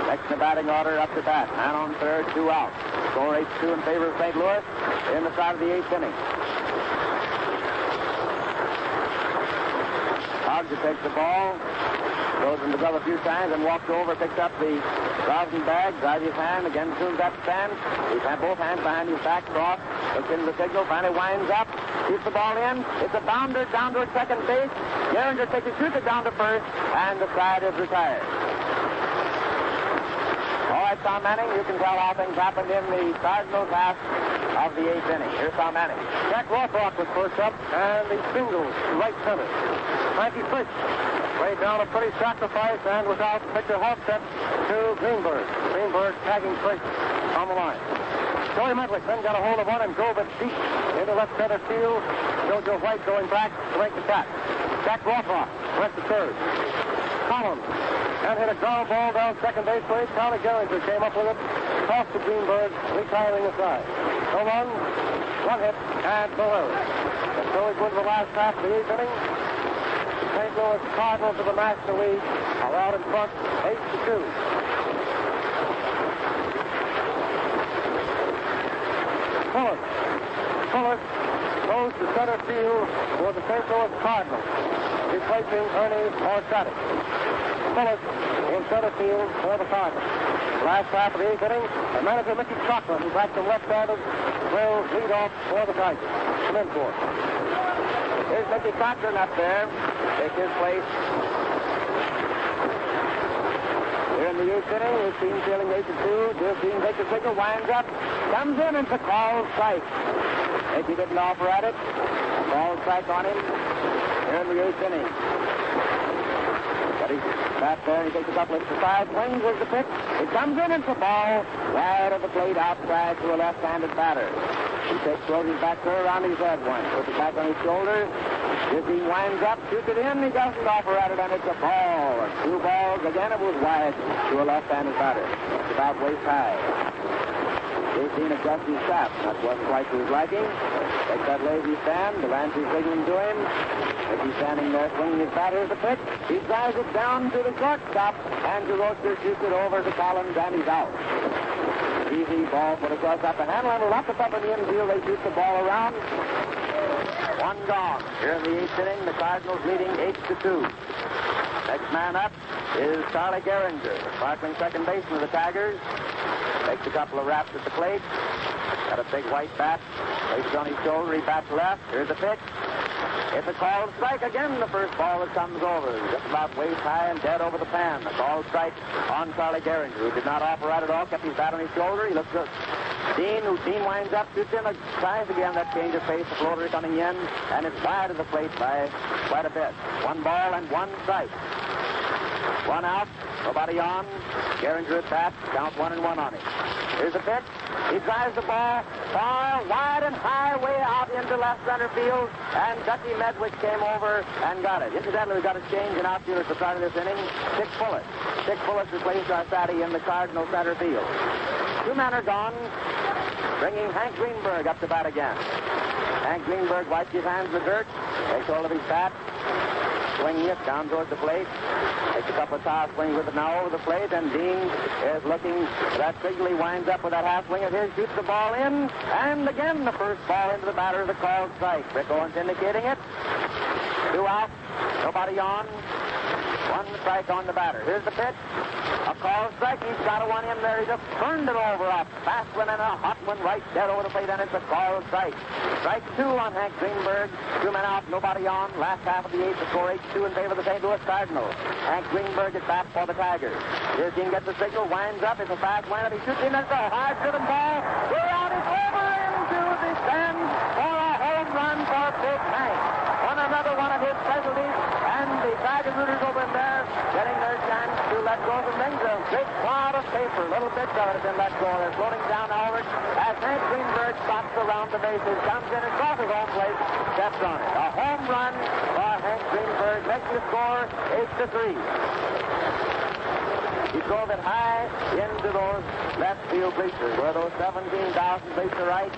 Next in the batting order up to bat. Man on third, 2 out. Score 8-2 in favor of St. Louis in the start of the 8th inning. Hogger takes the ball, goes in the glove a few times and walks over, picks up the rosin bag, drives his hand, again zooms up stand. He's had both hands behind his back, cross, looks into the signal, finally winds up, shoots the ball in. It's a bounder down to second base. Gehringer takes it, shoots it down to first, and the side is retired. All right, Tom Manning, you can tell how things happened in the Cardinals half of the 8th inning. Here's Tom Manning. Jack Rothrock was first up, and he singles to right center. Frankie Frisch laid down a pretty sacrifice and was out. Pitcher Hoffstedt to Greenberg. Greenberg tagging Frisch on the line. Joey Medwick then got a hold of one and drove it deep into left center field. Jojo White going back to make the catch. Jack Rothrock went to third. Collins and hit a ground ball down second base plate. Charlie Gehringer came up with it. Tossed to Greenberg, retiring the side. No run, 1 hit, and no errors. And so it wins the last half of the 8th inning. St. Louis Cardinals of the National League are out in front, 8-2. Fuller goes to center field for the St. Louis Cardinals, replacing Ernie Morsatic. Fuller in center field for the Cardinals. Last half of the 8th inning, and manager Mickey Cochran, who's back from left-handed, will lead off for the Tigers. Come in for it. Here's Mickey Cochran up there. Take his place. Here in the 8th inning, his team feeling 8-2. This team takes a signal, winds up, comes in, and it's a called strike. Mickey didn't offer at it. Called strike on him here in the 8th inning. But he's back there, and he takes a couple of side swings with the pitch. It comes in, and it's a ball right of the plate outside to a left-handed batter. Throws his back throw around his head once. Puts it back on his shoulder. He winds up, shoots it in. He doesn't offer at it, and it's a ball. 2 balls. Again, it was wide to a left-handed batter. It's about waist high. He's seen adjust his shot. That wasn't quite to his liking. Takes that lazy stand. Delancey signaling to him. As he's standing there swinging his bat, here's the pitch. He drives it down to the shortstop, and DeRocher shoots it over to Collins, and he's out. Easy ball put across up the handle, and locked up in the infield. They shoot the ball around. 1 gone. Here in the 8th inning, the Cardinals leading 8-2. Next man up is Charlie Gehringer, the sparkling second baseman of the Tigers. Takes a couple of raps at the plate. Got a big white bat. Places on his shoulder. He bats left. Here's the pitch. It's a called strike again. The first ball that comes over. Just about waist high and dead over the pan. A called strike on Charlie Gehringer, who did not offer at all. Kept his bat on his shoulder. He looks good. Dean winds up, shoots in, tries again that change of pace. The floater coming in, and it's wide of the plate by quite a bit. 1 ball and 1 strike. 1 out, nobody on. Gehringer at bat, count 1-1 on him. Here's the pitch. He drives the ball far, wide, and high, way out into left center field, and Ducky Medwick came over and got it. Incidentally, we've got a change in outfield at the start of this inning. Dick Bullis replaced Arcati in the Cardinal center field. 2 men are gone, bringing Hank Greenberg up to bat again. Hank Greenberg wipes his hands in the dirt, takes hold of his bat, swinging it down towards the plate. Takes a couple of toss swings with it now over the plate, and Dean is looking for that signal. He winds up with that half swing of his, shoots the ball in, and again the first ball into the batter of the called strike. Rick Owens indicating it. 2 out, nobody on. 1 strike on the batter. Here's the pitch. A called strike. He's got a one in there. He just turned it over. A fast one and a hot one right dead over the plate, and it's a called strike. Strike 2 on Hank Greenberg. 2 men out, nobody on. Last half of the 8th, the score 8-2 in favor of the St. Louis Cardinals. Hank Greenberg at bat for the Tigers. Here's Dean gets the signal, winds up. It's a fast wind up. He shoots in. It's a hard-driven ball. We're out. It's over into the stands for a home run for Big Hank. Another one of his specialties, and the Tiger rooters over in there getting their chance to let go of the things. A big cloud of paper, little bits of it have been let go. They're floating down outward as Hank Greenberg spots around the bases, comes in and crosses home plate, steps on it. A home run for Hank Greenberg, makes the score 8-3. He drove it high into those left field bleachers, where those 17,000 bleacher right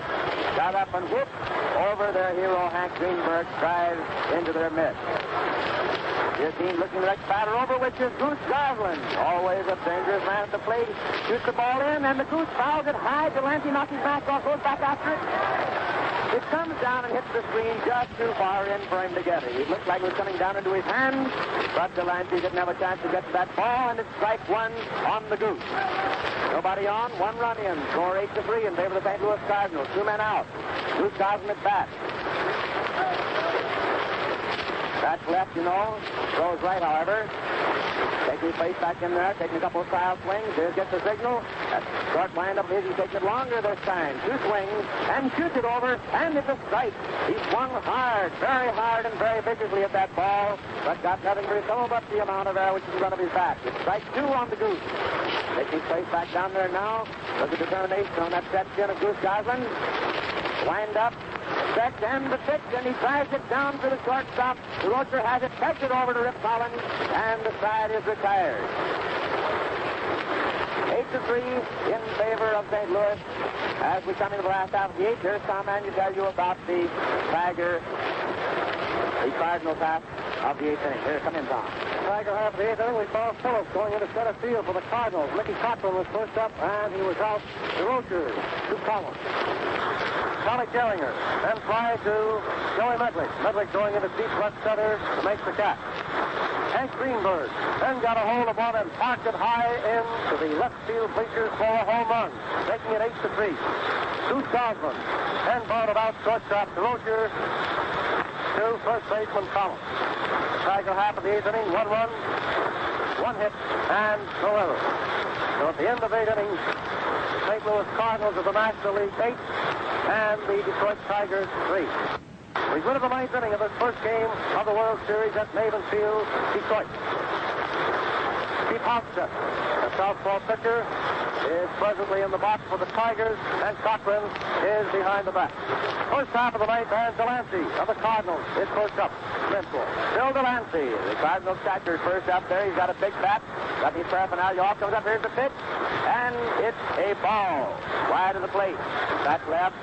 got up and whoop over their hero Hank Greenberg, drives into their midst. Your team looking like batter over, which is Goose Goslin. Always a dangerous man at the plate. Shoots the ball in, and the Goose fouls it high. Delancey knocks his back off, goes back after it. It comes down and hits the screen just too far in for him to get it. It looked like it was coming down into his hands, but Delancey didn't have a chance to get to that ball, and it's strike 1 on the Goose. Nobody on, 1 run in. Score 8-3 in favor of the St. Louis Cardinals. 2 men out. Goose Goslin at bat. That's left, you know. Throws right, however. Taking his face back in there, taking a couple of style swings. Here gets the signal. That short wind-up is he's taking it longer this time. 2 swings, and shoots it over, and it's a strike. He swung hard, and very viciously at that ball, but got nothing to recover but the amount of air which is in front of his back. It's strike 2 on the Goose. Taking his face back down there now. Look at the determination on that stretch chin of Goose Goslin. Wind up. Stretch and the pitch, and he drives it down to the shortstop. The Rocher has it, takes it over to Rip Collins, and the side is retired. 8-3 in favor of St. Louis. As we come into the last half of the 8th, here's Tom Mann to tell you about the Cardinals half of the 8th inning. Here, come in, Tom. Tiger half of the 8th inning, we saw Phillips going into center field for the Cardinals. Mickey Cochran was first up, and he was out. The Rocher to Collins. Charlie Gehringer then tried to Joey Medwick. Medwick going into deep left center to make the catch. Hank Greenberg then got a hold of one and parked it high into the left field bleachers for a home run, making it 8-3. Goose Goslin then balled it out shortstop to Rocher to first baseman Collins. Tiger half of the 8th inning, 1 run, 1 hit, and no errors. So at the end of 8 innings, St. Louis Cardinals of the National League 8 and the Detroit Tigers 3. We go to the 9th inning of this first game of the World Series at Maven Field, Detroit. Steve Hofstetter, the southpaw pitcher, is presently in the box for the Tigers, and Cochran is behind the back. First half of the ninth, and Delancey of the Cardinals is first up. Bill Delancey, the Cardinals catcher, is first up there. He's got a big bat. Got his paraphernalia off. Comes up. Here's the pitch. And it's a ball. Wide of the plate. Back left.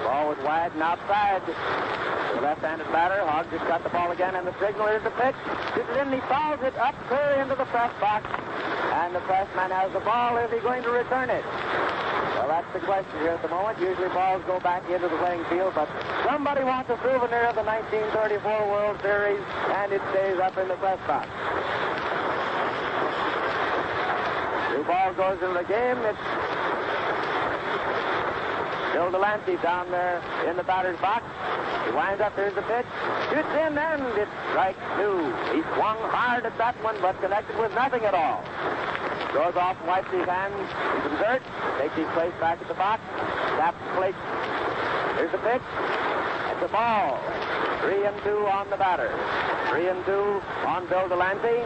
Ball was wide and outside. The left-handed batter. Hogg just got the ball again, and the signal. Here's the pitch. Shoots it in. He fouls it up clear into the press box. And the pressman has the ball. Is he going to return it? Well, that's the question here at the moment. Usually balls go back into the playing field, but somebody wants a souvenir of the 1934 World Series, and it stays up in the press box. The ball goes into the game. It's Bill Delancey down there in the batter's box. He winds up. Here's the pitch. Shoots in, and it's strike two. He swung hard at that one, but connected with nothing at all. Goes off and wipes his hands. He's in dirt. Takes his place back at the box. Taps the plate. Here's the pitch. It's a ball. 3-2 on the batter. 3-2 on Bill Delancey.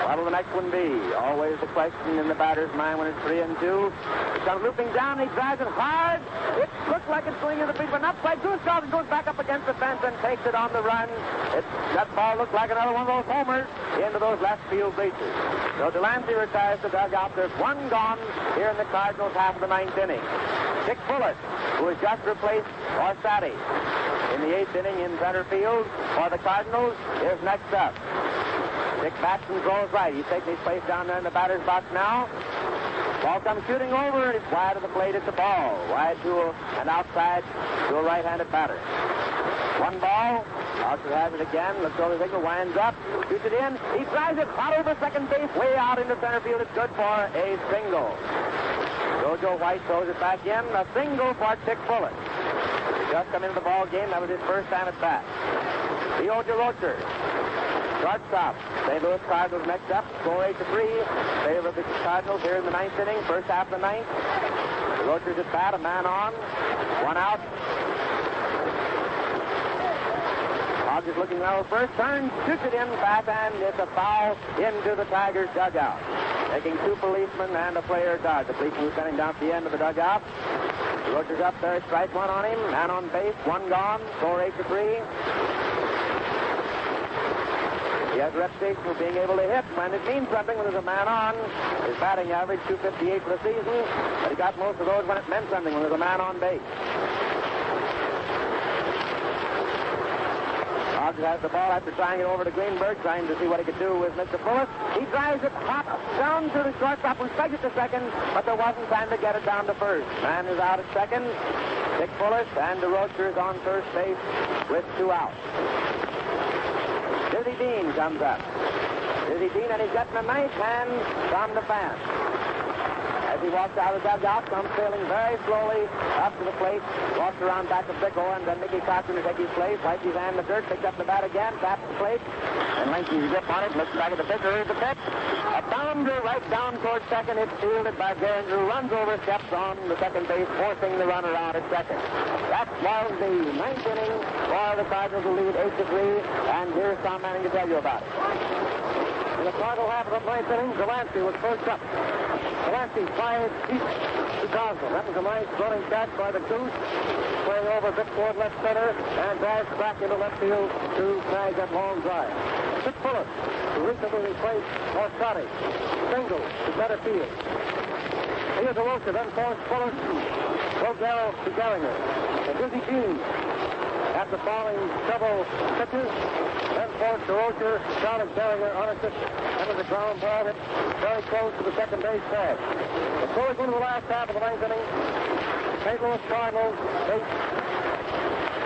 What'll the next one be? Always the question in the batter's mind when it's 3-2. He comes looping down. He drives it hard. It looks like it's going in the pitch, but not quite. Goes out and goes back up against the fence and takes it on the run. That ball looks like another one of those homers into those left field bleachers. So Delancey retires the dugout. There's one gone here in the Cardinals half of the ninth inning. Dick Bullitt, who has just replaced Orsatti in the eighth inning in center field for the Cardinals, is next up. Dick bats and throws right. He's taking his place down there in the batter's box now. Ball comes shooting over, and it's wide of the plate. It's a ball. Wide to and outside to a right-handed batter. One ball. Archer has it again. Looks over the signal, winds up, shoots it in. He drives it hot over second base, way out into center field. It's good for a single. Jojo White throws it back in. A single for Dick Bullitt. He just come into the ball game. That was his first time at bat. Leo DeRocher, shortstop. St. Louis Cardinals next up. Score 8-3. Favor of the Cardinals here in the ninth inning. First half of the ninth. DeRocher's at bat. A man on. One out. Hogg is looking now. First turn, shoots it in, fast, and it's a foul into the Tigers' dugout. Taking two policemen and a player at guard. The policeman was standing down at the end of the dugout. Roger's up there, strike one on him. Man on base, one gone. Score 8-3. He has a reputation for being able to hit, and it means something when there's a man on. His batting average, .258 for the season, but he got most of those when it meant something, when there's a man on base. Hodges has the ball after trying it over to Greenberg, trying to see what he could do with Mr. Bullitt. He drives it hot down to the shortstop, who strikes it to second, but there wasn't time to get it down to first. Man is out at second. Dick Bullitt and DeRocher is on first base with two outs. Dizzy Dean comes up. Dizzy Dean, and he's getting a nice hand from the fan. As he walks out of the dugout, comes sailing very slowly up to the plate, walks around back of Bick Owen, then Mickey Cochran to take his place, wipes his hand in the dirt, picks up the bat again, taps the plate, and lengthens his grip on it, looks back at the pitcher. Here's the pitch. A bounder right down towards second. It's fielded by Gehringer, who runs over, steps on the second base, forcing the runner out at second. That was the ninth inning for the Cardinals, who lead 8-3, and here's Tom Manning to tell you about it. In the final half of the ninth inning, Delancey was first up. Delancey fired deep to Gosnell. That was a nice running catch by the Goose, playing over Vic toward left center, and drives back into left field to snag that long drive. Dick Bullitt, who recently replaced Orsatti, single to center field. Here's DeRocher, then forced Bullitt, Rogel to Gehringer. And Dizzy Dean, after fouling several pitches, then forced DeRocher down at Gehringer unassisted. That was a ground ball hit very close to the second base tag. Before we go to the last half of the ninth inning, St. Louis Cardinals 8,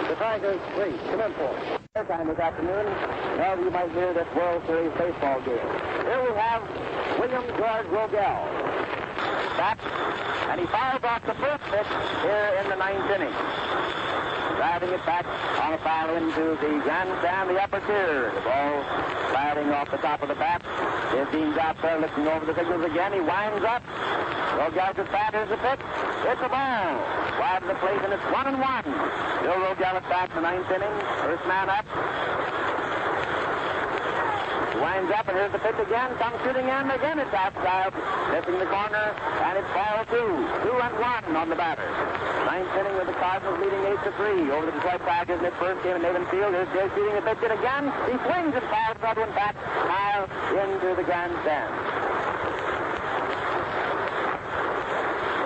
the Tigers 3. Come in for it. Time this afternoon, now you might hear this World Series baseball game. Here we have William George Rogel. Back, and he fires off the first pitch here in the ninth inning. Driving it back on a foul into the grandstand, the upper tier. The ball sliding off the top of the bat. His team's out there looking over the signals again. He winds up. Rogel's at bat. Here's the pitch. It's a ball. Wide of the plate, and it's 1-1. Bill Rogel at bat in the ninth inning. First man up. winds up, and here's the pitch again. Comes shooting in. Again, it's outside. Missing the corner, and it's ball 2. 2-1 on the batter. Ninth inning with the Cardinals leading 8-3 over the Detroit Tigers in its first game in Maven Field. Here's Jay shooting the pitch in again. He swings and fouls the other one back high into the grandstand.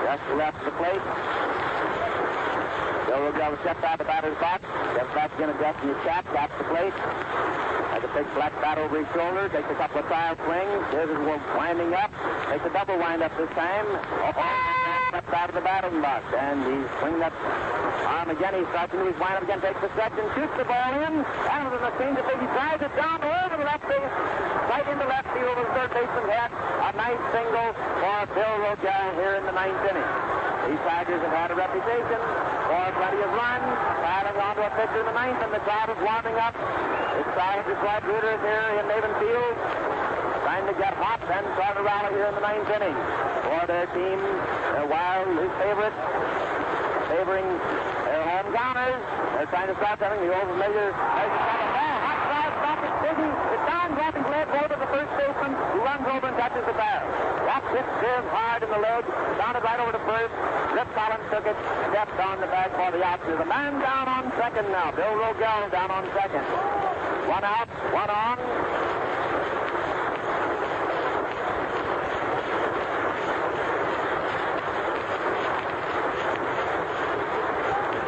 Just left the plate. Bill Rogel steps out the batter's box. Steps back again, adjusting his cap, taps the plate. Has a big black bat over his shoulder. Takes a couple of tire swings. There's his winding up. Takes a double wind up this time. Steps out of the batting box. And he's swinging that arm again. He starts into his wind up again. Takes the stretch and shoots the ball in. And with a change of thing, he drives it down over the left base. Right into left field with the third baseman's head. A nice single for Bill Rogel here in the ninth inning. These Tigers have had a reputation for plenty of runs, piling onto a pitcher in the ninth, and the crowd is warming up. It's time to Detroit Rooters here in Maven Field, trying to get hot and try to rally here in the ninth inning for their team. While his favorites, favoring their home grounders, they're trying to stop having the old familiar. Hot drive, stop it, Biggie. It's down, dropping glad over to the first baseman, who runs over and touches the barrel. That hit Jim hard in the leg, sounded right over to first. Rip Collins took it, stepped on the bag for the out. There's a man down on second now. Bill Rogel down on second. One out, one on.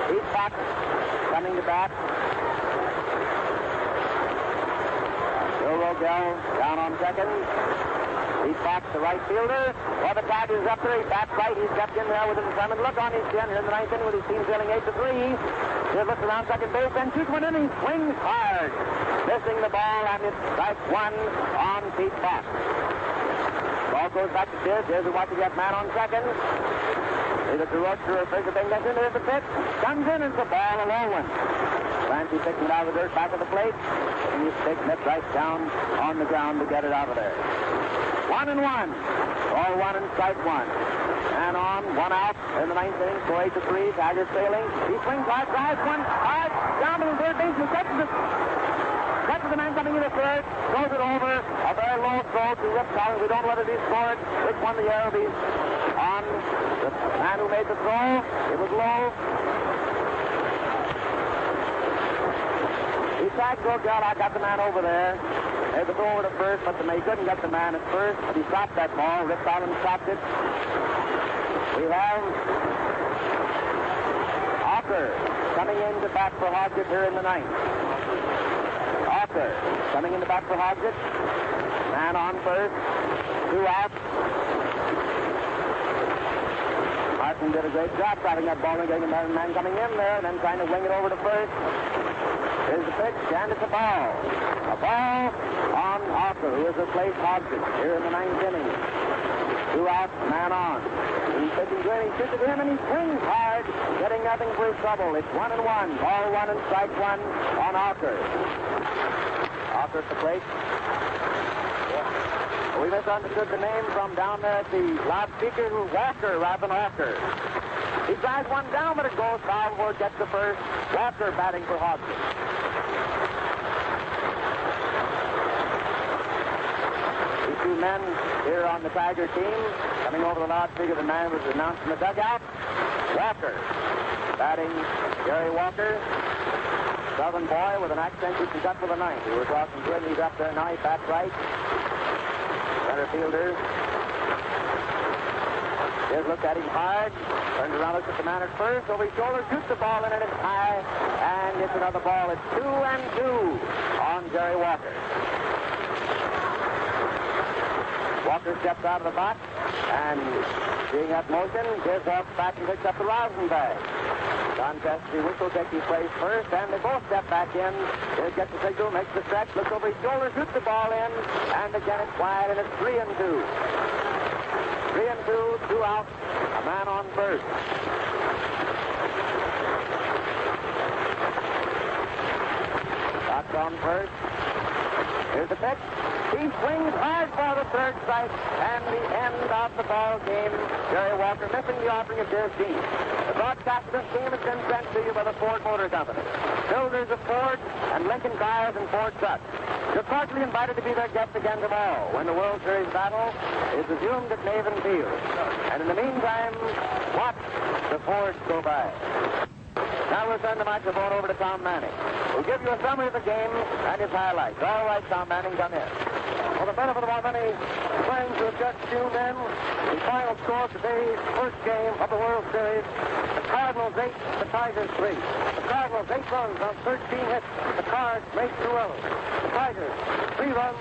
Pete Fox coming to bat. Bill Rogel down on second. Pete Fox, the right fielder. Well, the Tigers up there. He bats right. He's kept in there with a determined look on his chin here in the ninth inning with his team trailing 8-3. He looks around second base and shoots one in. He swings hard, missing the ball, and it's strike 1 on Pete Fox. Ball goes back to Diz. Diz will watch that man on second. Either to Roach or Fraser Binghamton. There's the pitch. Comes in. It's a ball, a low one. Clancy picking it out of the dirt back of the plate. And he's taking it right down on the ground to get it out of there. 1-1. Ball 1 and strike 1. And on, 1 out in the ninth inning, 4-3. Tigers trailing. He swings hard, drives one hard down to the third base and catches it. Catches the man coming in the third, throws it over. A very low throw to Rip Collins. We don't know whether he's scored. Which one the air will be on the man who made the throw. It was low. He tagged Rogel. I got the man over there. They was over to first, but he couldn't get the man at first. But he stopped that ball. Rip Collins stopped it. We have Hawker coming in to bat for Hodgett here in the ninth. Hawker coming in to bat for Hodgett. Man on first. 2 out. Martin did a great job stopping that ball and getting the man coming in there and then trying to wing it over to first. Here's the pitch, and it's a ball. A ball on Hawker, who has replaced Hodgson here in the ninth inning. 2 out, man on. He's pitching good. He shoots at him, and he swings hard, getting nothing for his trouble. It's 1-1. Ball 1 and strike 1 on Hawker. Hawker at the plate. We misunderstood the name from down there at the loudspeaker. Walker rather than Hawker. He drives one down, but it goes foul before it gets to first. Walker batting for Hodgson. These 2 men here on the Tiger team coming over the loudspeaker. The man was announced in the dugout. Walker batting. Jerry Walker, Southern boy with an accent you can cut for the ninth. We were talking to him. He's up there now. He bats right. Center fielder. Just looked at him hard. Turns around, looks at the man at first. Over his shoulder, shoots the ball in, and it's high. And it's another ball. It's 2-2 on Jerry Walker. Walker steps out of the box, and seeing that motion, Diz walks back and picks up the rosin bag. Contest, the whistle takes his place first, and they both step back in. Diz gets the signal, makes the stretch, looks over his shoulder, shoots the ball in, and again it's wide, and it's 3-2. 3-2, 2 out, a man on first. Shots on first. Here's the pitch. He swings hard for the third strike, and the end of the ball game. Jerry Walker missing the offering of Diz team. The broadcast of this game has been sent to you by the Ford Motor Company. builders of Ford, and Lincoln Tires and Ford Trucks. You're cordially invited to be their guest again tomorrow when the World Series battle is resumed at Navin Field. And in the meantime, watch the Fords go by. Now we'll turn the microphone over to Tom Manning, who'll give you a summary of the game and his highlights. All right, Tom Manning, come in. For the benefit of our many friends who have just tuned in, the final score of today's first game of the World Series, the Cardinals 8, the Tigers 3. The Cardinals 8 runs on 13 hits. The Cards made 2 errors. The Tigers 3 runs,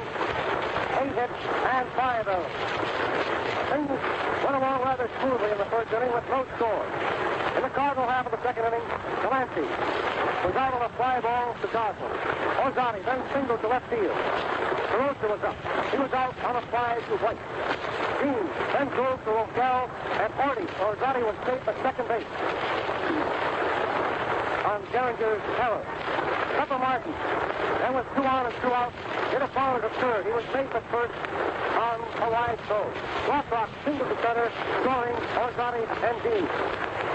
8 hits, and 5 errors. Things went along rather smoothly in the first inning with no score. In the Cardinal half of the second inning, Delancey was out on a fly ball to Gosling. Orzani then singled to left field. DeRosa was up. He was out on a fly to White. Dean then drove to O'Gell, and Orzani was safe at second base on Geringer's error. Pepper Martin then with 2 on and 2 out, hit a ball to third. He was safe at first on a wide throw. Rothrock singled to center, scoring Orzani and Dean.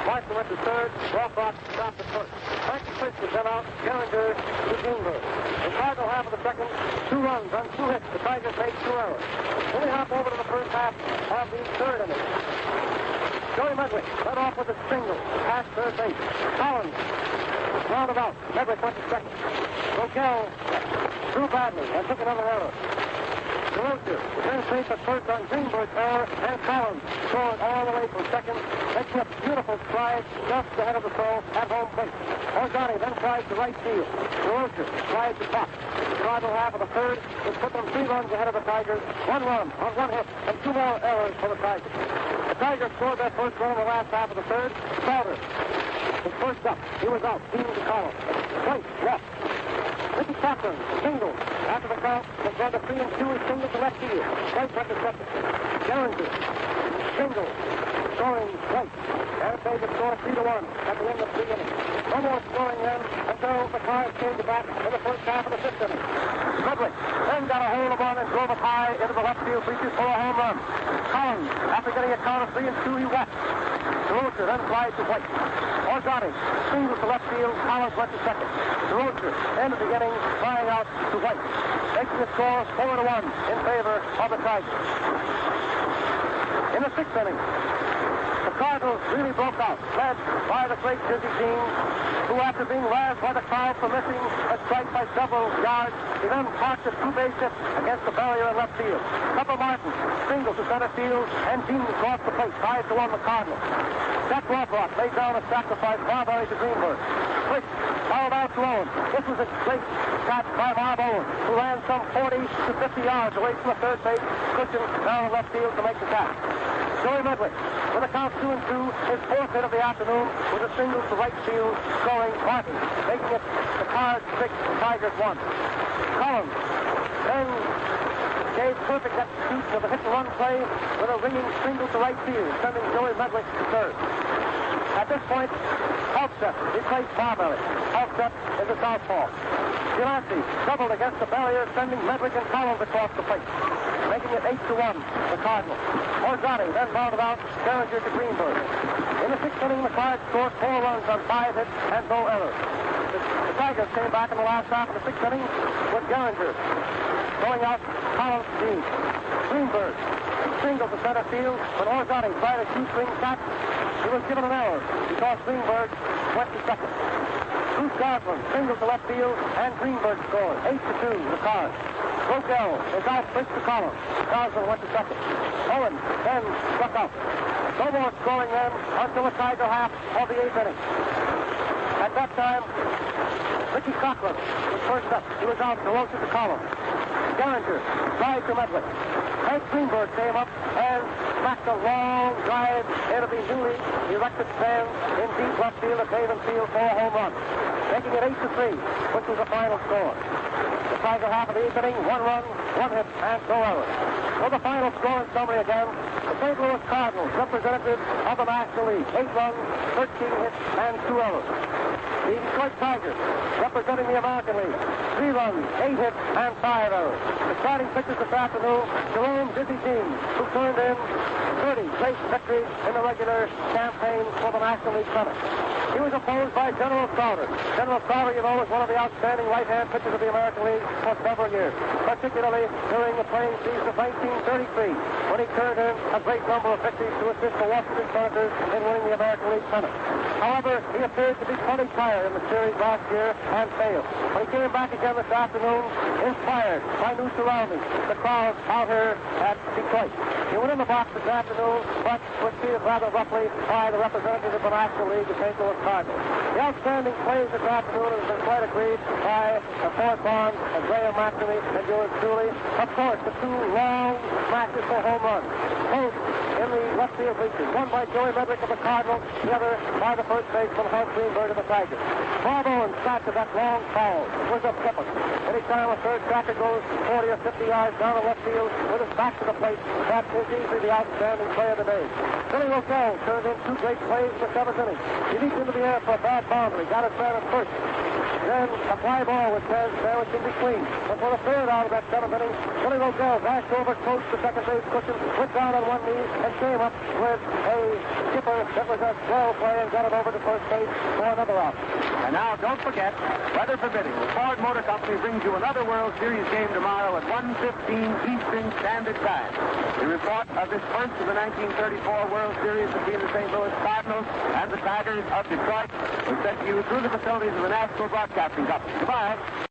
Martin went to third. Rothrock stopped at first. Frankie Fish was then out. Geringer to Greenberg. In Cardinal half of the second, 2 runs on 2 hits. The Tigers made 2 errors. Then we hop over to the first half of the third inning. Joey Medwick led off with a single past third base. Collins rounded out. Medwick went to second. O'Gell threw badly and took another error. DeRosa was then safe at first on Greenberg's error, and Collins scored all the way from second, making a beautiful stride just ahead of the throw at home plate. Orzani then tried to right field. DeRosa tried to top. The Cardinal half of the third, which put them 3 runs ahead of the Tigers. 1 run on 1 hit, and 2 more errors for the Tigers. The Tigers scored their first run in the last half of the third. Sauter was first up. He was out. Dean to Collins. White left. Ricky Cochran singled. After the count was down to 3 and 2, he singled to left field. White went to second. Geringer singled, scoring White. And they would score 3-1 at the end of 3 innings. No more scoring then until the Cards came to bat in the first half of the 5th inning. Medwick then got a hold of one and drove it high into the left field bleachers for a home run. Collins, after getting a count of 3 and 2, he whacked. DeRosa then flies to White. Orzani singled to left field. Collins went to second. DeRosa ended the inning flying out to White, making the score 4-1 in favor of the Tigers. In the 6th inning, the Cardinals really broke out, led by the great Dizzy Dean, who, after being razzed by the crowd for missing a strike by several yards, he then parked a 2-base hit against the barrier in left field. Pepper Martin singled to center field, and Dean crossed the plate, 5-1 the Cardinals. Jack Rothrock laid down a sacrifice Marbury to Greenberg. Quick, fouled out to Owen. This was a great catch by Marv Owen, who ran some 40 to 50 yards away from the third base cushion down the left field to make the catch. Joey Medwick, with a count 2 and 2, his 4th hit of the afternoon, with a single to right field, scoring Martin, making it the Cards 6, the Tigers 1. Collins then gave perfect execution of a hit-and-run play with a ringing single to right field, sending Joey Medwick to third. At this point, Halstead replaced Marbury. Halstead is a southpaw. Delancey doubled against the barrier, sending Medwick and Collins across the plate, making it 8-1, the Cardinals. Orzani then rounded out Geringer to Greenberg. In the 6th inning, the Cards scored 4 runs on 5 hits and no errors. The Tigers came back in the last half of the 6th inning with Geringer throwing out Collins to Dean. Greenberg singled to center field when Orzani tried a shoestring catch. He was given an error because Greenberg went to second. Bruce Gosling singled to left field, and Greenberg scored 8-2 the Cards. O'Gell is out pitch to Collins. Gosling went to second. Owen then struck out. No more scoring then until the Tiger half of the 8th inning. At that time, Ricky Cochran was first up. He was out DeRosa to Collins. Geringer tried to Medwick. Hank Greenberg came up and smacked a long drive into the newly erected stand in deep left field at Navin Field for a home run, making it 8-3, which was the final score. The Tiger half of the 8th inning, 1 run, 1 hit, and no errors. For the final score and summary again, the St. Louis Cardinals, representatives of the National League, 8 runs, 13 hits, and 2 errors. The Detroit Tigers, representing the American League, 3 runs, 8 hits, and 5 errors. The starting pitchers this afternoon, Jerome Dizzy Dean, who turned in 30 great victories in the regular campaign for the National League Senate. He was opposed by General Crowder. General Crowder, you know, was one of the outstanding right-hand pitchers of the American League for several years, particularly during the playing season of 1933, when he turned in a great number of victories to assist the Washington Senators in winning the American League pennant. However, he appeared to be plenty tired in the series last year and failed. When he came back again this afternoon, inspired by new surroundings, the crowd out here at Detroit. He went in the box this afternoon, but was treated rather roughly by the representatives of the National League, the St. Louis Cardinals. The outstanding plays this afternoon has been quite agreed by Fort Barnes and Graham McNamee and yours truly. Of course, the two long matches for home runs, both in the left field bleachers. One by Joey Medwick of the Cardinals, the other by the first baseman Hank Greenberg of the Tigers. Bob Owens started that long foul. It was a pippin. Anytime a third tracker goes 40 or 50 yards down the left field with his back to the plate, that is easily the outstanding play of the day. Billy Rockwell turned in two great plays in the seventh inning. He leaped into the air for a bad boundary, got his man at first. Then a fly ball was sandwiched in between. But for the third out of that seventh inning, Billy Rockwell dashed over close to second base cushion, went down on one knee, and came up with a skipper that was a swell play and got it over to first base for another out. And now, don't forget, weather permitting, the Ford Motor Company brings you another World Series game tomorrow at 1:15 Eastern Standard Time. The report of this first of the 1934 World Series between the St. Louis Cardinals and the Tigers of Detroit was sent to you through the facilities of the National Broadcasting Company. Goodbye.